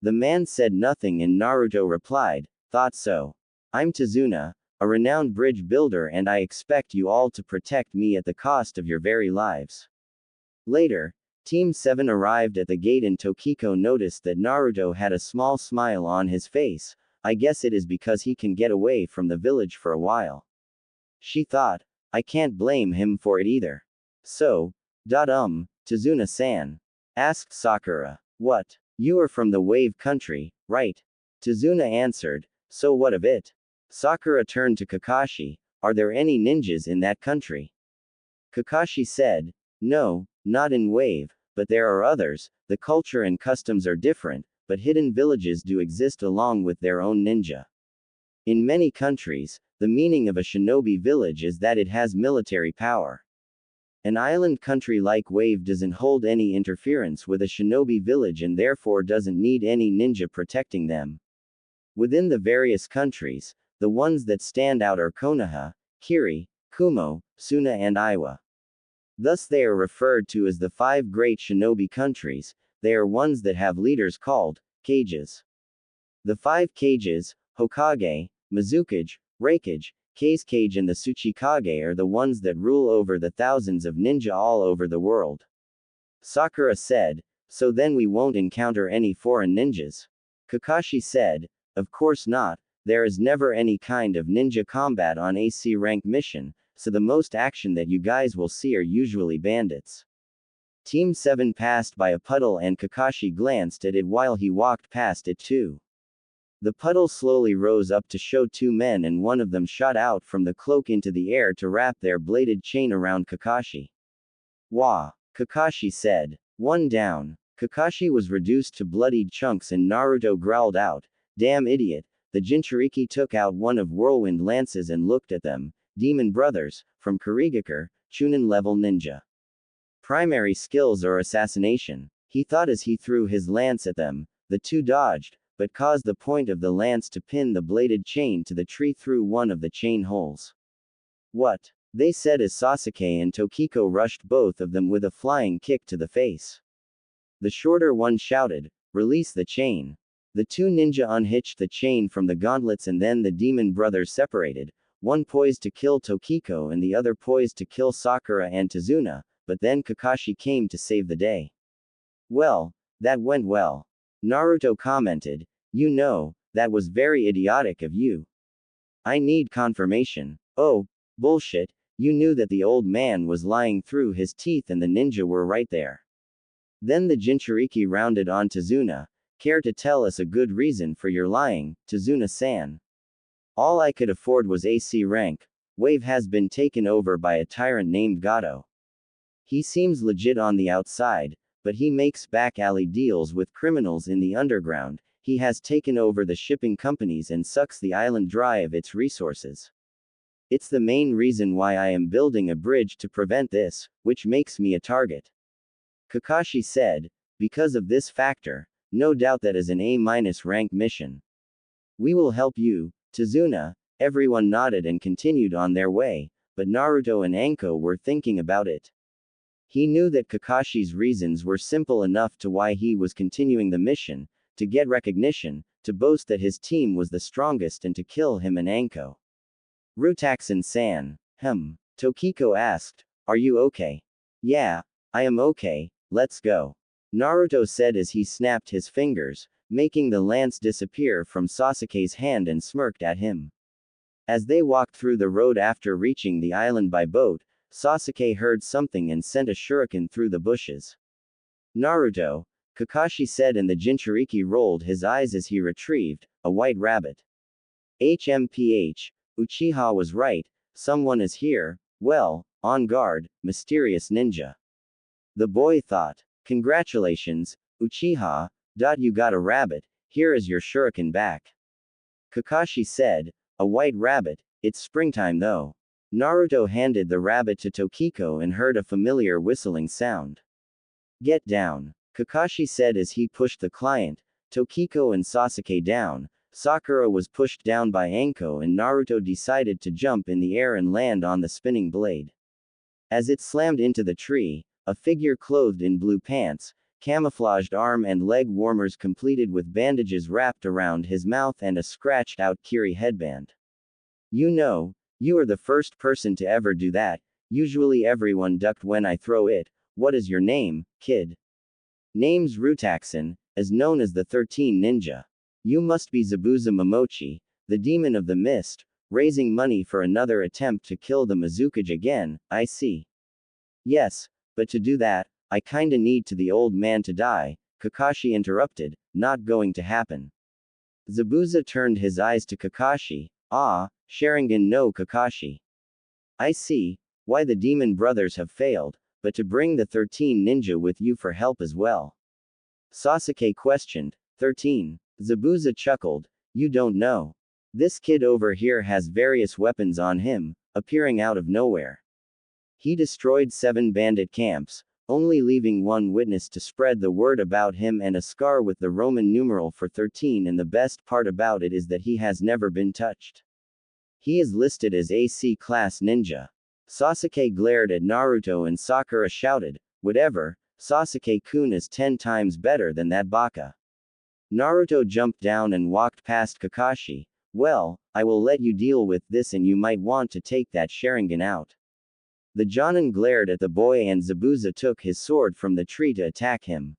The man said nothing and Naruto replied, thought so. I'm Tazuna, a renowned bridge builder and I expect you all to protect me at the cost of your very lives. Later, Team 7 arrived at the gate and Tokiko noticed that Naruto had a small smile on his face. I guess it is because he can get away from the village for a while. She thought, I can't blame him for it either. So, Tazuna-san? Asked Sakura. What? You are from the wave country, right? Tazuna answered, so what of it? Sakura turned to Kakashi, are there any ninjas in that country? Kakashi said, no, not in wave, but there are others, the culture and customs are different, but hidden villages do exist along with their own ninja. In many countries, the meaning of a shinobi village is that it has military power. An island country like Wave doesn't hold any interference with a shinobi village and therefore doesn't need any ninja protecting them. Within the various countries, the ones that stand out are Konoha, Kiri, Kumo, Suna and Iwa. Thus they are referred to as the 5 great shinobi countries. They are ones that have leaders called kages. The 5 kages, Hokage, Mizukage, Raikage, Kazekage and the Tsuchikage are the ones that rule over the thousands of ninja all over the world. Sakura said, so then we won't encounter any foreign ninjas. Kakashi said, of course not, there is never any kind of ninja combat on a C rank mission, so the most action that you guys will see are usually bandits. Team 7 passed by a puddle and Kakashi glanced at it while he walked past it too. The puddle slowly rose up to show two men and one of them shot out from the cloak into the air to wrap their bladed chain around Kakashi. Wah! Kakashi said. One down. Kakashi was reduced to bloodied chunks and Naruto growled out, "Damn idiot." The Jinchuriki took out one of Whirlwind Lances and looked at them. Demon Brothers, from Kurigakure, Chunin level ninja. Primary skills are assassination. He thought as he threw his lance at them. The two dodged, but caused the point of the lance to pin the bladed chain to the tree through one of the chain holes. What? They said as Sasuke and Tokiko rushed both of them with a flying kick to the face. The shorter one shouted, "Release the chain." The two ninja unhitched the chain from the gauntlets and then the demon brothers separated, one poised to kill Tokiko and the other poised to kill Sakura and Tazuna, but then Kakashi came to save the day. Well, that went well. Naruto commented, "You know, that was very idiotic of you. I need confirmation." "Oh, bullshit, you knew that the old man was lying through his teeth and the ninja were right there." Then the Jinchuriki rounded on Tazuna, "Care to tell us a good reason for your lying, Tazuna-san?" "All I could afford was AC rank. Wave has been taken over by a tyrant named Gato. He seems legit on the outside, but he makes back alley deals with criminals in the underground. He has taken over the shipping companies and sucks the island dry of its resources. It's the main reason why I am building a bridge to prevent this, which makes me a target." Kakashi said, "Because of this factor, no doubt that is an A- rank mission. We will help you, Tazuna." Everyone nodded and continued on their way, but Naruto and Anko were thinking about it. He knew that Kakashi's reasons were simple enough to why he was continuing the mission, to get recognition, to boast that his team was the strongest and to kill him and Anko. "Rutaxan-san." Tokiko asked, "Are you okay?" "Yeah, I am okay, let's go." Naruto said as he snapped his fingers, making the lance disappear from Sasuke's hand and smirked at him. As they walked through the road after reaching the island by boat, Sasuke heard something and sent a shuriken through the bushes. "Naruto," Kakashi said and the Jinchuriki rolled his eyes as he retrieved a white rabbit. HMPH, Uchiha was right, someone is here, well, on guard, mysterious ninja. The boy thought, "Congratulations, Uchiha, you got a rabbit, here is your shuriken back." Kakashi said, "A white rabbit, it's springtime though." Naruto handed the rabbit to Tokiko and heard a familiar whistling sound. "Get down," Kakashi said as he pushed the client, Tokiko and Sasuke down. Sakura was pushed down by Anko and Naruto decided to jump in the air and land on the spinning blade. As it slammed into the tree, a figure clothed in blue pants, camouflaged arm and leg warmers completed with bandages wrapped around his mouth and a scratched-out Kiri headband. "You know, you are the first person to ever do that. Usually everyone ducked when I throw it. What is your name, kid?" "Name's Rutaxan, as known as the 13 Ninja. You must be Zabuza Momochi, the demon of the mist, raising money for another attempt to kill the Mizukage again, I see." "Yes, but to do that, I kinda need to the old man to die," Kakashi interrupted, "not going to happen." Zabuza turned his eyes to Kakashi, "Ah, Sharingan no Kakashi. I see, why the demon brothers have failed, but to bring the 13 ninja with you for help as well." Sasuke questioned, 13. Zabuza chuckled, "You don't know. This kid over here has various weapons on him, appearing out of nowhere. He destroyed 7 bandit camps, only leaving one witness to spread the word about him and a scar with the Roman numeral for 13 and the best part about it is that he has never been touched. He is listed as AC class ninja." Sasuke glared at Naruto and Sakura shouted, "Whatever, Sasuke-kun is 10 times better than that baka." Naruto jumped down and walked past Kakashi. "Well, I will let you deal with this and you might want to take that Sharingan out." The Jonin glared at the boy and Zabuza took his sword from the tree to attack him.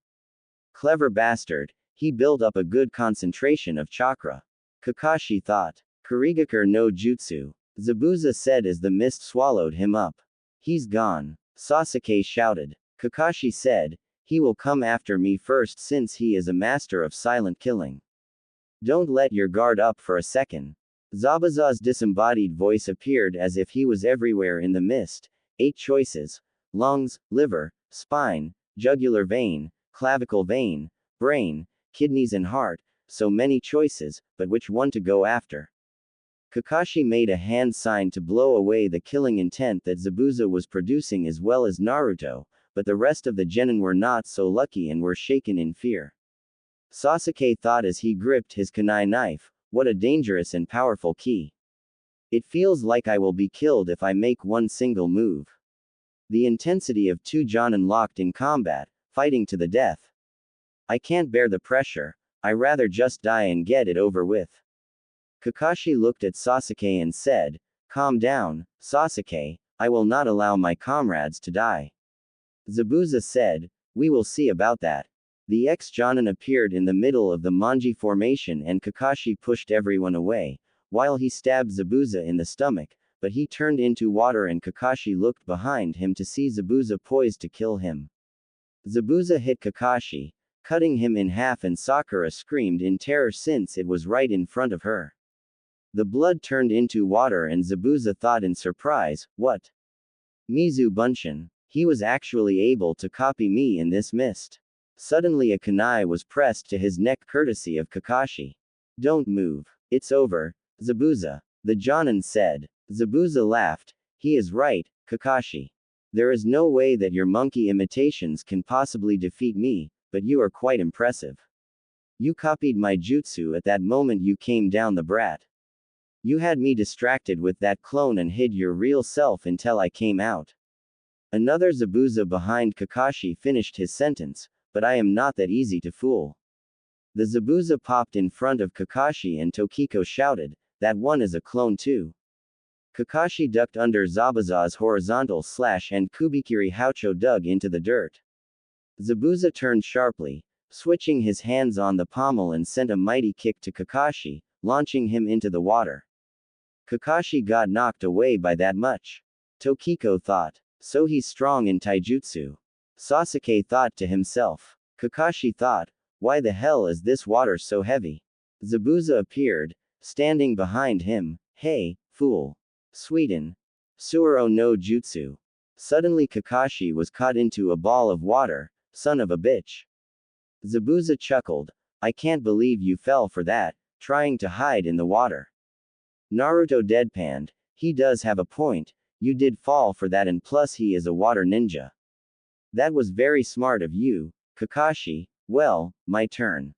Clever bastard, he built up a good concentration of chakra. Kakashi thought. Kurigakure no Jutsu. Zabuza said as the mist swallowed him up. He's gone. Sasuke shouted. Kakashi said, he will come after me first since he is a master of silent killing. Don't let your guard up for a second. Zabuza's disembodied voice appeared as if he was everywhere in the mist. 8 choices: lungs, liver, spine, jugular vein, clavicle vein, brain, kidneys and heart. So many choices, but which one to go after? Kakashi made a hand sign to blow away the killing intent that Zabuza was producing as well as Naruto, but the rest of the genin were not so lucky and were shaken in fear. Sasuke thought as he gripped his kunai knife, what a dangerous and powerful ki. It feels like I will be killed if I make one single move. The intensity of 2 jonin locked in combat, fighting to the death. I can't bear the pressure, I rather just die and get it over with. Kakashi looked at Sasuke and said, calm down, Sasuke, I will not allow my comrades to die. Zabuza said, we will see about that. The ex-jonin appeared in the middle of the Manji formation and Kakashi pushed everyone away, while he stabbed Zabuza in the stomach, but he turned into water and Kakashi looked behind him to see Zabuza poised to kill him. Zabuza hit Kakashi, cutting him in half and Sakura screamed in terror since it was right in front of her. The blood turned into water and Zabuza thought in surprise, what? Mizu Bunshin. He was actually able to copy me in this mist. Suddenly a kunai was pressed to his neck courtesy of Kakashi. Don't move. It's over, Zabuza. The jonin said. Zabuza laughed. He is right, Kakashi. There is no way that your monkey imitations can possibly defeat me, but you are quite impressive. You copied my jutsu at that moment you came down the brat. You had me distracted with that clone and hid your real self until I came out. Another Zabuza behind Kakashi finished his sentence, but I am not that easy to fool. The Zabuza popped in front of Kakashi and Tokiko shouted, that one is a clone too. Kakashi ducked under Zabuza's horizontal slash and Kubikiri Haucho dug into the dirt. Zabuza turned sharply, switching his hands on the pommel and sent a mighty kick to Kakashi, launching him into the water. Kakashi got knocked away by that much. Tokiko thought, so he's strong in taijutsu. Sasuke thought to himself. Kakashi thought, why the hell is this water so heavy? Zabuza appeared, standing behind him. Hey, fool. Suiden. Suoro no jutsu. Suddenly Kakashi was caught into a ball of water, son of a bitch. Zabuza chuckled, I can't believe you fell for that, trying to hide in the water. Naruto deadpanned, he does have a point, you did fall for that and plus he is a water ninja. That was very smart of you, Kakashi. Well, my turn.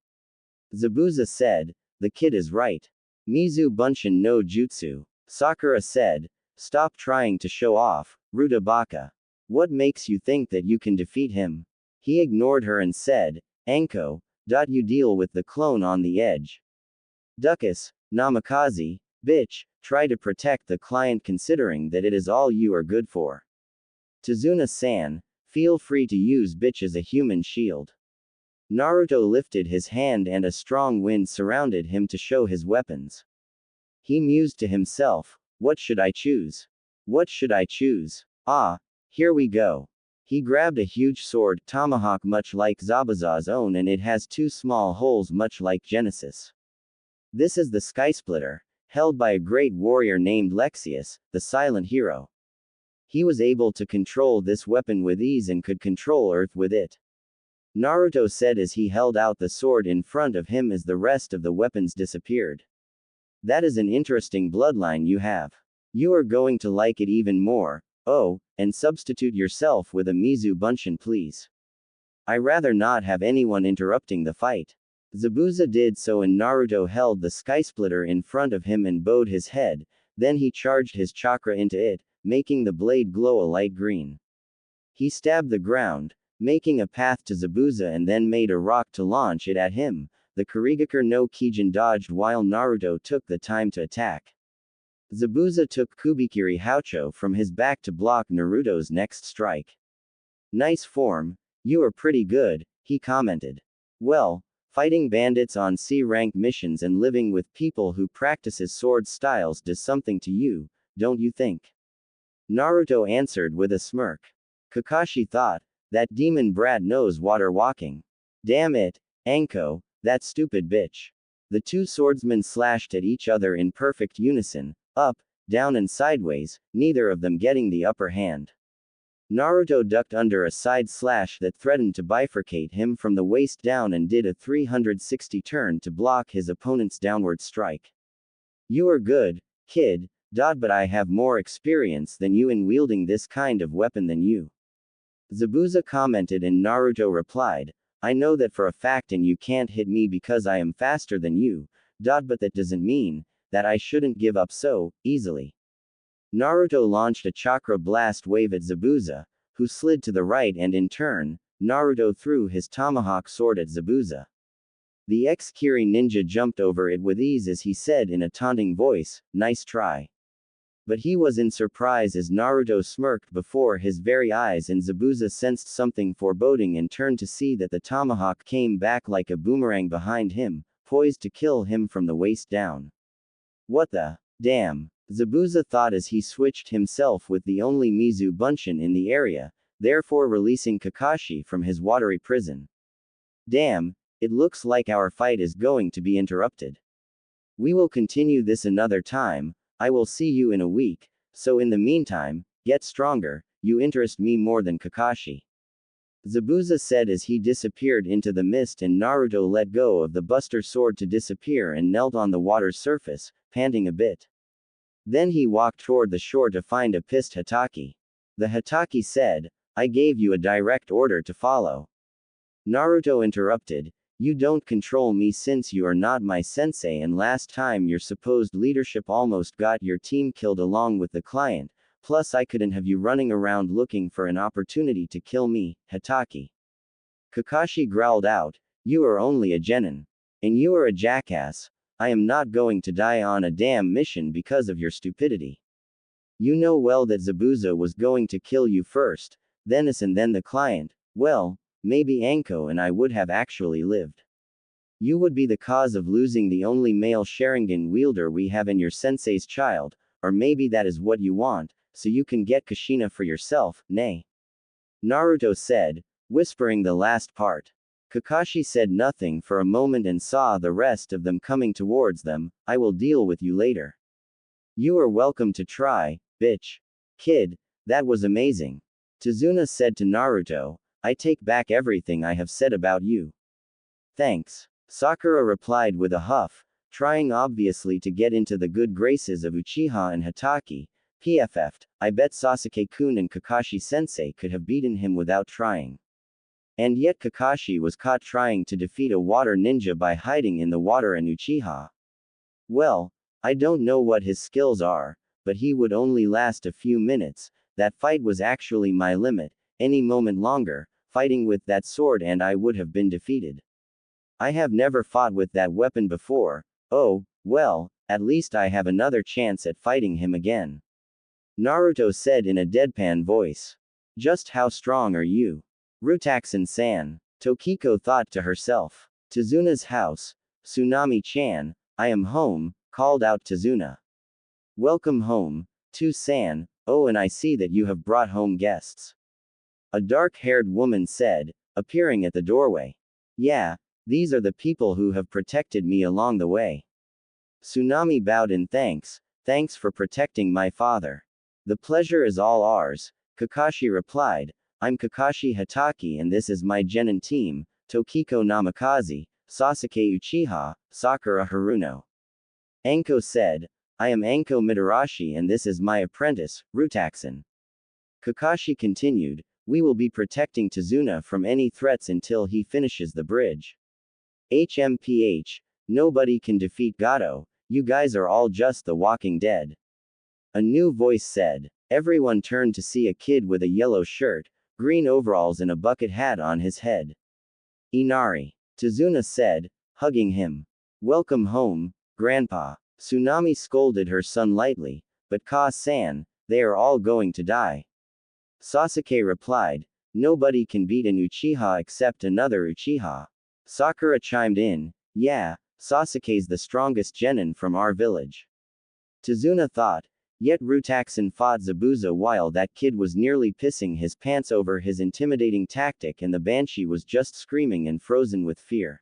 Zabuza said, the kid is right. Mizu Bunshin no jutsu. Sakura said, stop trying to show off, Rutabaka. What makes you think that you can defeat him? He ignored her and said, Anko, you deal with the clone on the edge. Duckus, Namikaze, bitch, try to protect the client considering that it is all you are good for. Tazuna-san, feel free to use bitch as a human shield. Naruto lifted his hand and a strong wind surrounded him to show his weapons. He mused to himself, what should I choose? What should I choose? Ah, here we go. He grabbed a huge sword, tomahawk much like Zabuza's own and it has 2 small holes much like Genesis. This is the Sky Splitter, held by a great warrior named Lexius, the silent hero. He was able to control this weapon with ease and could control Earth with it. Naruto said as he held out the sword in front of him as the rest of the weapons disappeared. That is an interesting bloodline you have. You are going to like it even more. Oh, and substitute yourself with a Mizu Bunshin please. I rather not have anyone interrupting the fight. Zabuza did so and Naruto held the Sky Splitter in front of him and bowed his head, then he charged his chakra into it, making the blade glow a light green. He stabbed the ground, making a path to Zabuza and then made a rock to launch it at him. The Kurigakure no Kijin dodged while Naruto took the time to attack. Zabuza took Kubikiri Haucho from his back to block Naruto's next strike. Nice form, you are pretty good, he commented. Well, fighting bandits on C-rank missions and living with people who practices sword styles does something to you, don't you think? Naruto answered with a smirk. Kakashi thought, that demon brat knows water walking. Damn it, Anko, that stupid bitch. The two swordsmen slashed at each other in perfect unison, up, down and sideways, neither of them getting the upper hand. Naruto ducked under a side slash that threatened to bifurcate him from the waist down and did a 360 turn to block his opponent's downward strike. You are good, kid, but I have more experience than you in wielding this kind of weapon than you. Zabuza commented and Naruto replied, I know that for a fact and you can't hit me because I am faster than you, but that doesn't mean that I shouldn't give up so easily. Naruto launched a chakra blast wave at Zabuza, who slid to the right and in turn, Naruto threw his tomahawk sword at Zabuza. The ex-Kiri ninja jumped over it with ease as he said in a taunting voice, nice try. But he was in surprise as Naruto smirked before his very eyes and Zabuza sensed something foreboding and turned to see that the tomahawk came back like a boomerang behind him, poised to kill him from the waist down. What the damn? Zabuza thought as he switched himself with the only Mizu Bunshin in the area, therefore releasing Kakashi from his watery prison. Damn, it looks like our fight is going to be interrupted. We will continue this another time, I will see you in a week, so in the meantime, get stronger, you interest me more than Kakashi. Zabuza said as he disappeared into the mist and Naruto let go of the Buster Sword to disappear and knelt on the water's surface, panting a bit. Then he walked toward the shore to find a pissed Hatake. The Hatake said, I gave you a direct order to follow. Naruto interrupted, you don't control me since you are not my sensei and last time your supposed leadership almost got your team killed along with the client, plus I couldn't have you running around looking for an opportunity to kill me, Hatake. Kakashi growled out, you are only a genin. And you are a jackass. I am not going to die on a damn mission because of your stupidity. You know well that Zabuza was going to kill you first, then us and then the client, well, maybe Anko and I would have actually lived. You would be the cause of losing the only male Sharingan wielder we have in your sensei's child, or maybe that is what you want, so you can get Kushina for yourself, nay. Naruto said, whispering the last part. Kakashi said nothing for a moment and saw the rest of them coming towards them, I will deal with you later. You are welcome to try, bitch. Kid, that was amazing. Tazuna said to Naruto, I take back everything I have said about you. Thanks. Sakura replied with a huff, trying obviously to get into the good graces of Uchiha and Hatake. PFF'd, I bet Sasuke-kun and Kakashi-sensei could have beaten him without trying. And yet Kakashi was caught trying to defeat a water ninja by hiding in the water and Uchiha. Well, I don't know what his skills are, but he would only last a few minutes, that fight was actually my limit, any moment longer, fighting with that sword and I would have been defeated. I have never fought with that weapon before, oh, well, at least I have another chance at fighting him again. Naruto said in a deadpan voice. Just how strong are you? Rutaxan-san, Tokiko thought to herself. Tazuna's house, Tsunami-chan, I am home, called out Tazuna. Welcome home, To-san, oh and I see that you have brought home guests. A dark-haired woman said, appearing at the doorway. Yeah, these are the people who have protected me along the way. Tsunami bowed in thanks, thanks for protecting my father. The pleasure is all ours, Kakashi replied, I'm Kakashi Hatake and this is my genin team, Tokiko Namikaze, Sasuke Uchiha, Sakura Haruno. Anko said, I am Anko Mitarashi and this is my apprentice, Rutaxan. Kakashi continued, we will be protecting Tazuna from any threats until he finishes the bridge. HMPH, nobody can defeat Gato, you guys are all just the walking dead. A new voice said. Everyone turned to see a kid with a yellow shirt, green overalls and a bucket hat on his head. Inari. Tazuna said, hugging him. Welcome home, Grandpa. Tsunami scolded her son lightly, but Ka-san, they are all going to die. Sasuke replied, nobody can beat an Uchiha except another Uchiha. Sakura chimed in, yeah, Sasuke's the strongest genin from our village. Tazuna thought, Yet Rutaxan fought Zabuza while that kid was nearly pissing his pants over his intimidating tactic and the Banshee was just screaming and frozen with fear.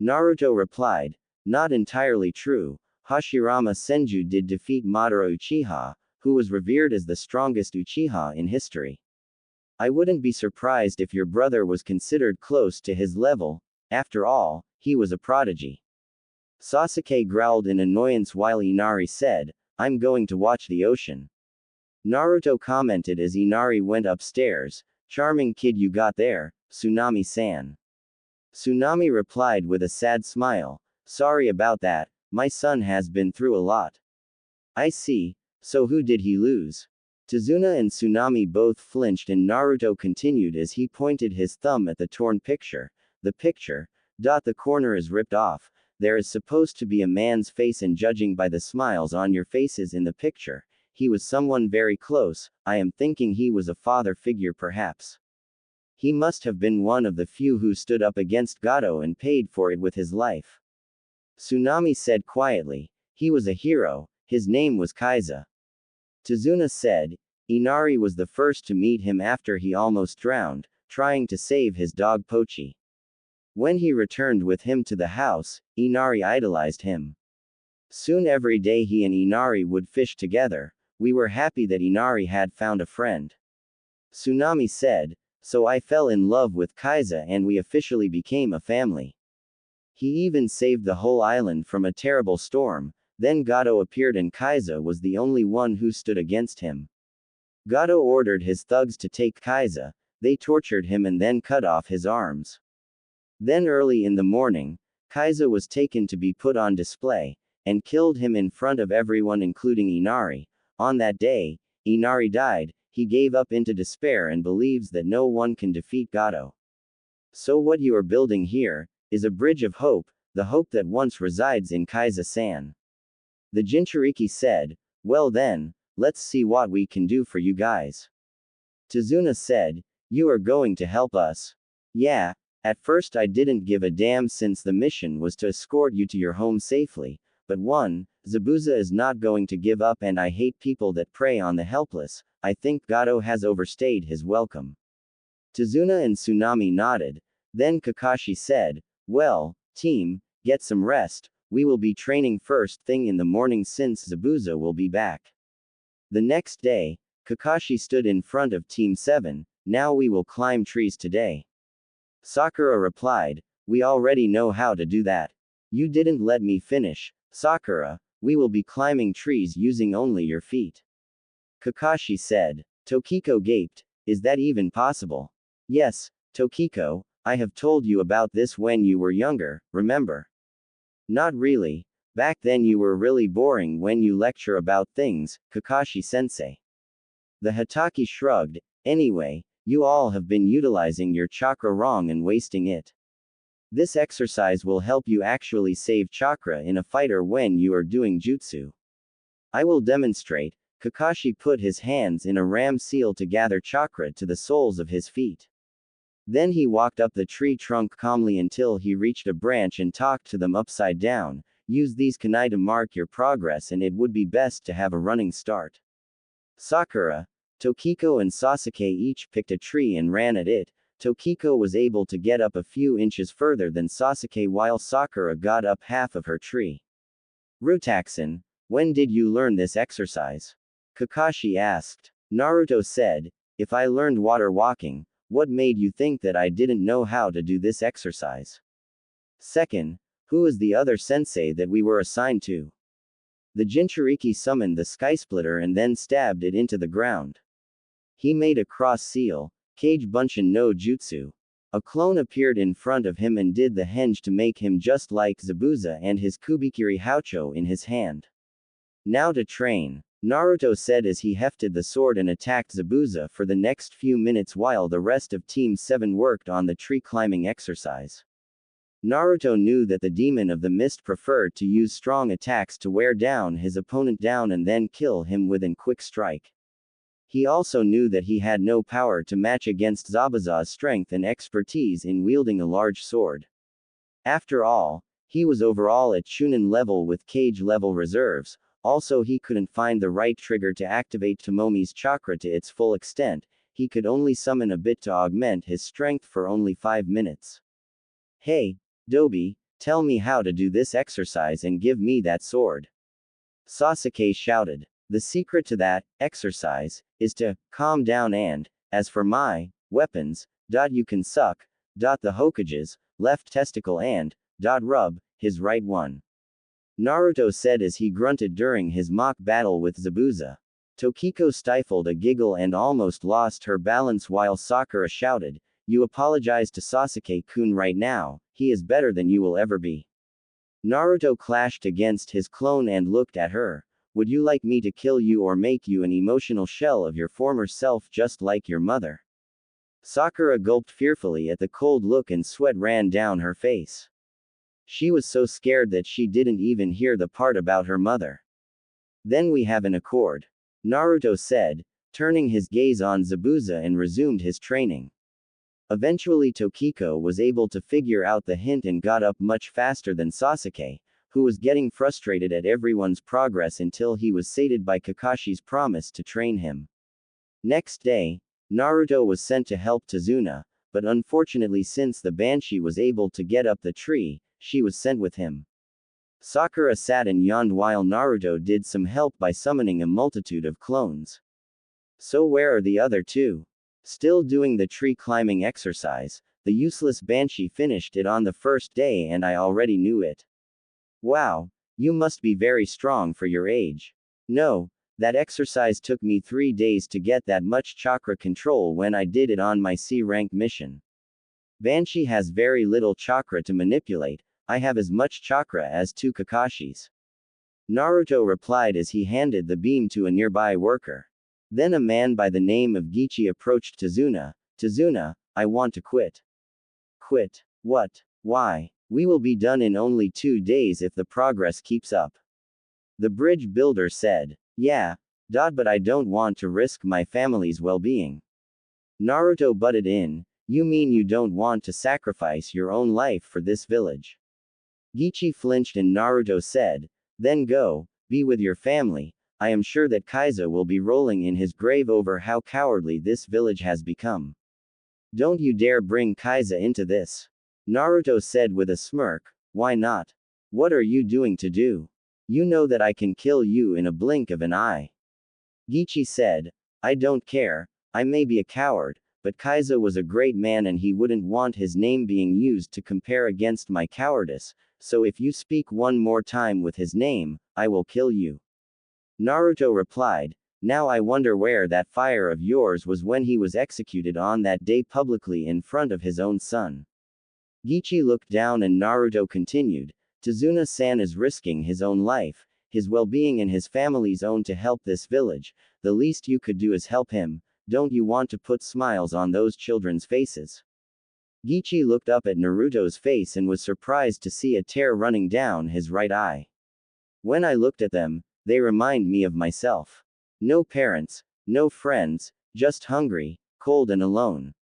Naruto replied, "Not entirely true. Hashirama Senju did defeat Madara Uchiha, who was revered as the strongest Uchiha in history. I wouldn't be surprised if your brother was considered close to his level. After all, he was a prodigy." Sasuke growled in annoyance while Inari said, "I'm going to watch the ocean." Naruto commented as Inari went upstairs, "Charming kid you got there, Tsunami-san." Tsunami replied with a sad smile, "Sorry about that, my son has been through a lot." "I see, so who did he lose?" Tazuna and Tsunami both flinched and Naruto continued as he pointed his thumb at the torn picture. "The picture. The corner is ripped off. There is supposed to be a man's face and judging by the smiles on your faces in the picture, he was someone very close. I am thinking he was a father figure perhaps. He must have been one of the few who stood up against Gato and paid for it with his life." Tsunami said quietly, "He was a hero, his name was Kaiza." Tazuna said, "Inari was the first to meet him after he almost drowned, trying to save his dog Pochi. When he returned with him to the house, Inari idolized him. Soon every day he and Inari would fish together. We were happy that Inari had found a friend." Tsunami said, "So I fell in love with Kaiza and we officially became a family. He even saved the whole island from a terrible storm. Then Gato appeared and Kaiza was the only one who stood against him. Gato ordered his thugs to take Kaiza, they tortured him and then cut off his arms. Then early in the morning, Kaiza was taken to be put on display, and killed him in front of everyone including Inari. On that day, Inari died, he gave up into despair and believes that no one can defeat Gato. So what you are building here, is a bridge of hope, the hope that once resides in Kaiza-san." The Jinchuriki said, "Well then, let's see what we can do for you guys." Tazuna said, "You are going to help us?" "Yeah. At first I didn't give a damn since the mission was to escort you to your home safely, but Zabuza is not going to give up and I hate people that prey on the helpless. I think Gato has overstayed his welcome." Tazuna and Tsunami nodded. Then Kakashi said, "Well, team, get some rest, we will be training first thing in the morning since Zabuza will be back." The next day, Kakashi stood in front of Team 7, "Now we will climb trees today." Sakura replied, "We already know how to do that. You didn't let me finish, Sakura. We will be climbing trees using only your feet." Kakashi said. Tokiko gaped, "Is that even possible?" "Yes, Tokiko, I have told you about this when you were younger, remember?" "Not really. Back then you were really boring when you lecture about things, Kakashi-sensei." The Hatake shrugged, "Anyway, you all have been utilizing your chakra wrong and wasting it. This exercise will help you actually save chakra in a fight or when you are doing jutsu. I will demonstrate." Kakashi put his hands in a ram seal to gather chakra to the soles of his feet. Then he walked up the tree trunk calmly until he reached a branch and talked to them upside down. "Use these kunai to mark your progress and it would be best to have a running start." Sakura, Tokiko and Sasuke each picked a tree and ran at it. Tokiko was able to get up a few inches further than Sasuke while Sakura got up half of her tree. "Rutaxan, when did you learn this exercise?" Kakashi asked. Naruto said, "If I learned water walking, what made you think that I didn't know how to do this exercise? Second, who is the other sensei that we were assigned to?" The Jinchuriki summoned the skysplitter and then stabbed it into the ground. He made a cross seal, Kage Bunshin no Jutsu. A clone appeared in front of him and did the henge to make him just like Zabuza and his Kubikiri Haucho in his hand. "Now to train," Naruto said as he hefted the sword and attacked Zabuza for the next few minutes while the rest of Team 7 worked on the tree climbing exercise. Naruto knew that the demon of the mist preferred to use strong attacks to wear down his opponent down and then kill him with a quick strike. He also knew that he had no power to match against Zabuza's strength and expertise in wielding a large sword. After all, he was overall at Chunin level with Kage level reserves, Also he couldn't find the right trigger to activate Tomomi's chakra to its full extent, he could only summon a bit to augment his strength for only 5 minutes. Hey, Dobi, tell me how to do this exercise and give me that sword. Sasuke shouted. The secret to that exercise is to calm down and, as for my weapons, you can suck, the Hokage's left testicle and, rub his right one. Naruto said as he grunted during his mock battle with Zabuza. Tokiko stifled a giggle and almost lost her balance while Sakura shouted, "You apologize to Sasuke-kun right now, he is better than you will ever be." Naruto clashed against his clone and looked at her. Would you like me to kill you or make you an emotional shell of your former self just like your mother? Sakura gulped fearfully at the cold look and sweat ran down her face. She was so scared that she didn't even hear the part about her mother. Then we have an accord. Naruto said, turning his gaze on Zabuza and resumed his training. Eventually Tokiko was able to figure out the hint and got up much faster than Sasuke, who was getting frustrated at everyone's progress until he was sated by Kakashi's promise to train him. Next day, Naruto was sent to help Tazuna, but unfortunately since the Banshee was able to get up the tree, she was sent with him. Sakura sat and yawned while Naruto did some help by summoning a multitude of clones. So where are the other two? Still doing the tree climbing exercise, the useless Banshee finished it on the first day and I already knew it. Wow, you must be very strong for your age. No, that exercise took me 3 days to get that much chakra control when I did it on my C-rank mission. Banshee has very little chakra to manipulate, I have as much chakra as 2 Kakashis. Naruto replied as he handed the beam to a nearby worker. Then a man by the name of Gichi approached Tazuna. Tazuna, I want to quit. Quit? What? Why? We will be done in only 2 days if the progress keeps up. The bridge builder said. Yeah, but I don't want to risk my family's well-being. Naruto butted in. You mean you don't want to sacrifice your own life for this village? Gichi flinched and Naruto said, then go, be with your family, I am sure that Kaiza will be rolling in his grave over how cowardly this village has become. Don't you dare bring Kaiza into this. Naruto said with a smirk, why not? What are you doing to do? You know that I can kill you in a blink of an eye. Gichi said, I don't care, I may be a coward, but Kaiza was a great man and he wouldn't want his name being used to compare against my cowardice, so if you speak one more time with his name, I will kill you. Naruto replied, now I wonder where that fire of yours was when he was executed on that day publicly in front of his own son. Gichi looked down and Naruto continued, Tazuna-san is risking his own life, his well-being and his family's own to help this village, the least you could do is help him, don't you want to put smiles on those children's faces? Gichi looked up at Naruto's face and was surprised to see a tear running down his right eye. When I looked at them, they remind me of myself. No parents, no friends, just hungry, cold and alone.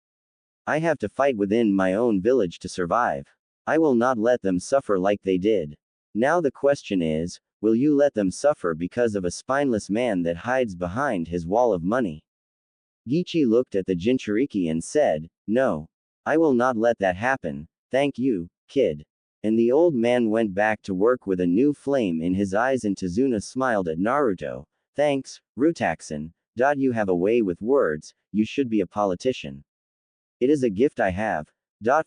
I have to fight within my own village to survive. I will not let them suffer like they did. Now the question is, will you let them suffer because of a spineless man that hides behind his wall of money? Gichi looked at the Jinchuriki and said, no. I will not let that happen, thank you, kid. And the old man went back to work with a new flame in his eyes and Tazuna smiled at Naruto. Thanks, Rutaxan. You have a way with words, you should be a politician. It is a gift I have.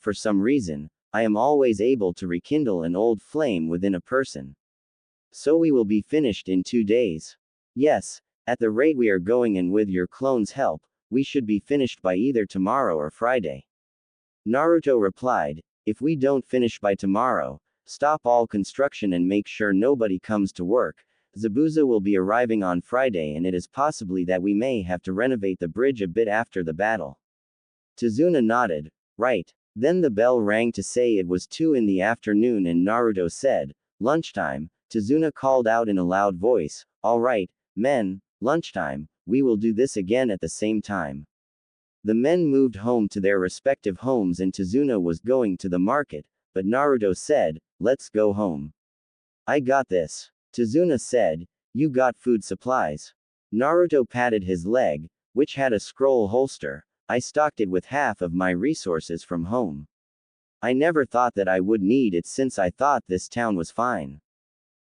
For some reason, I am always able to rekindle an old flame within a person. So we will be finished in 2 days. Yes, at the rate we are going and with your clone's help, we should be finished by either tomorrow or Friday. Naruto replied, if we don't finish by tomorrow, stop all construction and make sure nobody comes to work. Zabuza will be arriving on Friday and it is possibly that we may have to renovate the bridge a bit after the battle. Tazuna nodded, right. Then the bell rang to say it was 2 in the afternoon and Naruto said, lunchtime. Tazuna called out in a loud voice, all right, men, lunchtime, we will do this again at the same time. The men moved home to their respective homes and Tazuna was going to the market, but Naruto said, let's go home. I got this. Tazuna said, You got food supplies? Naruto patted his leg, which had a scroll holster. I stocked it with half of my resources from home. I never thought that I would need it since I thought this town was fine.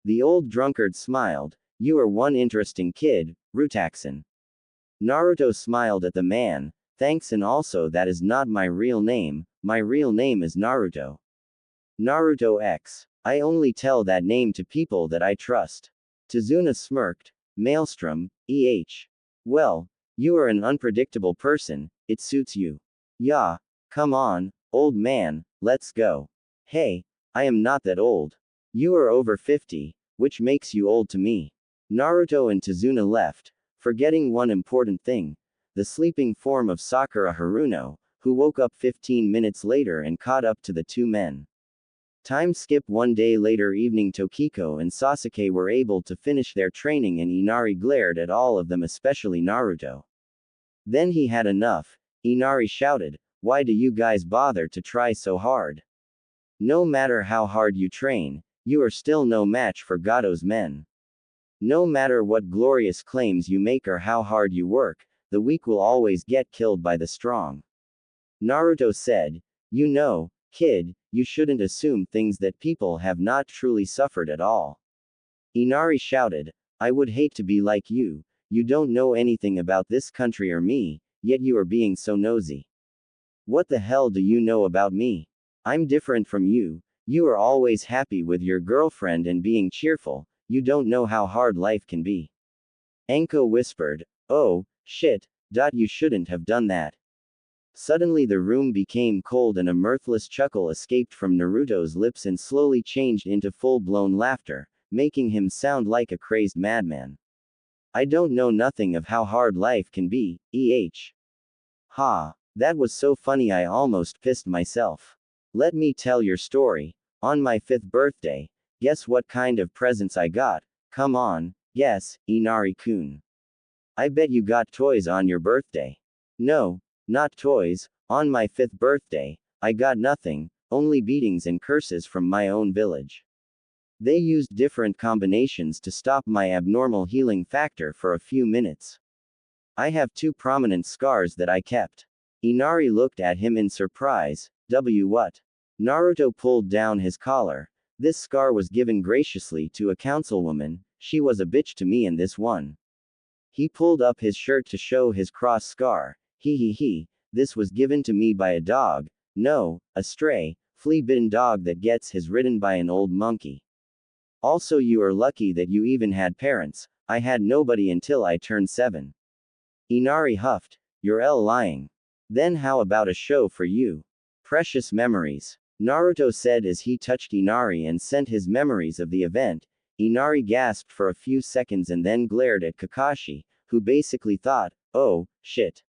The old drunkard smiled. You are one interesting kid, Rutaxan. Naruto smiled at the man. Thanks, and also that is not my real name. My real name is Naruto. Naruto X. I only tell that name to people that I trust. Tazuna smirked. Maelstrom, EH. Well, you are an unpredictable person, it suits you. Yeah. Come on, old man, let's go. Hey, I am not that old. You are over 50, which makes you old to me. Naruto and Tazuna left, forgetting one important thing. The sleeping form of Sakura Haruno, who woke up 15 minutes later and caught up to the two men. Time skip. One day later evening, Tokiko and Sasuke were able to finish their training and Inari glared at all of them, especially Naruto. Then he had enough. Inari shouted, "Why do you guys bother to try so hard? No matter how hard you train, you are still no match for Gato's men. No matter what glorious claims you make or how hard you work, the weak will always get killed by the strong." Naruto said, "You know, kid, you shouldn't assume things that people have not truly suffered at all." Inari shouted, "I would hate to be like you. You don't know anything about this country or me, yet you are being so nosy. What the hell do you know about me? I'm different from you. You are always happy with your girlfriend and being cheerful. You don't know how hard life can be." Enko whispered, "Oh, shit, you shouldn't have done that." Suddenly the room became cold and a mirthless chuckle escaped from Naruto's lips and slowly changed into full-blown laughter, making him sound like a crazed madman. "I don't know nothing of how hard life can be, eh? Ha, that was so funny I almost pissed myself. Let me tell your story. On my 5th birthday, guess what kind of presents I got? Come on, guess, Inari-kun. I bet you got toys on your birthday." "No, not toys. On my 5th birthday, I got nothing, only beatings and curses from my own village. They used different combinations to stop my abnormal healing factor for a few minutes. I have 2 prominent scars that I kept." Inari looked at him in surprise. What? Naruto pulled down his collar. "This scar was given graciously to a councilwoman. She was a bitch to me in this one." He pulled up his shirt to show his cross scar. He. This was given to me by a dog. No, a stray, flea-bitten dog that gets his ridden by an old monkey. Also, you are lucky that you even had parents. I had nobody until I turned 7. Inari huffed. "You're lying. Then how about a show for you? Precious memories," Naruto said as he touched Inari and sent his memories of the event. Inari gasped for a few seconds and then glared at Kakashi, who basically thought, "Oh, shit.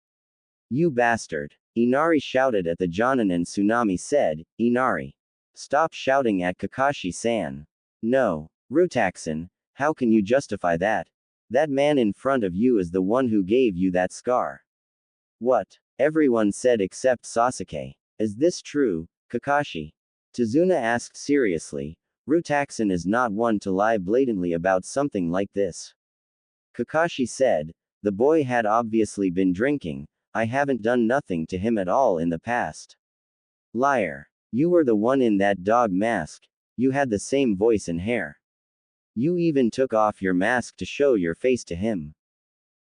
You bastard." Inari shouted at the Jonin and Tsunami said, "Inari. Stop shouting at Kakashi-san. No. Rutaxan, how can you justify that? That man in front of you is the one who gave you that scar." "What?" everyone said except Sasuke. "Is this true, Kakashi?" Tazuna asked seriously. "Rutaxan is not one to lie blatantly about something like this." Kakashi said, "The boy had obviously been drinking. I haven't done nothing to him at all in the past." "Liar. You were the one in that dog mask. You had the same voice and hair. You even took off your mask to show your face to him."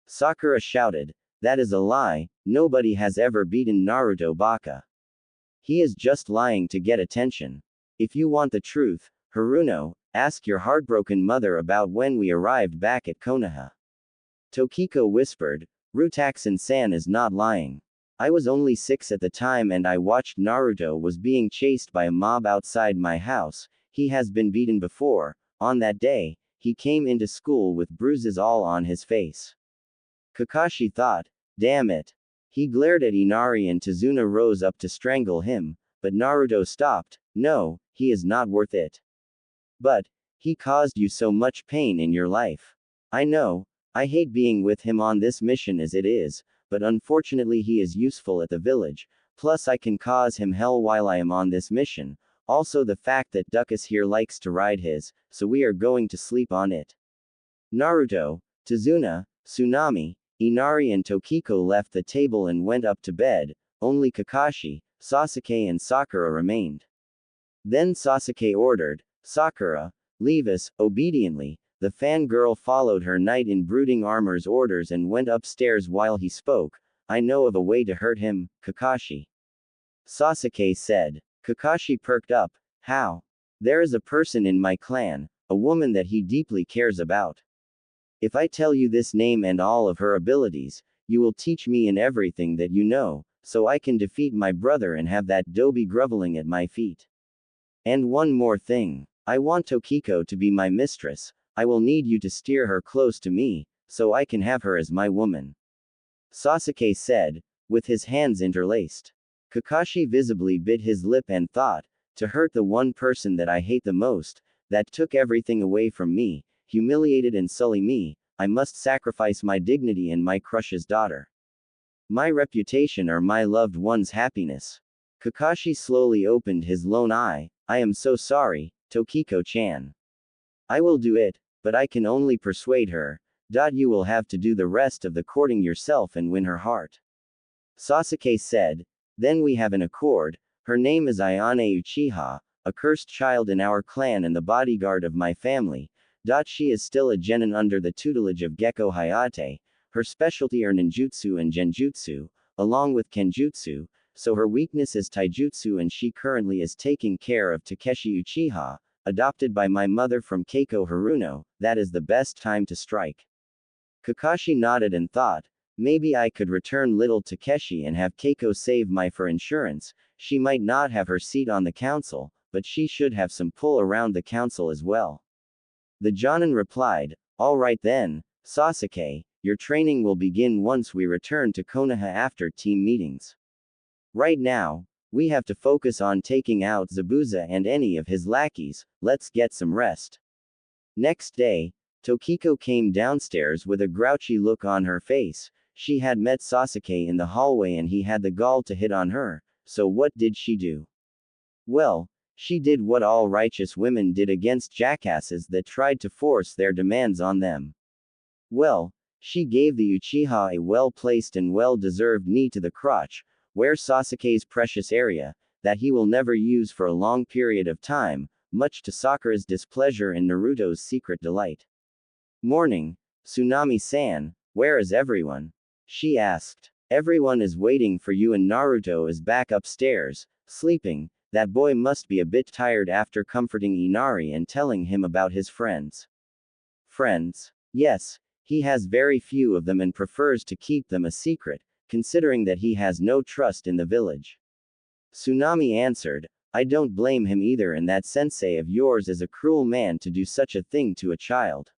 Sakura shouted, "That is a lie. Nobody has ever beaten Naruto Baka. He is just lying to get attention. If you want the truth, Haruno, ask your heartbroken mother about when we arrived back at Konoha." Tokiko whispered, "Rutaxan-san is not lying. I was only 6 at the time and I watched Naruto was being chased by a mob outside my house. He has been beaten before. On that day, he came into school with bruises all on his face." Kakashi thought, "Damn it." He glared at Inari and Tazuna rose up to strangle him, but Naruto stopped. "No, he is not worth it. But, he caused you so much pain in your life. I know. I hate being with him on this mission as it is, but unfortunately he is useful at the village, plus I can cause him hell while I am on this mission. Also the fact that Duckus here likes to ride his, so we are going to sleep on it." Naruto, Tazuna, Tsunami, Inari and Tokiko left the table and went up to bed. Only Kakashi, Sasuke and Sakura remained. Then Sasuke ordered, "Sakura, leave us." Obediently, the fangirl followed her knight in brooding armor's orders and went upstairs while he spoke. "I know of a way to hurt him, Kakashi," Sasuke said. Kakashi perked up. "How?" "There is a person in my clan, a woman that he deeply cares about. If I tell you this name and all of her abilities, you will teach me in everything that you know, so I can defeat my brother and have that dobe groveling at my feet. And one more thing. I want Tokiko to be my mistress. I will need you to steer her close to me, so I can have her as my woman," Sasuke said, with his hands interlaced. Kakashi visibly bit his lip and thought, to hurt the one person that I hate the most, that took everything away from me, humiliated and sully me, I must sacrifice my dignity and my crush's daughter. My reputation or my loved one's happiness. Kakashi slowly opened his lone eye. "I am so sorry, Tokiko-chan. I will do it, but I can only persuade her. You will have to do the rest of the courting yourself and win her heart," Sasuke said. "Then we have an accord. Her name is Ayane Uchiha, a cursed child in our clan and the bodyguard of my family. She is still a genin under the tutelage of Gekko Hayate. Her specialty are ninjutsu and genjutsu, along with kenjutsu, so her weakness is taijutsu and she currently is taking care of Takeshi Uchiha, adopted by my mother from Keiko Haruno. That is the best time to strike." Kakashi nodded and thought, maybe I could return little Takeshi and have Keiko save my for insurance. She might not have her seat on the council, but she should have some pull around the council as well. The Jonin replied, "All right then, Sasuke, your training will begin once we return to Konoha after team meetings. Right now, we have to focus on taking out Zabuza and any of his lackeys. Let's get some rest." Next day, Tokiko came downstairs with a grouchy look on her face. She had met Sasuke in the hallway and he had the gall to hit on her, so what did she do? Well, she did what all righteous women did against jackasses that tried to force their demands on them. Well, she gave the Uchiha a well-placed and well-deserved knee to the crotch, where Sasuke's precious area, that he will never use for a long period of time, much to Sakura's displeasure and Naruto's secret delight. Morning, Tsunami-san, where is everyone? She asked. Everyone is waiting for you and Naruto is back upstairs, sleeping. That boy must be a bit tired after comforting Inari and telling him about his friends. Friends? Yes, he has very few of them and prefers to keep them a secret, considering that he has no trust in the village. Tsunami answered, I don't blame him either, and that sensei of yours is a cruel man to do such a thing to a child.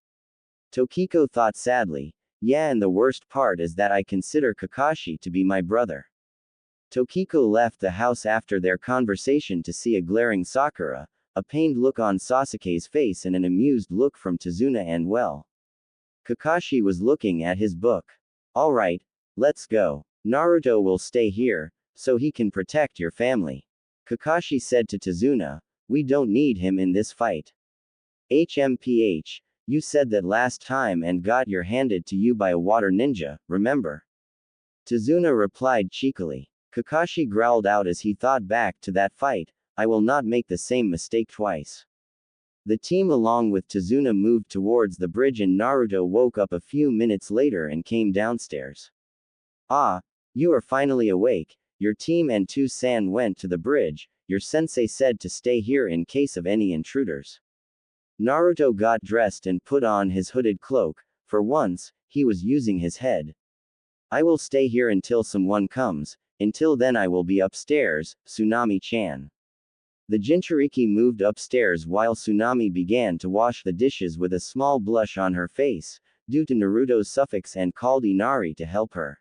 Tokiko thought sadly, yeah, and the worst part is that I consider Kakashi to be my brother. Tokiko left the house after their conversation to see a glaring Sakura, a pained look on Sasuke's face and an amused look from Tazuna and well. Kakashi was looking at his book. Alright, let's go. Naruto will stay here, so he can protect your family. Kakashi said to Tazuna, we don't need him in this fight. HMPH, you said that last time and got your handed to you by a water ninja, remember? Tazuna replied cheekily. Kakashi growled out as he thought back to that fight, I will not make the same mistake twice. The team along with Tazuna moved towards the bridge and Naruto woke up a few minutes later and came downstairs. Ah, you are finally awake. Your team and Tu-san went to the bridge. Your sensei said to stay here in case of any intruders. Naruto got dressed and put on his hooded cloak. For once, he was using his head. I will stay here until someone comes. Until then I will be upstairs, Tsunami-chan. The Jinchuriki moved upstairs while Tsunami began to wash the dishes with a small blush on her face, due to Naruto's suffix, and called Inari to help her.